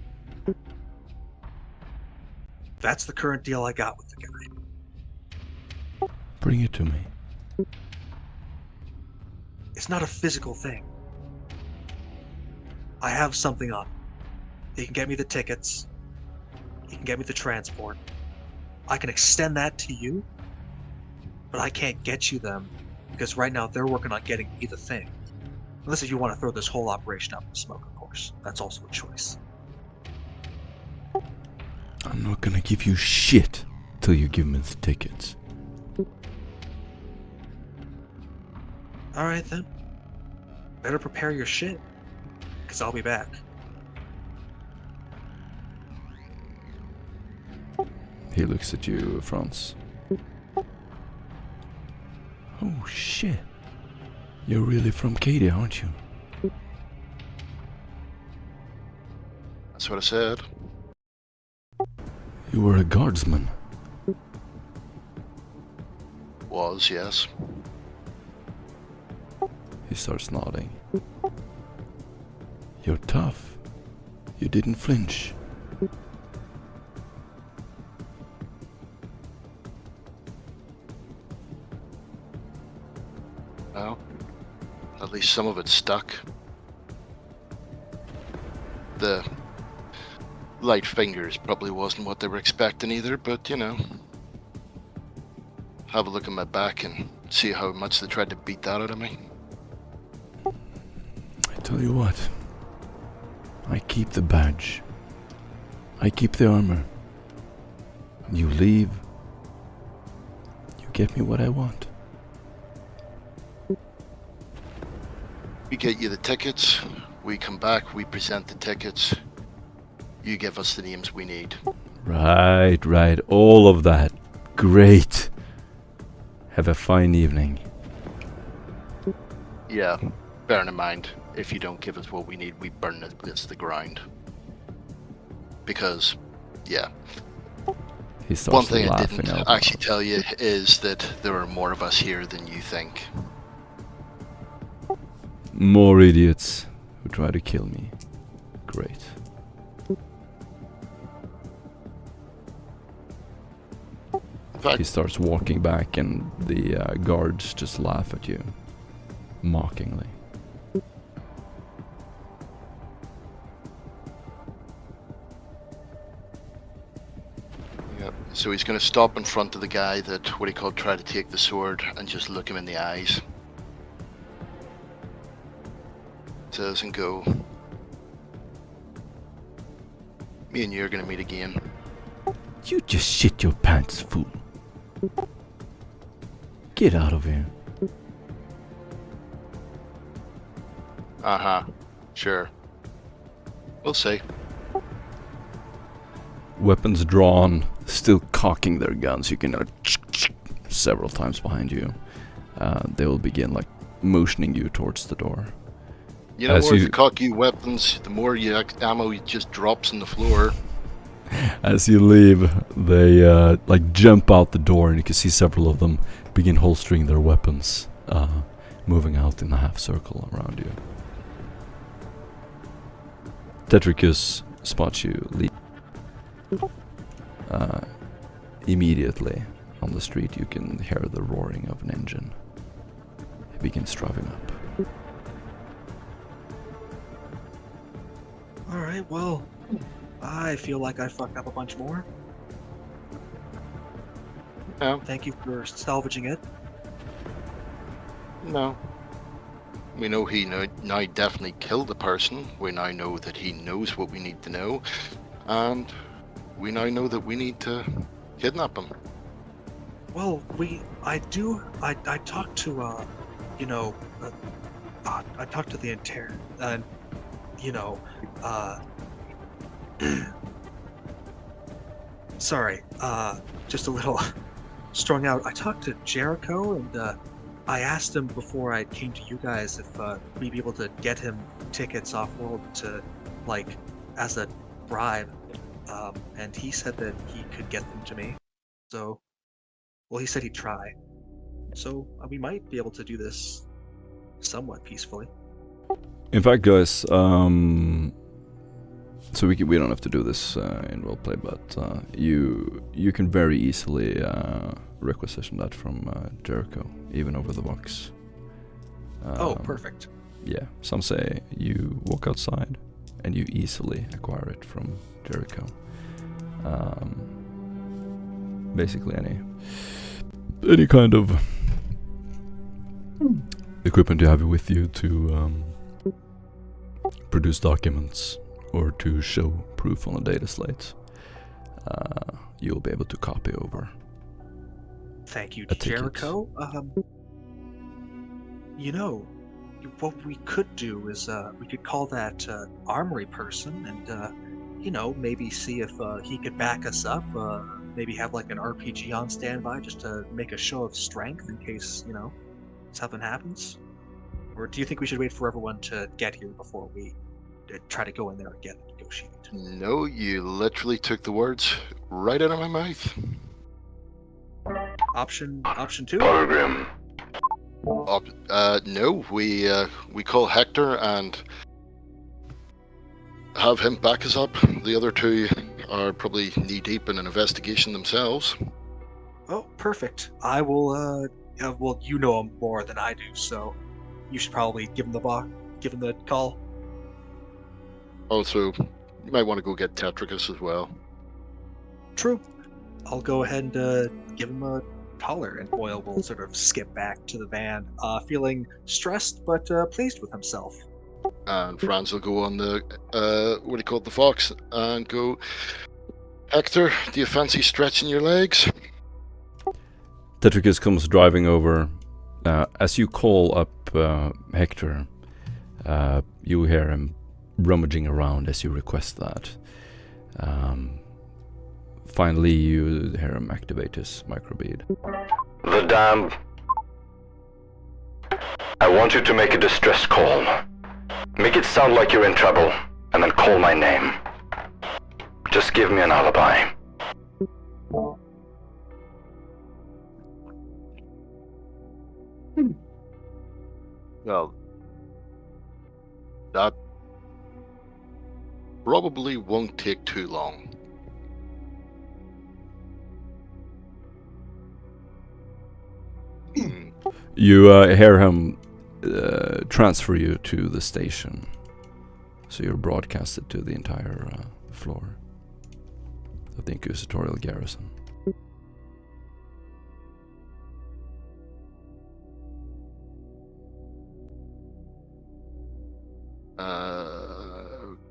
That's the current deal I got with the guy. Bring it to me. It's not a physical thing. I have something on him. He can get me the tickets. He can get me the transport. I can extend that to you, but I can't get you them because right now they're working on getting me the thing. Unless if you want to throw this whole operation up in smoke, of course. That's also a choice. I'm not gonna give you shit till you give me the tickets. Alright then. Better prepare your shit, because I'll be back. He looks at you, Franz. Oh shit. You're really from Katie, aren't you? That's what I said. You were a guardsman. Was, yes. He starts nodding. You're tough. You didn't flinch. Well, at least some of it stuck. The light fingers probably wasn't what they were expecting either, but you know. Have a look at my back and see how much they tried to beat that out of me. I tell you what. I keep the badge. I keep the armor. You leave. You get me what I want. We get you the tickets, we come back, we present the tickets, you give us the names we need. Right. All of that. Great. Have a fine evening. Yeah, bearing in mind, if you don't give us what we need, we burn this place to the ground. Because, yeah. He starts One thing I laughing didn't out actually loud. tell you is that there are more of us here than you think. More idiots who try to kill me. Great. In fact, He starts walking back and the guards just laugh at you. Mockingly. yeah, so he's going to stop in front of the guy that, what he called, tried to take the sword and just look him in the eyes. Says and go. Me and you are going to meet again. You just shit your pants, fool. Get out of here. Uh-huh. Sure. We'll see. Weapons drawn, still cocking their guns. You can hear several times behind you. They will begin like motioning you towards the door. You know, As more you- you cock you weapons, the more you ammo just drops on the floor. As you leave, they like jump out the door, and you can see several of them begin holstering their weapons, moving out in a half circle around you. Tetricus spots you leave. Immediately on the street, you can hear the roaring of an engine. It begins driving up. Alright, well, I feel like I fucked up a bunch more. No, Thank you for salvaging it. no. We know he now definitely killed the person. We now know that he knows what we need to know. And we now know that we need to kidnap him. Well, I talked to, I talked to the intern, and, sorry, just a little strung out. I talked to Jericho, and, I asked him before I came to you guys if, we'd be able to get him tickets off-world to, like, as a bribe, and he said that he could get them to me, so... Well, he said he'd try. So, we might be able to do this somewhat peacefully. In fact, guys, so we don't have to do this in roleplay, but you can very easily requisition that from Jericho, even over the box. Oh, perfect. Yeah, some say you walk outside and you easily acquire it from Jericho. Basically any kind of equipment you have with you to produce documents or to show proof on a data slate, you'll be able to copy over. Thank you, a ticket. Jericho. What we could do is we could call that armory person and maybe see if he could back us up. Maybe have like an RPG on standby just to make a show of strength in case, something happens? Or do you think we should wait for everyone to get here before we try to go in there and get it negotiated? No, you literally took the words right out of my mouth. Option 2? Program. No, we call Hector and have him back us up. The other two are probably knee-deep in an investigation themselves. Oh, perfect. I will, well, you know him more than I do, so you should probably give him the call. Also, you might want to go get Tetricus as well. True. I'll go ahead and give him a collar, and Boyle will sort of skip back to the van, feeling stressed but pleased with himself. And Franz will go on the, the Fox, and go, Hector, do you fancy stretching your legs? Tetricus comes driving over. As you call up Hector, you hear him rummaging around as you request that. Finally, you hear him activate his microbead. The damn... I want you to make a distress call. Make it sound like you're in trouble, and then call my name. Just give me an alibi. Well, that probably won't take too long. You hear him transfer you to the station. So you're broadcasted to the entire floor of the Inquisitorial Garrison.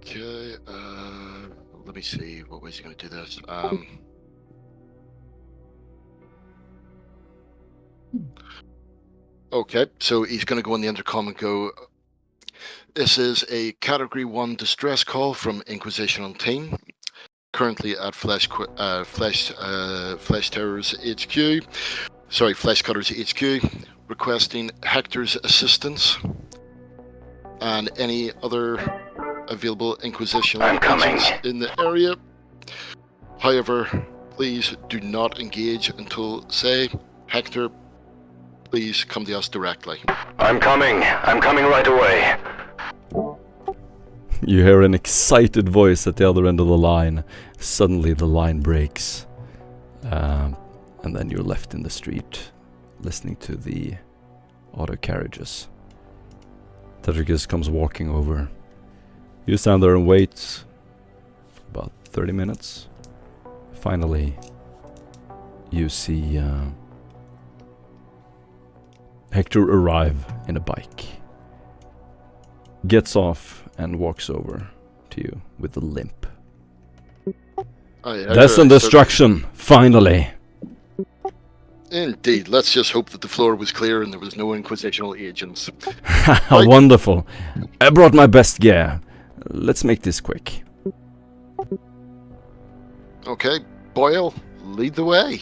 Okay, let me see, what way is he going to do this? Okay, so he's going to go on the intercom and go, this is a Category 1 distress call from Inquisitional Team, currently at Fleshcutter's HQ, requesting Hector's assistance and any other available Inquisitional agents in the area. However, please do not engage until, say, Hector, please come to us directly. I'm coming right away. You hear an excited voice at the other end of the line. Suddenly the line breaks. And then you're left in the street, listening to the auto carriages. Tetricus comes walking over. You stand there and wait for about 30 minutes. Finally, you see Hector arrive in a bike. Gets off and walks over to you with a limp. Oh, yeah, Death and destruction, finally! Indeed. Let's just hope that the floor was clear and there was no inquisitional agents. Wonderful. I brought my best gear. Let's make this quick. Okay, Boyle, lead the way.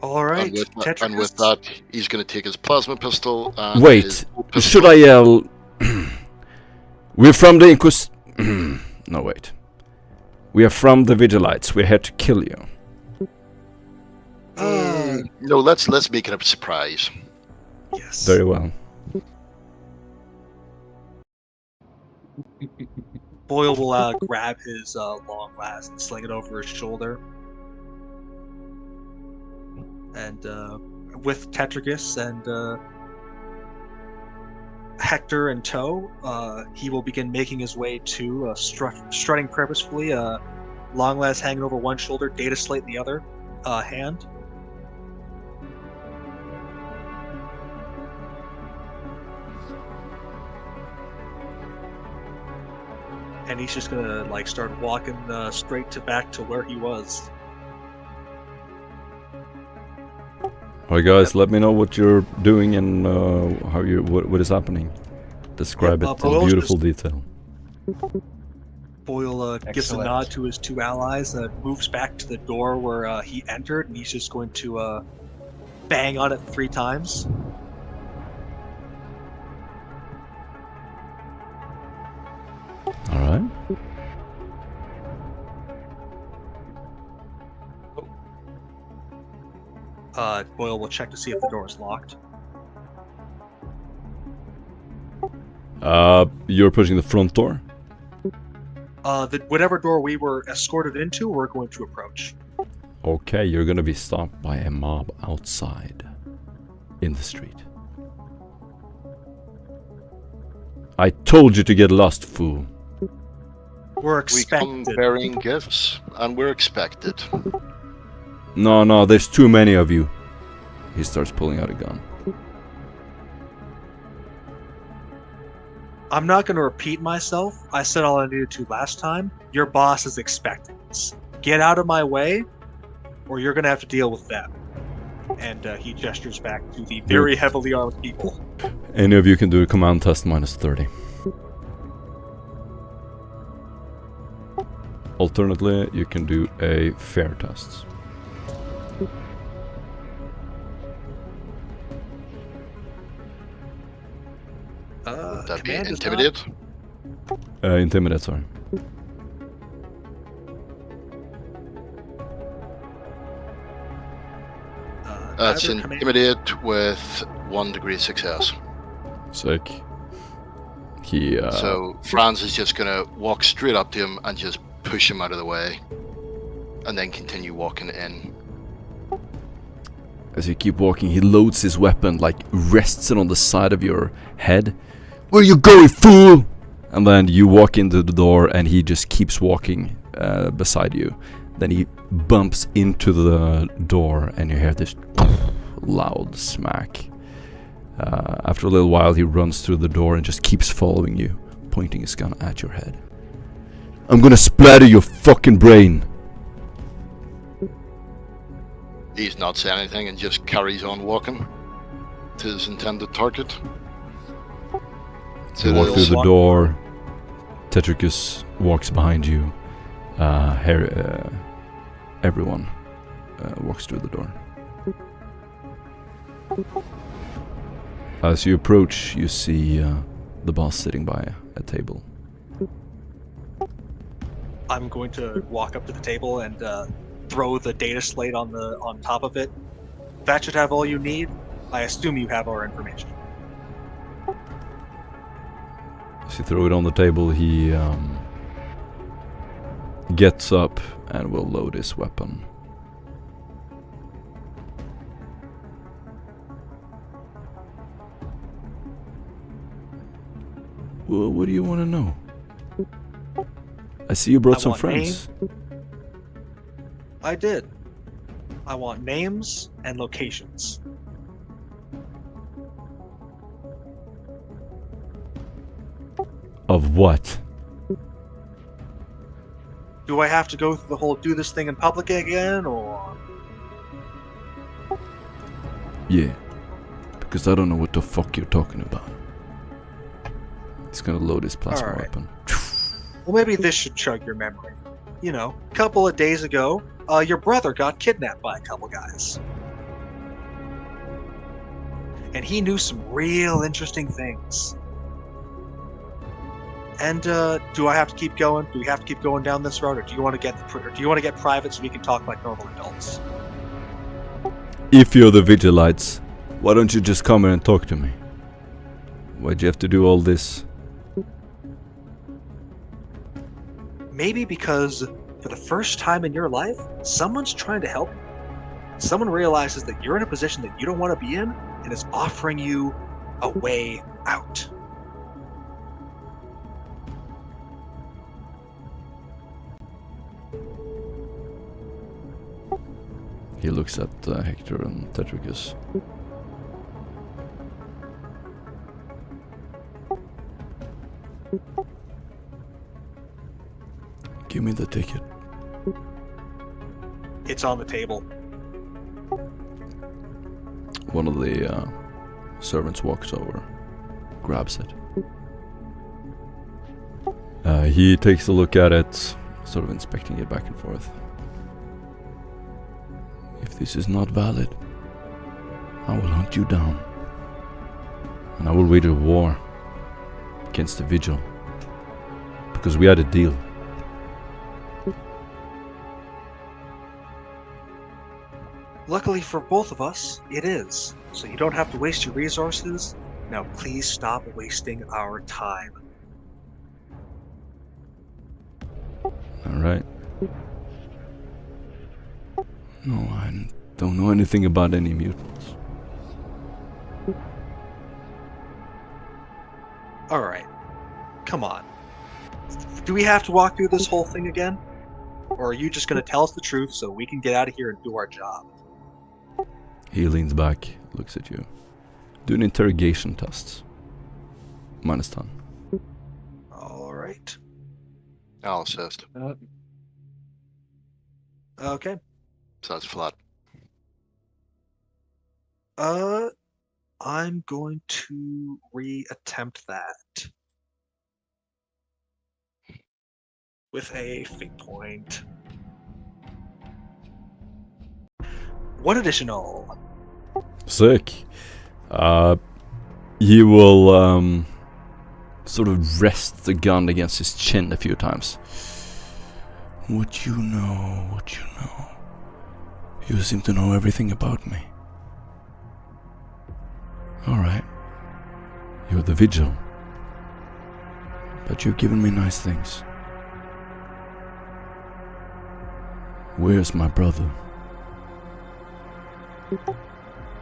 All right, And with that, he's going to take his plasma pistol and Wait, his pistol. should I yell? We're from the No, wait. We are from the Vigilites. We're here to kill you. No, let's make it a surprise. Yes. Very well. Boyle will grab his long last and sling it over his shoulder. And with Tetricus and Hector in tow, he will begin making his way to strutting purposefully, long last hanging over one shoulder, data slate in the other hand. And he's just gonna start walking straight back to where he was. Alright guys, let me know what you're doing and what is happening. Describe it in beautiful detail. Boyle gives a nod to his two allies, moves back to the door where he entered, and he's just going to bang on it 3 times. Alright. Boyle will check to see if the door is locked. You're pushing the front door? Whatever door we were escorted into, we're going to approach. Okay, you're gonna be stopped by a mob outside. In the street. I told you to get lost, fool. We're We come expected. bearing gifts, and we're expected. No, there's too many of you. He starts pulling out a gun. I'm not going to repeat myself. I said all I needed to last time. Your boss is expecting this. Get out of my way, or you're going to have to deal with them. And he gestures back to the very heavily armed people. Any of you can do a command test minus 30. Alternately, you can do a fair test. Would that be Command is intimidate? Intimidate, sorry. That's neither command- intimidate with 1 degree of success. Sick. He, So Franz is just going to walk straight up to him and just push him out of the way. And then continue walking in. as you keep walking, he loads his weapon, like rests it on the side of your head. Where you going, fool? And then you walk into the door and he just keeps walking beside you. Then he bumps into the door and you hear this loud smack. After a little while he runs through the door and just keeps following you, pointing his gun at your head. I'm gonna splatter your fucking brain. He's not saying anything and just carries on walking to his intended target. You walk through the door. Tetricus walks behind you. Everyone walks through the door. As you approach, you see the boss sitting by a table. I'm going to walk up to the table and throw the data slate on top of it. That should have all you need. I assume you have our information. As you throw it on the table, he gets up and will load his weapon. Well, what do you want to know? I see you brought some friends. I did. I want names and locations. Of what? Do I have to go through the whole do this thing in public again, or? Yeah. Because I don't know what the fuck you're talking about. He's gonna load his plasma Alright. weapon. Well, maybe this should jog your memory. You know, a couple of days ago, your brother got kidnapped by a couple guys. And he knew some real interesting things. And do I have to keep going? Do we have to keep going down this road, or do you want to get private so we can talk like normal adults? If you're the Vigilites, why don't you just come here and talk to me? Why'd you have to do all this? Maybe because for the first time in your life, someone's trying to help you. Someone realizes that you're in a position that you don't want to be in and is offering you a way out. He looks at Hector and Tetricus. Give me the ticket. It's on the table. One of the servants walks over, grabs it. He takes a look at it, sort of inspecting it back and forth. If this is not valid, I will hunt you down. And I will wage a war against the Vigil. Because we had a deal. Luckily for both of us, it is. So you don't have to waste your resources. Now please stop wasting our time. Alright. No, I don't know anything about any mutants. Alright. Come on. Do we have to walk through this whole thing again? Or are you just going to tell us the truth so we can get out of here and do our job? He leans back, looks at you. Do an interrogation test. -10. Alright. I'll assist. Okay. So that's flat. I'm going to re-attempt that. With a fate point. 1 additional. Sick. He will sort of rest the gun against his chin a few times. What you know. You seem to know everything about me. Alright. You're the Vigil. But you've given me nice things. Where's my brother?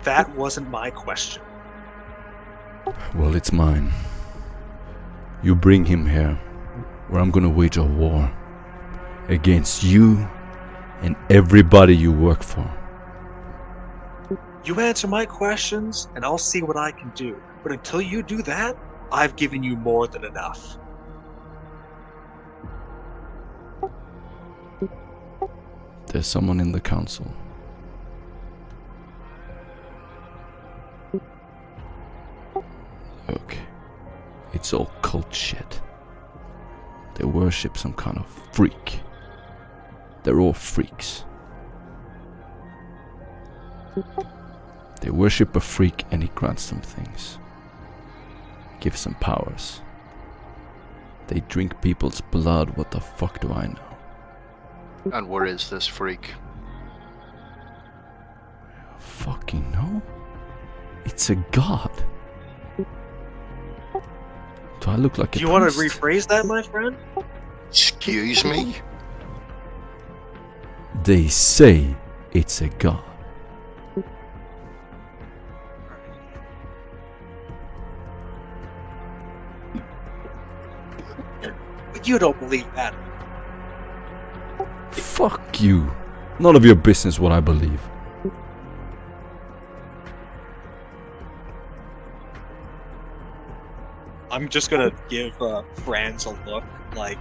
That wasn't my question. Well, it's mine. You bring him here, where I'm gonna wage a war against you and everybody you work for. You answer my questions, and I'll see what I can do. But until you do that, I've given you more than enough. There's someone in the council. Look, it's all cult shit. They worship some kind of freak. They're all freaks. They worship a freak and he grants them things. Gives them powers. They drink people's blood, what the fuck do I know? And where is this freak? Fucking no. It's a god. Do I look like a Do you want to priest? rephrase that, my friend? Excuse me? They say it's a god. But you don't believe that. Fuck you. None of your business what I believe. I'm just gonna give Franz a look, like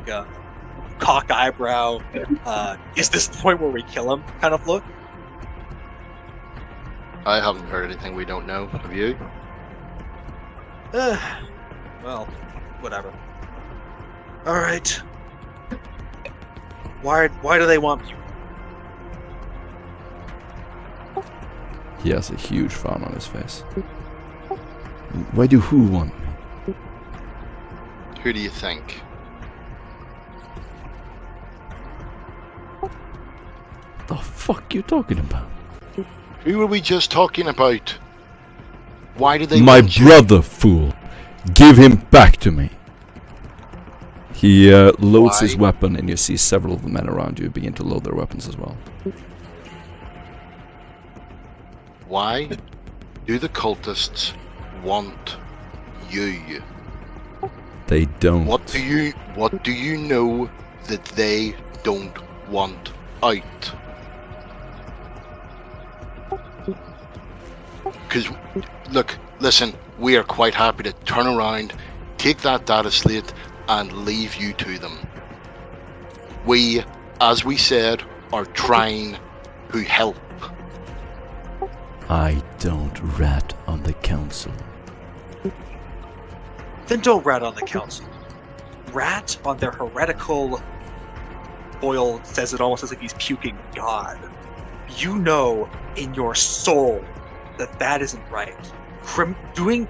cock eyebrow. Is this the point where we kill him? Kind of look. I haven't heard anything we don't know. Have you? Well, whatever. Alright. Why do they want me? He has a huge frown on his face. Why do who want me? Who do you think? The fuck you talking about? Who were we just talking about? Why do they My want you? brother, fool. Give him back to me. He loads his Why? weapon, and you see several of the men around you begin to load their weapons as well. Why do the cultists want you? They don't. What do you know that they don't want out? Because, look, listen, we are quite happy to turn around, take that data slate, and leave you to them. We, as we said, are trying to help. I don't rat on the council. Then don't rat on the council. Rat on their heretical... Boyle says it almost as if he's puking God. You know in your soul that that isn't right. Doing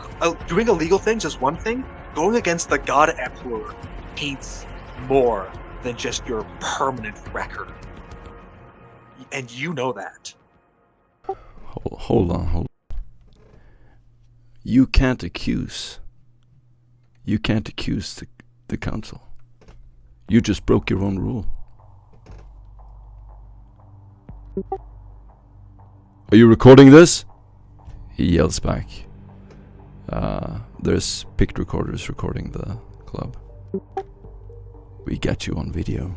illegal things is one thing. Going against the God Emperor paints more than just your permanent record. And you know that. Hold on. You can't accuse the council. You just broke your own rule. Are you recording this? He yells back. There's picked recorders recording the club. We got you on video.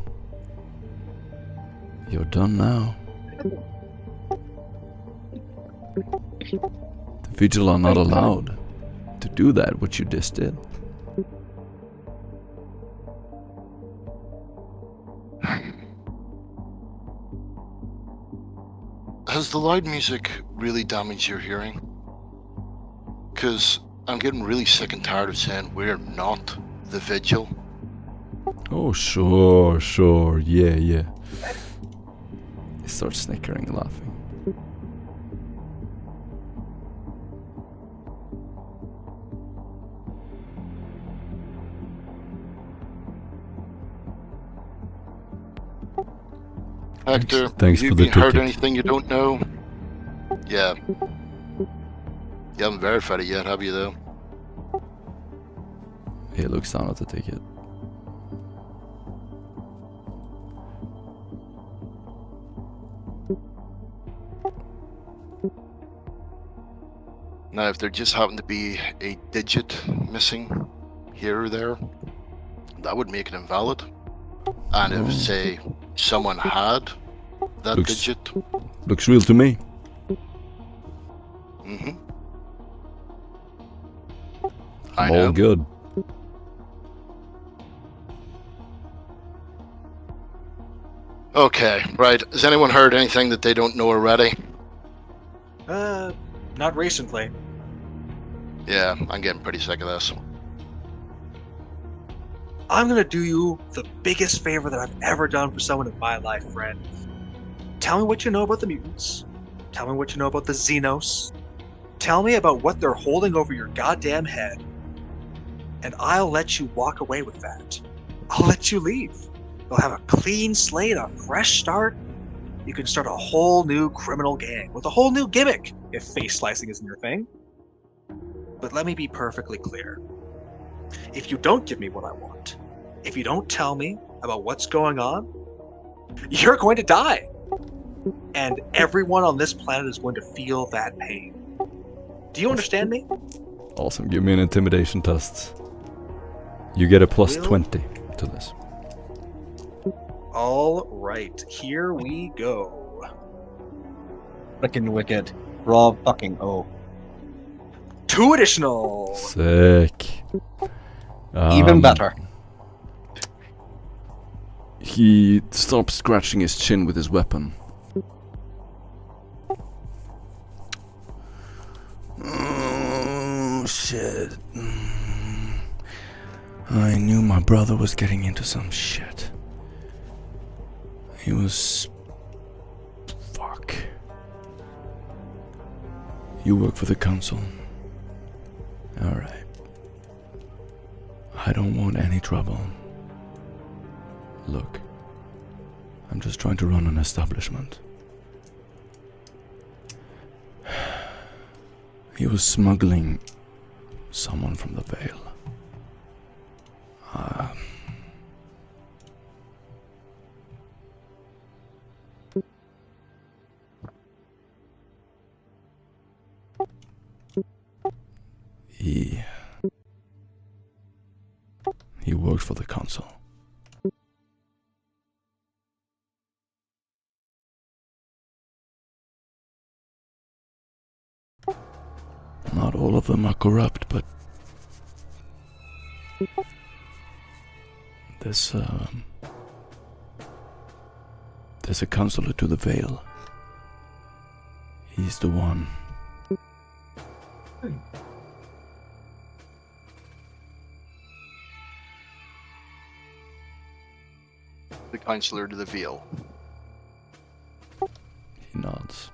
You're done now. The Vigil are not allowed to do that, what you just did. Has the loud music really damaged your hearing? Because I'm getting really sick and tired of saying we're not the Vigil. Oh, sure, yeah. He starts snickering and laughing. Hector, Thanks have for you the heard ticket. anything you don't know? Yeah. You haven't verified it yet, have you, though? He looks down at the ticket. Now, if there just happened to be a digit missing here or there, that would make it invalid. And if, say, someone had that Looks- digit, Looks real to me. I All know. good. Okay, right. Has anyone heard anything that they don't know already? Not recently. Yeah, I'm getting pretty sick of this. I'm gonna do you the biggest favor that I've ever done for someone in my life, friend. Tell me what you know about the mutants. Tell me what you know about the Xenos. Tell me about what they're holding over your goddamn head. And I'll let you walk away with that. I'll let you leave. You'll have a clean slate, a fresh start. You can start a whole new criminal gang with a whole new gimmick if face slicing isn't your thing. But let me be perfectly clear. If you don't give me what I want, if you don't tell me about what's going on, you're going to die. And everyone on this planet is going to feel that pain. Do you understand me? Awesome. Give me an intimidation test. You get a plus Will- 20 to this. All right, here we go. Frickin' wicked. Raw fucking O. 2 additional. Sick. Even better. He stops scratching his chin with his weapon. shit. I knew my brother was getting into some shit. He was... Fuck. You work for the council. Alright. I don't want any trouble. Look. I'm just trying to run an establishment. He was smuggling someone from the Vale. He works for the council. Not all of them are corrupt, but there's a counselor to the Vale. He's the one. The counselor to the Veil. He nods.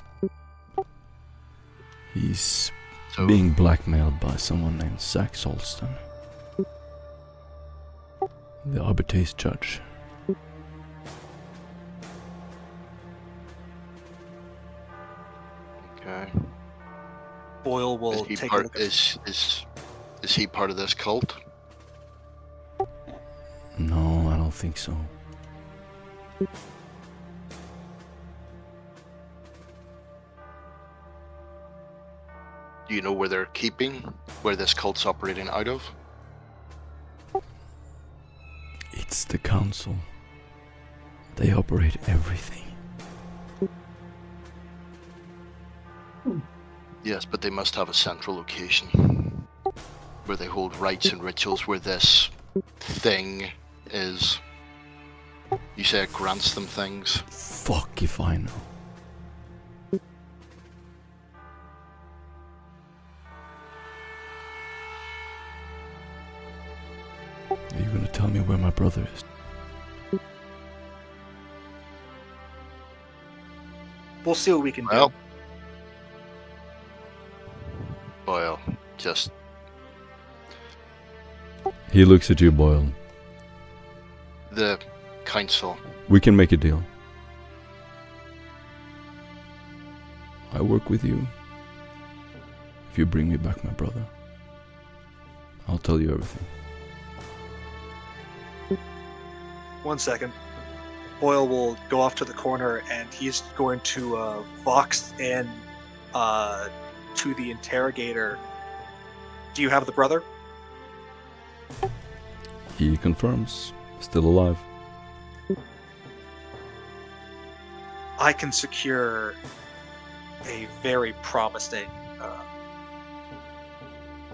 He's So, being blackmailed by someone named Zach Solston, the Arbitrace judge. okay. Boyle will Is he take a part? look at Is he part of this cult? No, I don't think so. Do you know where they're keeping? Where this cult's operating out of? It's the council. They operate everything. Yes, but they must have a central location where they hold rites and rituals where this thing is. You say it grants them things. Fuck if I know. Are you gonna tell me where my brother is? We'll see what we can Well, do. Boyle, just He looks at you, Boyle. the council. We can make a deal. I work with you. If you bring me back my brother, I'll tell you everything. 1 second. Boyle will go off to the corner and he's going to vox in to the interrogator. Do you have the brother? He confirms, still alive. I can secure a very promising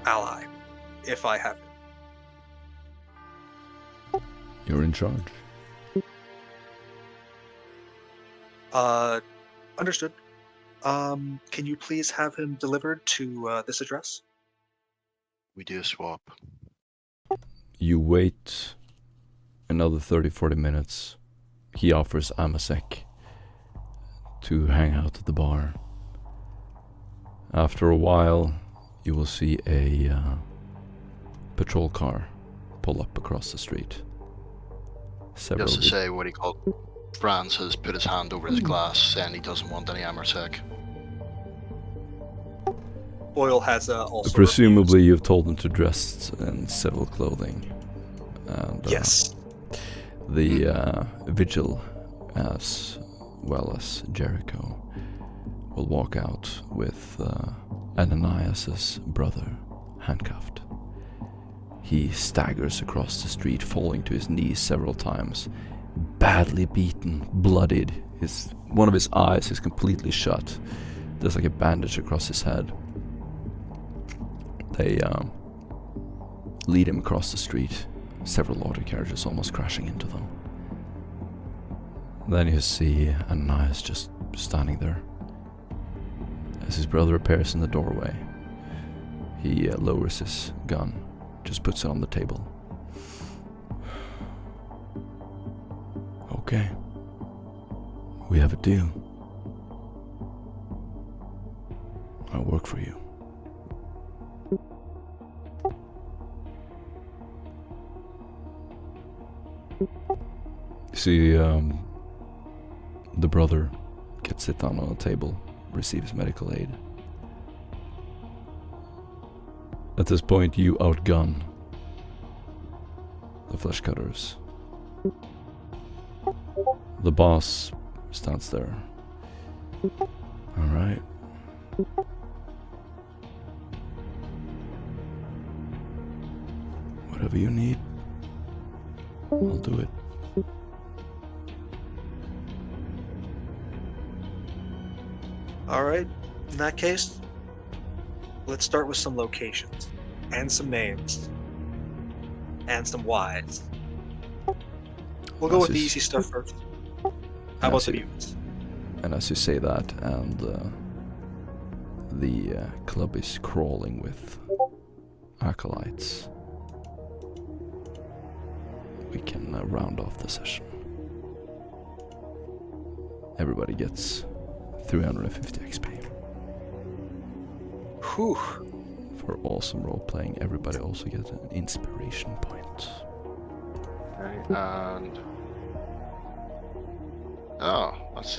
ally if I have it. You're in charge. Understood. Can you please have him delivered to this address? We do a swap. You wait another 30-40 minutes. He offers Amasek to hang out at the bar. After a while, you will see a patrol car pull up across the street. Several Just to say what he called. Franz has put his hand over his glass saying he doesn't want any Amersec. Boyle has also. Presumably, you've told them to dress in civil clothing. And, Yes. The vigil, as well as Jericho, will walk out with Ananias's brother handcuffed. He staggers across the street, falling to his knees several times, badly beaten, bloodied. One of his eyes is completely shut. There's like a bandage across his head. They lead him across the street, several auto carriages almost crashing into them. Then you see Ananias just standing there. As his brother appears in the doorway, He lowers his gun, just puts it on the table. Okay. We have a deal. I'll work for you. See, the brother gets sit down on a table, receives medical aid. At this point, you outgun the Fleshcutters. The boss stands there. Alright. Whatever you need, I'll do it. Alright, in that case, let's start with some locations, and some names, and some whys. We'll go with the easy stuff first. How about the mutants? And as you say that, and the club is crawling with acolytes, we can round off the session. Everybody gets 350 XP. Whew. For awesome role playing, everybody also gets an inspiration point. Okay, and... Oh, that's